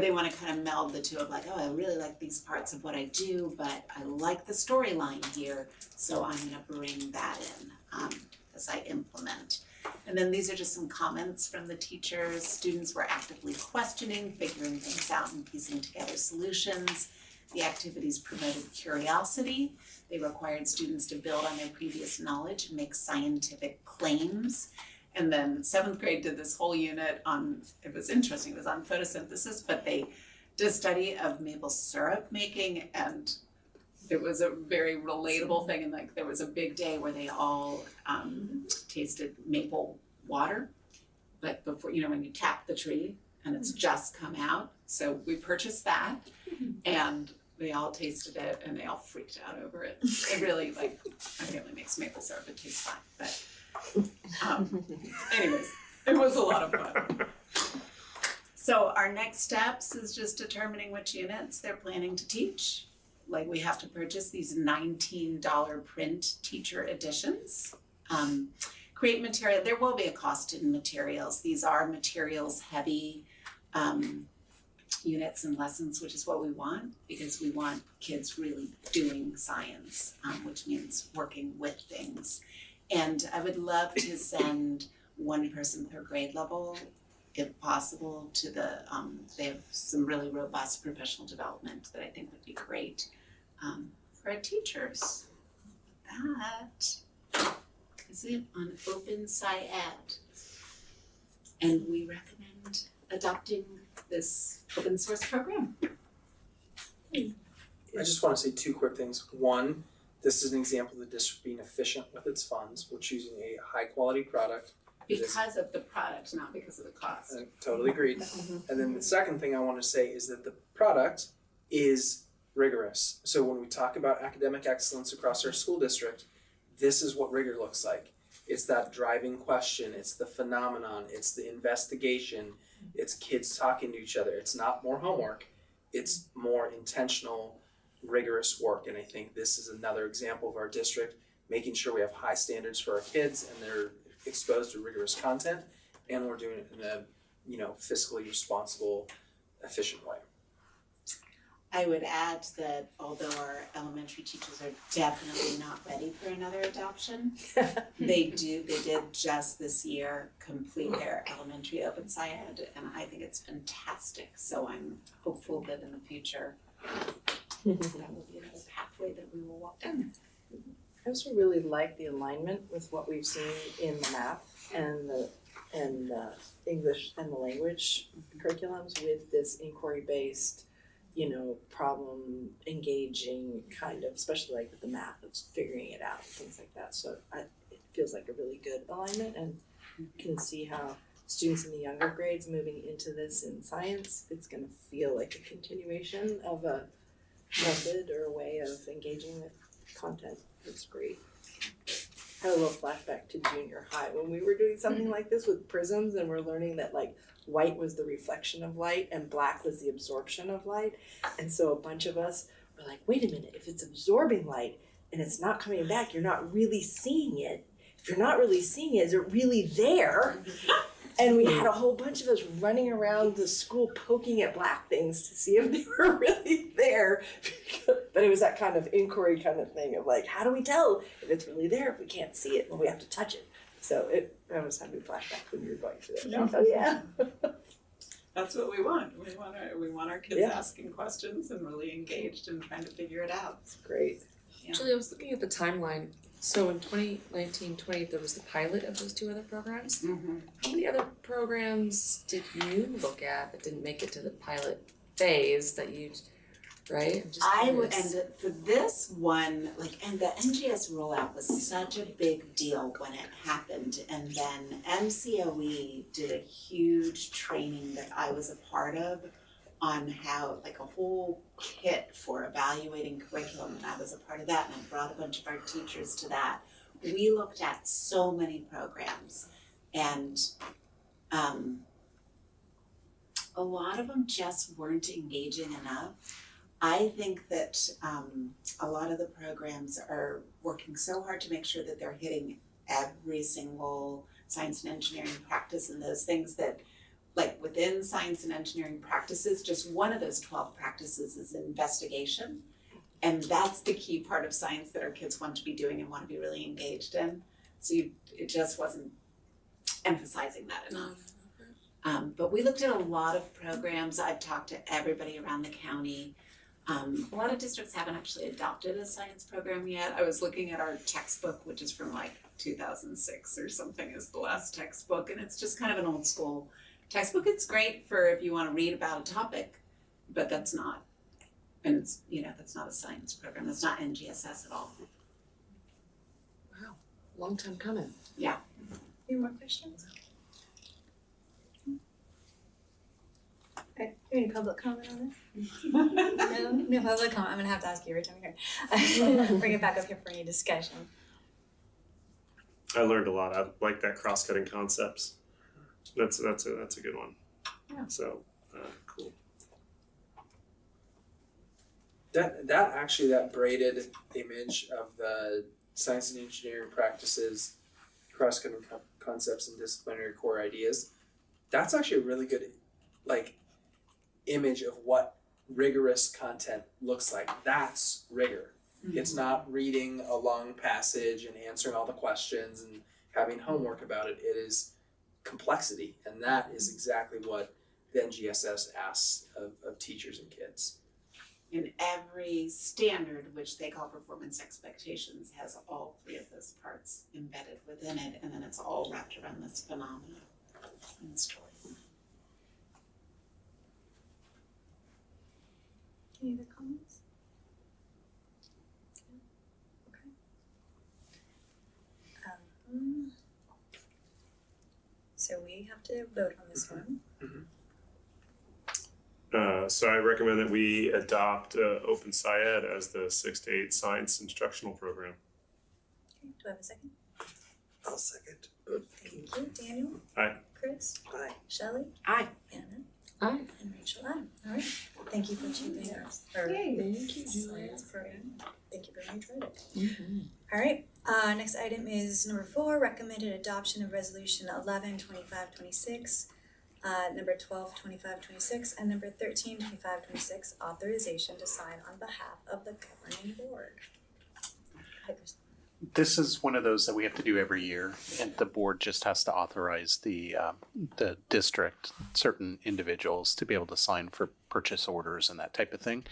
they want to kind of meld the two of like, oh, I really like these parts of what I do, but I like the storyline here, so I'm going to bring that in as I implement. And then these are just some comments from the teachers. Students were actively questioning, figuring things out, and piecing together solutions. The activities promoted curiosity. They required students to build on their previous knowledge and make scientific claims. And then 7th grade did this whole unit on, it was interesting, it was on photosynthesis, but they did a study of maple syrup making, and it was a very relatable thing, and like there was a big day where they all tasted maple water, but before, you know, when you tap the tree and it's just come out. So we purchased that, and they all tasted it and they all freaked out over it. It really, like, my family makes maple syrup, it tastes fine, but anyways, it was a lot of fun. So our next steps is just determining which units they're planning to teach. Like, we have to purchase these $19 print teacher editions. Create material, there will be a cost in materials. These are materials heavy units and lessons, which is what we want, because we want kids really doing science, which means working with things. And I would love to send one person per grade level, if possible, to the, they have some really robust professional development that I think would be great for our teachers. That is it on Open SciEd. And we recommend adopting this open source program. I just want to say two quick things. One, this is an example of the district being efficient with its funds. We're choosing a high quality product. Because of the product, not because of the cost. Totally agreed. And then the second thing I want to say is that the product is rigorous. So when we talk about academic excellence across our school district, this is what rigor looks like. It's that driving question, it's the phenomenon, it's the investigation, it's kids talking to each other. It's not more homework, it's more intentional, rigorous work. And I think this is another example of our district making sure we have high standards for our kids and they're exposed to rigorous content, and we're doing it in a, you know, fiscally responsible, efficient way. I would add that although our elementary teachers are definitely not ready for another adoption, they did just this year complete their elementary open SciEd, and I think it's fantastic. So I'm hopeful that in the future that will be another pathway that we will walk down. I also really like the alignment with what we've seen in math and the English and the language curriculums with this inquiry-based, you know, problem engaging kind of, especially like with the math of figuring it out, things like that. So it feels like a really good alignment, and you can see how students in the younger grades moving into this in science, it's gonna feel like a continuation of a method or a way of engaging with content. It's great. I had a little flashback to junior high when we were doing something like this with prisms, and we're learning that like white was the reflection of light and black was the absorption of light. And so a bunch of us were like, wait a minute, if it's absorbing light and it's not coming back, you're not really seeing it. If you're not really seeing it, is it really there? And we had a whole bunch of us running around the school poking at black things to see if they were really there. But it was that kind of inquiry kind of thing of like, how do we tell if it's really there if we can't see it when we have to touch it? So I was having a flashback when you were going through it. Yeah. Oh yeah. That's what we want. We want our kids asking questions and really engaged and trying to figure it out. It's great. Yeah. Julie, I was looking at the timeline. So in 2019-20, there was the pilot of those two other programs. Mm-hmm. How many other programs did you look at that didn't make it to the pilot phase that you, right? I'm just I would curious. end it for this one, like, and the NGS rollout was such a big deal when it happened, and then MCOE did a huge training that I was a part of on how, like, a whole kit for evaluating curriculum, and I was a part of that, and I brought a bunch of our teachers to that. We looked at so many programs, and a lot of them just weren't engaging enough. I think that a lot of the programs are working so hard to make sure that they're hitting every single science and engineering practice, and those things that, like within science and engineering practices, just one of those 12 practices is investigation. And that's the key part of science that our kids want to be doing and want to be really engaged in. So it just wasn't emphasizing that enough. But we looked at a lot of programs. I've talked to everybody around the county. A lot of districts haven't actually adopted a science program yet. I was looking at our textbook, which is from like 2006 or something is the last textbook. And it's just kind of an old school textbook. It's great for if you want to read about a topic, but that's not, and it's, that's not a science program, that's not NGSS at all. Wow, long time coming. Yeah. Any more questions? Alright, any public comment on this? No public comment. I'm gonna have to ask you every time you're here. Bring it back up here for any discussion. I learned a lot. I like that cross-cutting concepts. That's a good one. Yeah. So cool. That braided image of the science and engineering practices, cross-cutting concepts and disciplinary core ideas, that's actually a really good image of what rigorous content looks like. That's rigor. Mm-hmm. It's not reading a long passage and answering all the questions and having homework about it. It is complexity, and that is exactly what the NGSS asks of teachers and kids. And every standard, which they call performance expectations, has all three of those parts embedded within it, and then it's all wrapped around this phenomena in the story. Any other comments? Okay. So we have to vote on this one. So I recommend that we adopt Open SciEd as the 6 to 8 science instructional program. Okay, do I have a second? I'll second. Thank you. Daniel? Aye. Chris? Aye. Shelley? Aye. Anna? Aye. And Rachel? Aye. All right. Thank you for choosing us. Thank you, Science program. Thank you very much for it. All right. Next item is number 4, recommended adoption of resolution 11/25/26. Number 12/25/26 and number 13/25/26, authorization to sign on behalf of the governing board. This is one of those that we have to do every year, and the board just has to authorize the district, certain individuals, to be able to sign for purchase orders and that type of thing.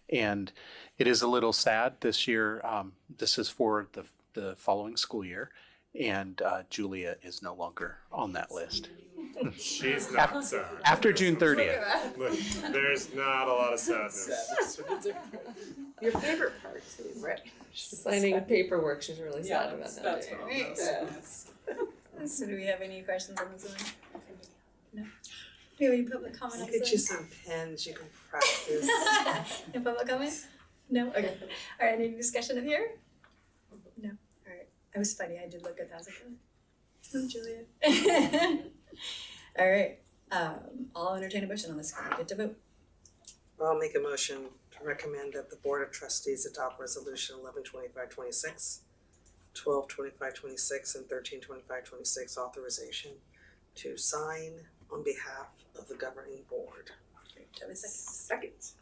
And it is a little sad this year. This is for the following school year, and Julia is no longer on that list. She's not sad. After June 30th. Look, there's not a lot of sadness. Your favorite part too, right? She's signing paperwork. She's really sad about that. That's what Right. Yes. So do we have any questions on this one? No? Do we have any public comment on I'll get this you one? some pens, you can practice. No public comment? No? Okay. All right, any discussion up here? No? All right. It was funny, I did look at that, I was like, oh, Julia. All right, I'll entertain a motion on this, can we get to vote? I'll make a motion to recommend that the Board of Trustees adopt resolution 11/25/26, 12/25/26, and 13/25/26 authorization to sign on behalf of the governing board. Great, do I have a second? Second.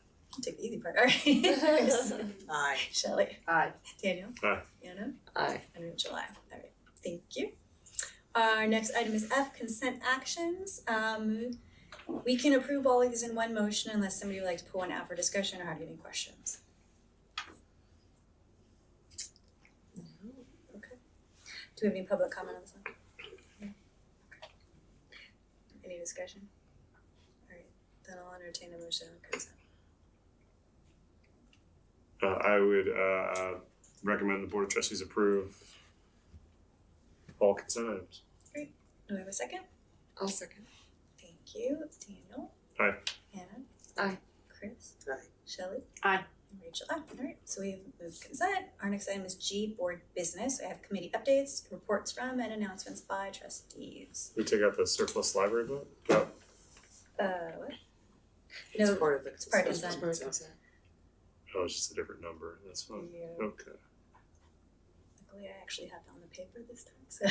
Take the easy part, all right. Chris? Aye. Shelley? Aye. Daniel? Aye. Anna? Aye. And Rachel, aye. All right, thank you. Our next item is F, consent actions. We can approve all of these in one motion unless somebody would like to pull one out for discussion or have any questions. Okay. Do we have any public comment on this one? No? Okay. Any discussion? All right, then I'll entertain a motion on consent. I would recommend the Board of Trustees approve all consent items. Great. Do we have a second? I'll second. Thank you. Daniel? Aye. Anna? Aye. Chris? Aye. Shelley? Aye. And Rachel? Aye. All right, so we have moved consent. Our next item is G, board business. I have committee updates, reports from, and announcements by trustees. We take out the surplus library book? No. What? It's No, part of the it's part of consent. consent. Oh, it's just a different number. That's fine. Yeah. Okay. Luckily, I actually have it on the paper this time, so.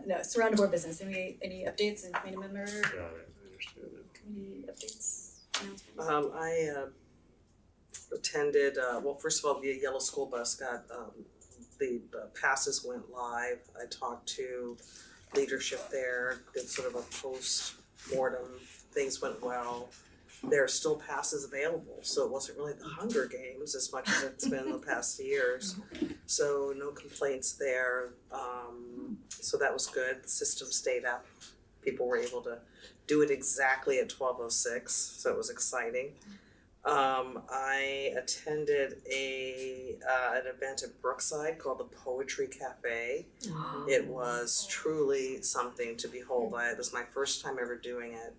No, surround board business. Any updates and committee member? Got it. I understand it. Committee updates, announcements? I attended, well, first of all, the yellow school bus got, the passes went live. I talked to leadership there, did sort of a post-mortem, things went well. There are still passes available, so it wasn't really the Hunger Games as much as it's been the past years. So no complaints there, so that was good. The system stayed up. People were able to do it exactly at 12:06, so it was exciting. I attended an event at Brookside called the Poetry Cafe. It was truly something to behold. It was my first time ever doing it.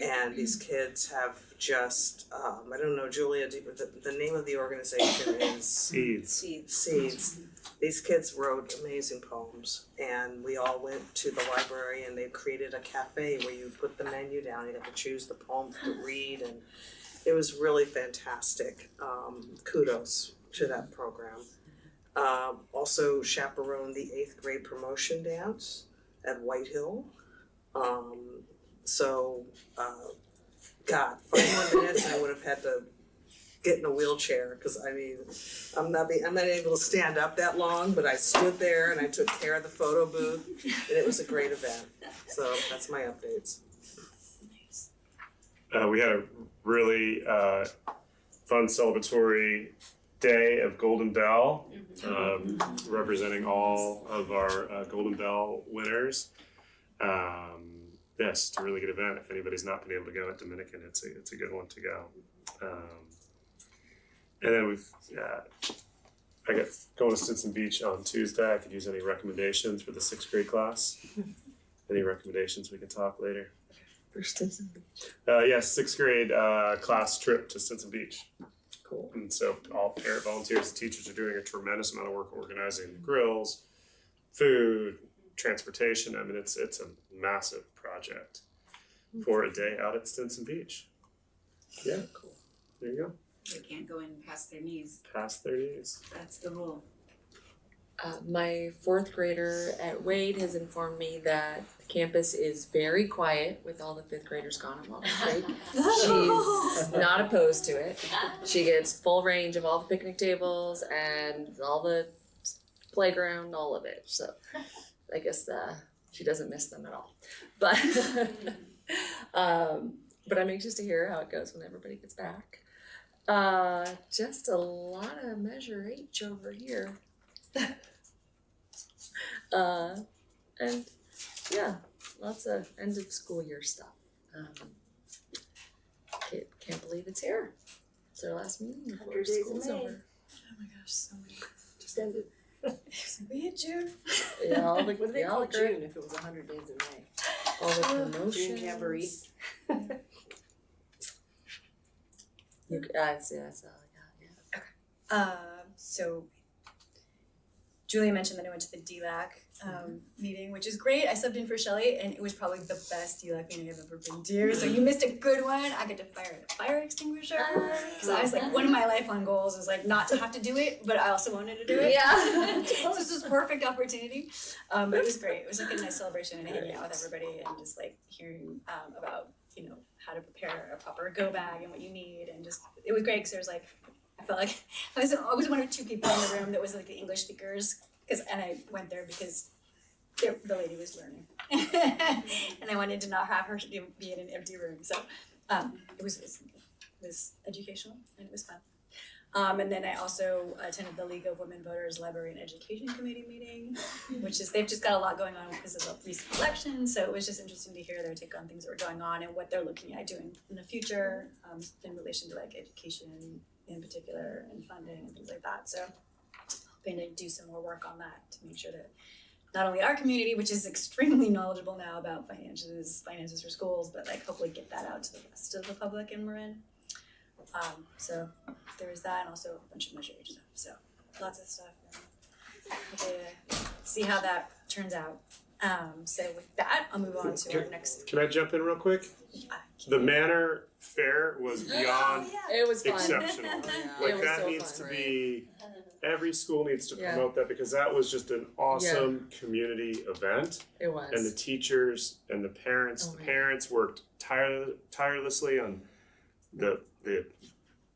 And these kids have just, I don't know, Julia, the name of the organization is Seeds. These kids wrote amazing poems, and we all went to the library, and they created a cafe where you put the menu down, you got to choose the poem to read, and it was really fantastic. Kudos to that program. Also chaperoned the 8th grade promotion dance at White Hill. God, 5 more minutes and I would have had to get in a wheelchair, because I mean, I'm not able to stand up that long, but I stood there and I took care of the photo booth, and it was a great event. So that's my updates. We had a really fun celebratory day of Golden Bell, representing all of our Golden Bell winners. Yes, it's a really good event. If anybody's not been able to go at Dominican, it's a good one to go. And then I got going to Stinson Beach on Tuesday. I could use any recommendations for the 6th grade class. Any recommendations, we can talk later. For Stinson Beach. Yes, 6th grade class trip to Stinson Beach. Cool. And so all parent volunteers and teachers are doing a tremendous amount of work organizing the grills, food, transportation. I mean, it's a massive project for a day out at Stinson Beach. Yeah, cool. There you go. They can't go in past their knees. Past their knees. That's the rule. My 4th grader at Wade has informed me that the campus is very quiet with all the 5th graders gone on lunch break. She's not opposed to it. She gets full range of all the picnic tables and all the playground, all of it. So I guess she doesn't miss them at all. But I'm anxious to hear how it goes when everybody gets back. Just a lot of Measure H over here. And yeah, lots of end of school year stuff. Can't believe it's here. It's our last meeting before school's over. Oh my gosh, so many. Just ended. We hit June. Yeah, all the What do they call June if it was 100 days in May? all the promotions. June Jamboree. I see, that's all I got, yeah. So Julia mentioned that I went to the DLAC meeting, which is great. I subbed in for Shelly, and it was probably the best DLAC meeting I've ever been to. So you missed a good one. I get to fire a fire extinguisher, because I was like, one of my lifelong goals is like not to have to do it, but I also wanted to do it. Yeah. So this was a perfect opportunity. But it was great. It was like a nice celebration and hanging out with everybody and just like hearing about, you know, how to prepare a proper go bag and what you need, and just it was great because there was like, I felt like I was one of two people in the room that was like the English speakers, and I went there because the lady was learning, and I wanted to not have her be in an empty room. So it was educational and it was fun. And then I also attended the League of Women Voters Library and Education Committee meeting, which is they've just got a lot going on because of the recent election. So it was just interesting to hear their take on things that were going on and what they're looking at doing in the future in relation to like education in particular and funding and things like that. So hoping to do some more work on that to make sure that not only our community, which is extremely knowledgeable now about finances for schools, but like hopefully get that out to the rest of the public in Marin. So there was that, and also a bunch of Measure H stuff. So lots of stuff. Okay, see how that turns out. So with that, I'll move on to our next. Can I jump in real quick? The Manor Fair was beyond It was fun. exceptional. Like It was that so needs fun. to be, every school needs to Yeah. promote that, because that was just an awesome community event. It was. And the teachers and the parents, worked tirelessly on the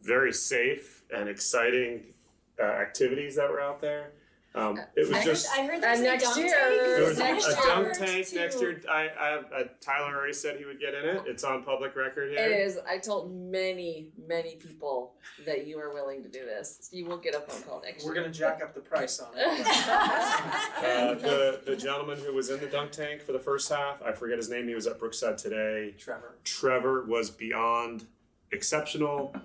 very safe and exciting activities that were out there. It was just. I heard there's next a dunk year. tank. There was Next a year. dunk tank next year. Tyler already said he would get in it. It's on public record here. It is. I told many people that you are willing to do this. You will get a phone call next We're year. gonna jack up the price on it. The gentleman who was in the dunk tank for the first half, I forget his name. He was at Brookside today. Trevor was beyond exceptional.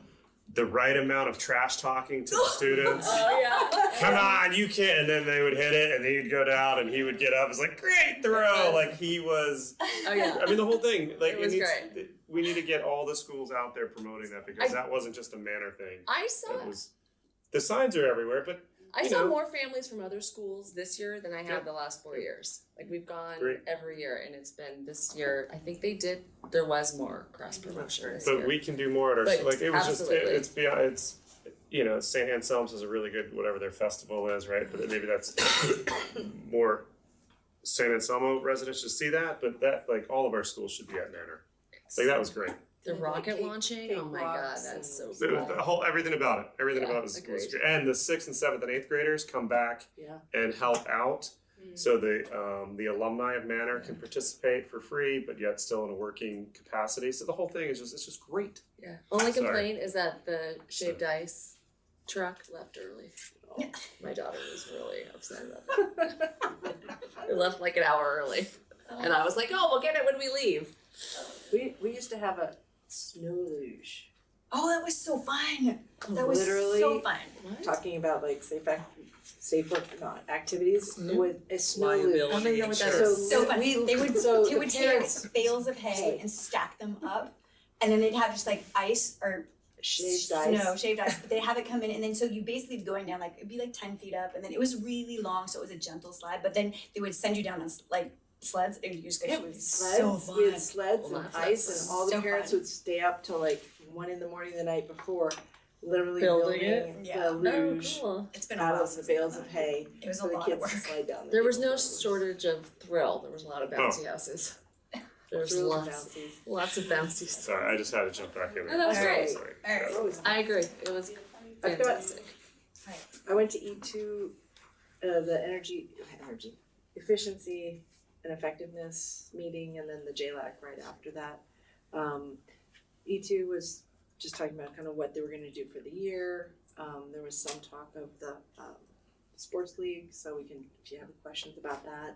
The right amount of trash talking to the students. Oh yeah. Come on, you can't. And then they would hit it, and he'd go down, and he would get up. It's like, great throw. Like he was. Oh yeah. I mean, the whole thing. Like It was great. We need to get all the schools out there promoting that because that wasn't just a Manor thing. I saw It was. The signs are everywhere, but I you saw know. more families from other schools this year than I have the last 4 years. Like we've gone Great. every year, and it's been this year. I think there was more cross promotion this year. But we can do more at our But like it was absolutely. it's beyond it's St. Anselm's is a really good whatever their festival is, right? But maybe that's more St. Anselmo residents should see that, but that like all of our schools should be at Manor. Like that was great. The rocket launching, oh my god, that's so The cool. whole everything about it. Everything about it was agreed. great. And the 6th and 7th and 8th graders come back and help out. So the alumni of Manor can participate for free, but yet still in a working capacity. So the whole thing is just great. Yeah. Only Sorry. complaint is that the shaved ice truck left early. Oh, my daughter was really upset about that. It left like an hour early. And I was like, oh, we'll get it when we leave. We used to have a snow luge. Oh, that was so fun. That was Literally so fun. talking about like safe work activities with a snow luge. Oh my god, that So was so fun. They would the take parents- bales of hay and stack them up, and then they'd have just like ice or Shaved shaved ice. But they'd have it come in, and then so you basically be going down like it'd be like 10 feet up, and then it was really long, so it was a gentle slide. But then they would send you down on like sleds, and you just go. Yeah, It with was sleds, so fun. we had sleds and Lots of ice, sleds. and all the So parents fun. would stay up till like 1 a.m. the night before, literally Building building it? the luge cool. It's been a out while of the since bales of hay It was a for the lot kids of to work. slide down. There was no shortage of thrill. There was a lot of bouncy houses. There was Thrills and lots of bouncy stuff. Sorry, I just had to jump back in. Oh, that was great. Sorry. I agree. It was I've got- fantastic. I went to E2, the energy efficiency and effectiveness meeting, and then the JLAC right after that. E2 was just talking about kind of what they were going to do for the year. There was some talk of the sports league, so we can, if you have questions about that,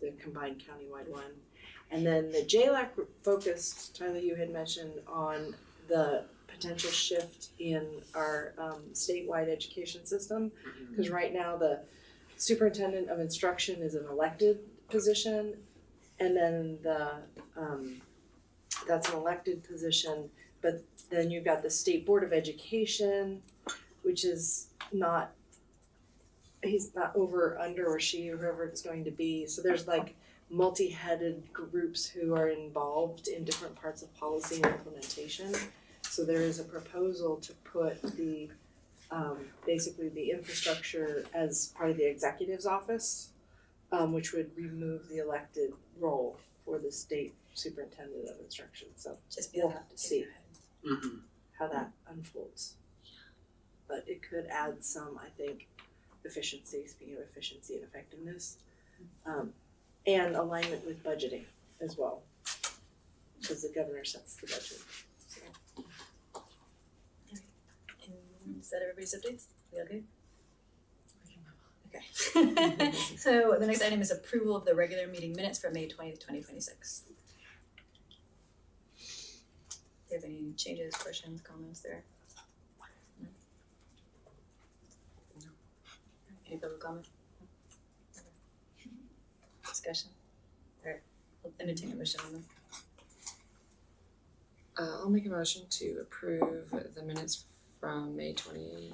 the combined countywide one. And then the JLAC focused, Tyler, you had mentioned on the potential shift in our statewide education system, because right now the superintendent of instruction is an elected position, and then that's an elected position, but then you've got the State Board of Education, which is not, he's not over, under, or she, whoever it's going to be. So there's like multi-headed groups who are involved in different parts of policy and implementation. So there is a proposal to put the, basically the infrastructure as part of the executive's office, which would remove the elected role for the state superintendent of instruction. So Just be we'll like, have to see how that unfolds. But it could add some, I think, efficiency, speaking of efficiency and effectiveness, and alignment with budgeting as well, because the governor sets the budget. Is that everybody's updates? We okay? Okay. So the next item is approval of the regular meeting minutes for May 20th, 2026. Do you have any changes, questions, comments there? No? Any public comment? No? Discussion? Alright, I'll entertain a motion on them. I'll make a motion to approve the minutes from May 20,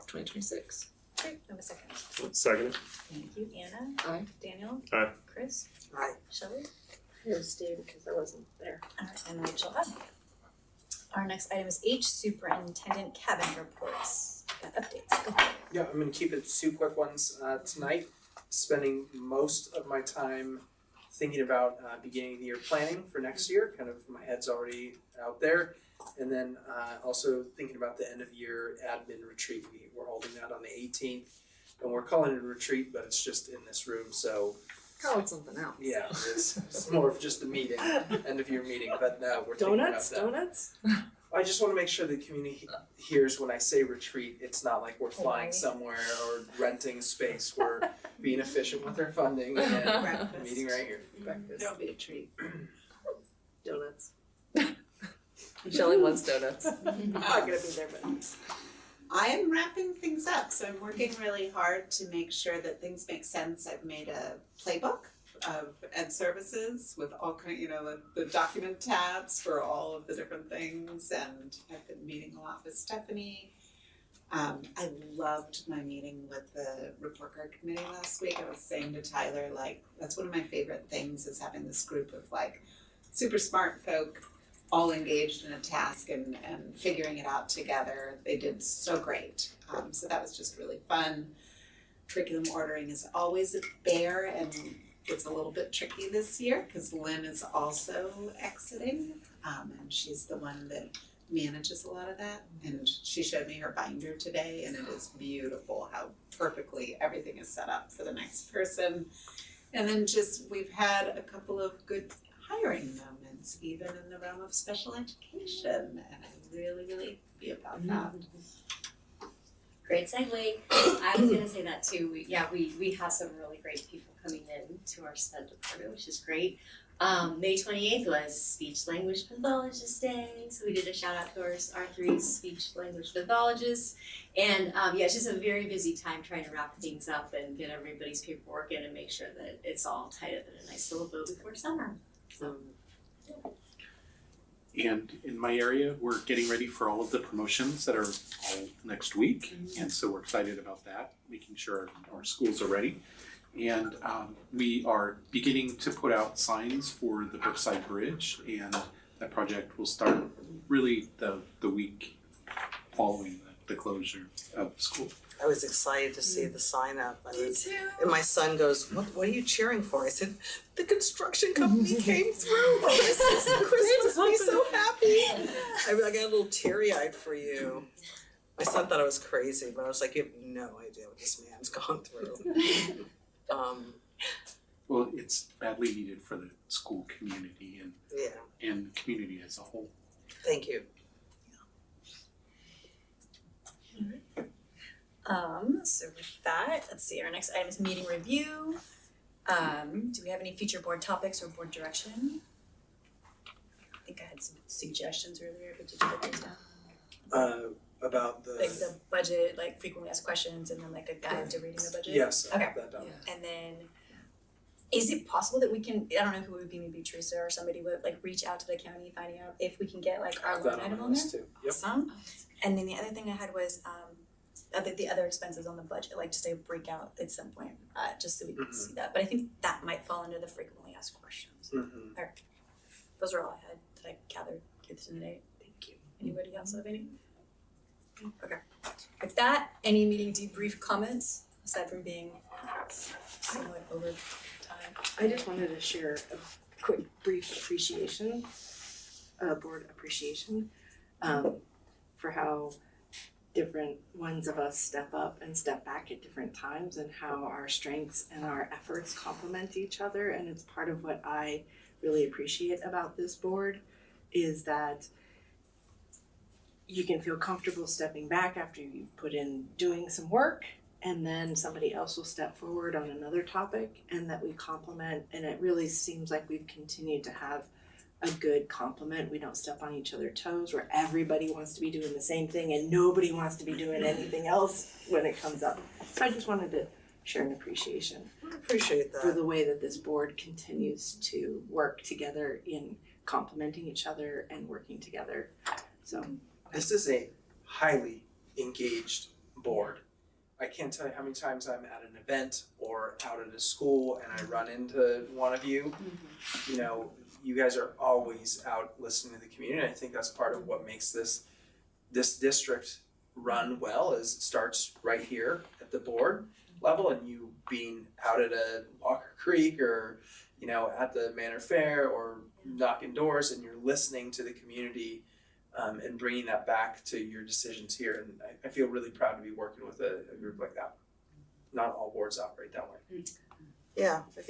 2026. Great, have a second. Second. Thank you, Anna. Aye. Daniel. Aye. Chris. Aye. Shelley. I abstained because I wasn't there. Alright, and Rachel, aye. Our next item is H, Superintendent Cabinet Reports. Got updates, go for it. Yeah, I'm gonna keep it 2 quick ones tonight. Spending most of my time thinking about beginning of the year planning for next year. Kind of my head's already out there. And then also thinking about the end of year admin retreat. We're holding that on the 18th. And we're calling it a retreat, but it's just in this room, so Call it something else. yeah, it's more of just a meeting, end of your meeting, but no, we're taking out that. Donuts? I just wanna make sure the community hears when I say retreat, it's not like we're flying somewhere or renting space, we're being efficient with our funding and meeting right here. Breakfast. That'll be a treat. Donuts. Shelley wants donuts. I'm not gonna be there, but. I am wrapping things up, so I'm working really hard to make sure that things make sense. I've made a playbook of ed services with all kind, the document tabs for all of the different things, and I've been meeting a lot with Stephanie. I loved my meeting with the report card committee last week. I was saying to Tyler, that's one of my favorite things is having this group of super smart folk all engaged in a task and figuring it out together. They did so great. So that was just really fun. Curriculum ordering is always a bear, and it's a little bit tricky this year because Lynn is also exiting, and she's the one that manages a lot of that. And she showed me her binder today, and it is beautiful how perfectly everything is set up for the next person. And then we've had a couple of good hiring moments, even in the realm of special education, and I'm really, really happy about that. Great segue. I was gonna say that too. We have some really great people coming in to our SPED department, which is great. May 28th was Speech Language Pathologist Day, so we did a shout out to our 3 speech language pathologists. And it's just a very busy time trying to wrap things up and get everybody's paperwork in and make sure that it's all tied up in a nice little bow before summer. So. And in my area, we're getting ready for all of the promotions that are all next week. And so we're excited about that, making sure our schools are ready. And we are beginning to put out signs for the Brookside Bridge, and that project will start really the week following the closure of school. I was excited to see the sign up. And my son goes, what are you cheering for? I said, the construction company came through. Chris must be so happy. I got a little teary-eyed for you. My son thought I was crazy, but I was like, you have no idea what this man's gone through. Well, it's badly needed for the school community and the community as a whole. Thank you. So with that, let's see, our next item is meeting review. Do we have any future board topics or board direction? I think I had some suggestions earlier, but did you get those down? About the budget, frequently asked questions, and then a guide to reading the budget? Yes, I okay. have that down. And then, is it possible that we can, I don't know who would be, maybe Teresa or somebody would reach out to the county, finding out if we can get our line item on there? Too. Yep. Awesome. And then the other thing I had was, the other expenses on the budget, just a breakout at some point, just so we can see that. But I think that might fall under the frequently asked questions. All right. Those are all I had that I gathered here today. Thank you. Anybody else have any? Okay. With that, any meeting debrief comments aside from being somewhat over time? I just wanted to share a quick brief appreciation, board appreciation, for how different ones of us step up and step back at different times, and how our strengths and our efforts complement each other. And it's part of what I really appreciate about this board is that you can feel comfortable stepping back after you've put in doing some work, and then somebody else will step forward on another topic, and that we complement. And it really seems like we've continued to have a good complement. We don't step on each other's toes where everybody wants to be doing the same thing and nobody wants to be doing anything else when it comes up. So I just wanted to share an appreciation. I appreciate that. For the way that this board continues to work together in complementing each other and working together. So this is a highly engaged board. I can't tell you how many times I'm at an event or out at a school and I run into one of you. You know, you guys are always out listening to the community. And I think that's part of what makes this district run well, is it starts right here at the board level, and you being out at a Walker Creek or, you know, at the Manor Fair or knocking doors, and you're listening to the community and bringing that back to your decisions here. And I feel really proud to be working with a group like that. not all boards operate that way. Yeah, I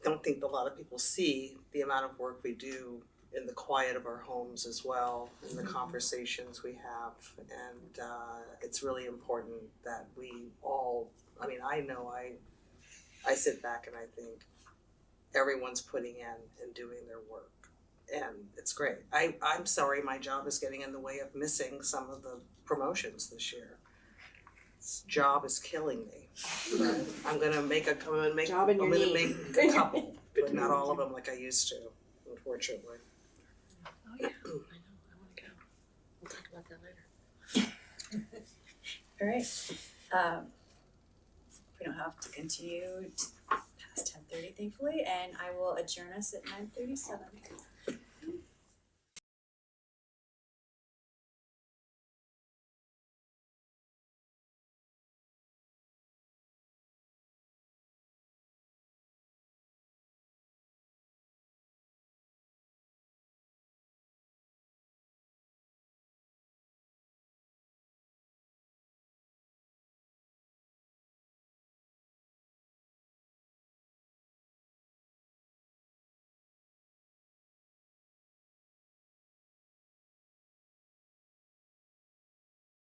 don't think a lot of people see the amount of work we do in the quiet of our homes as well, and the conversations we have, and it's really important that we all, I mean, I know I sit back and I think everyone's putting in and doing their work, and it's great. I'm sorry my job is getting in the way of missing some of the promotions this year. This job is killing me. But I'm gonna make a couple, but not all of them like I used to, unfortunately. Oh yeah, I know, I wanna go. We'll talk about that later. All right. We don't have to continue past 10:30, thankfully, and I will adjourn us at 9:37.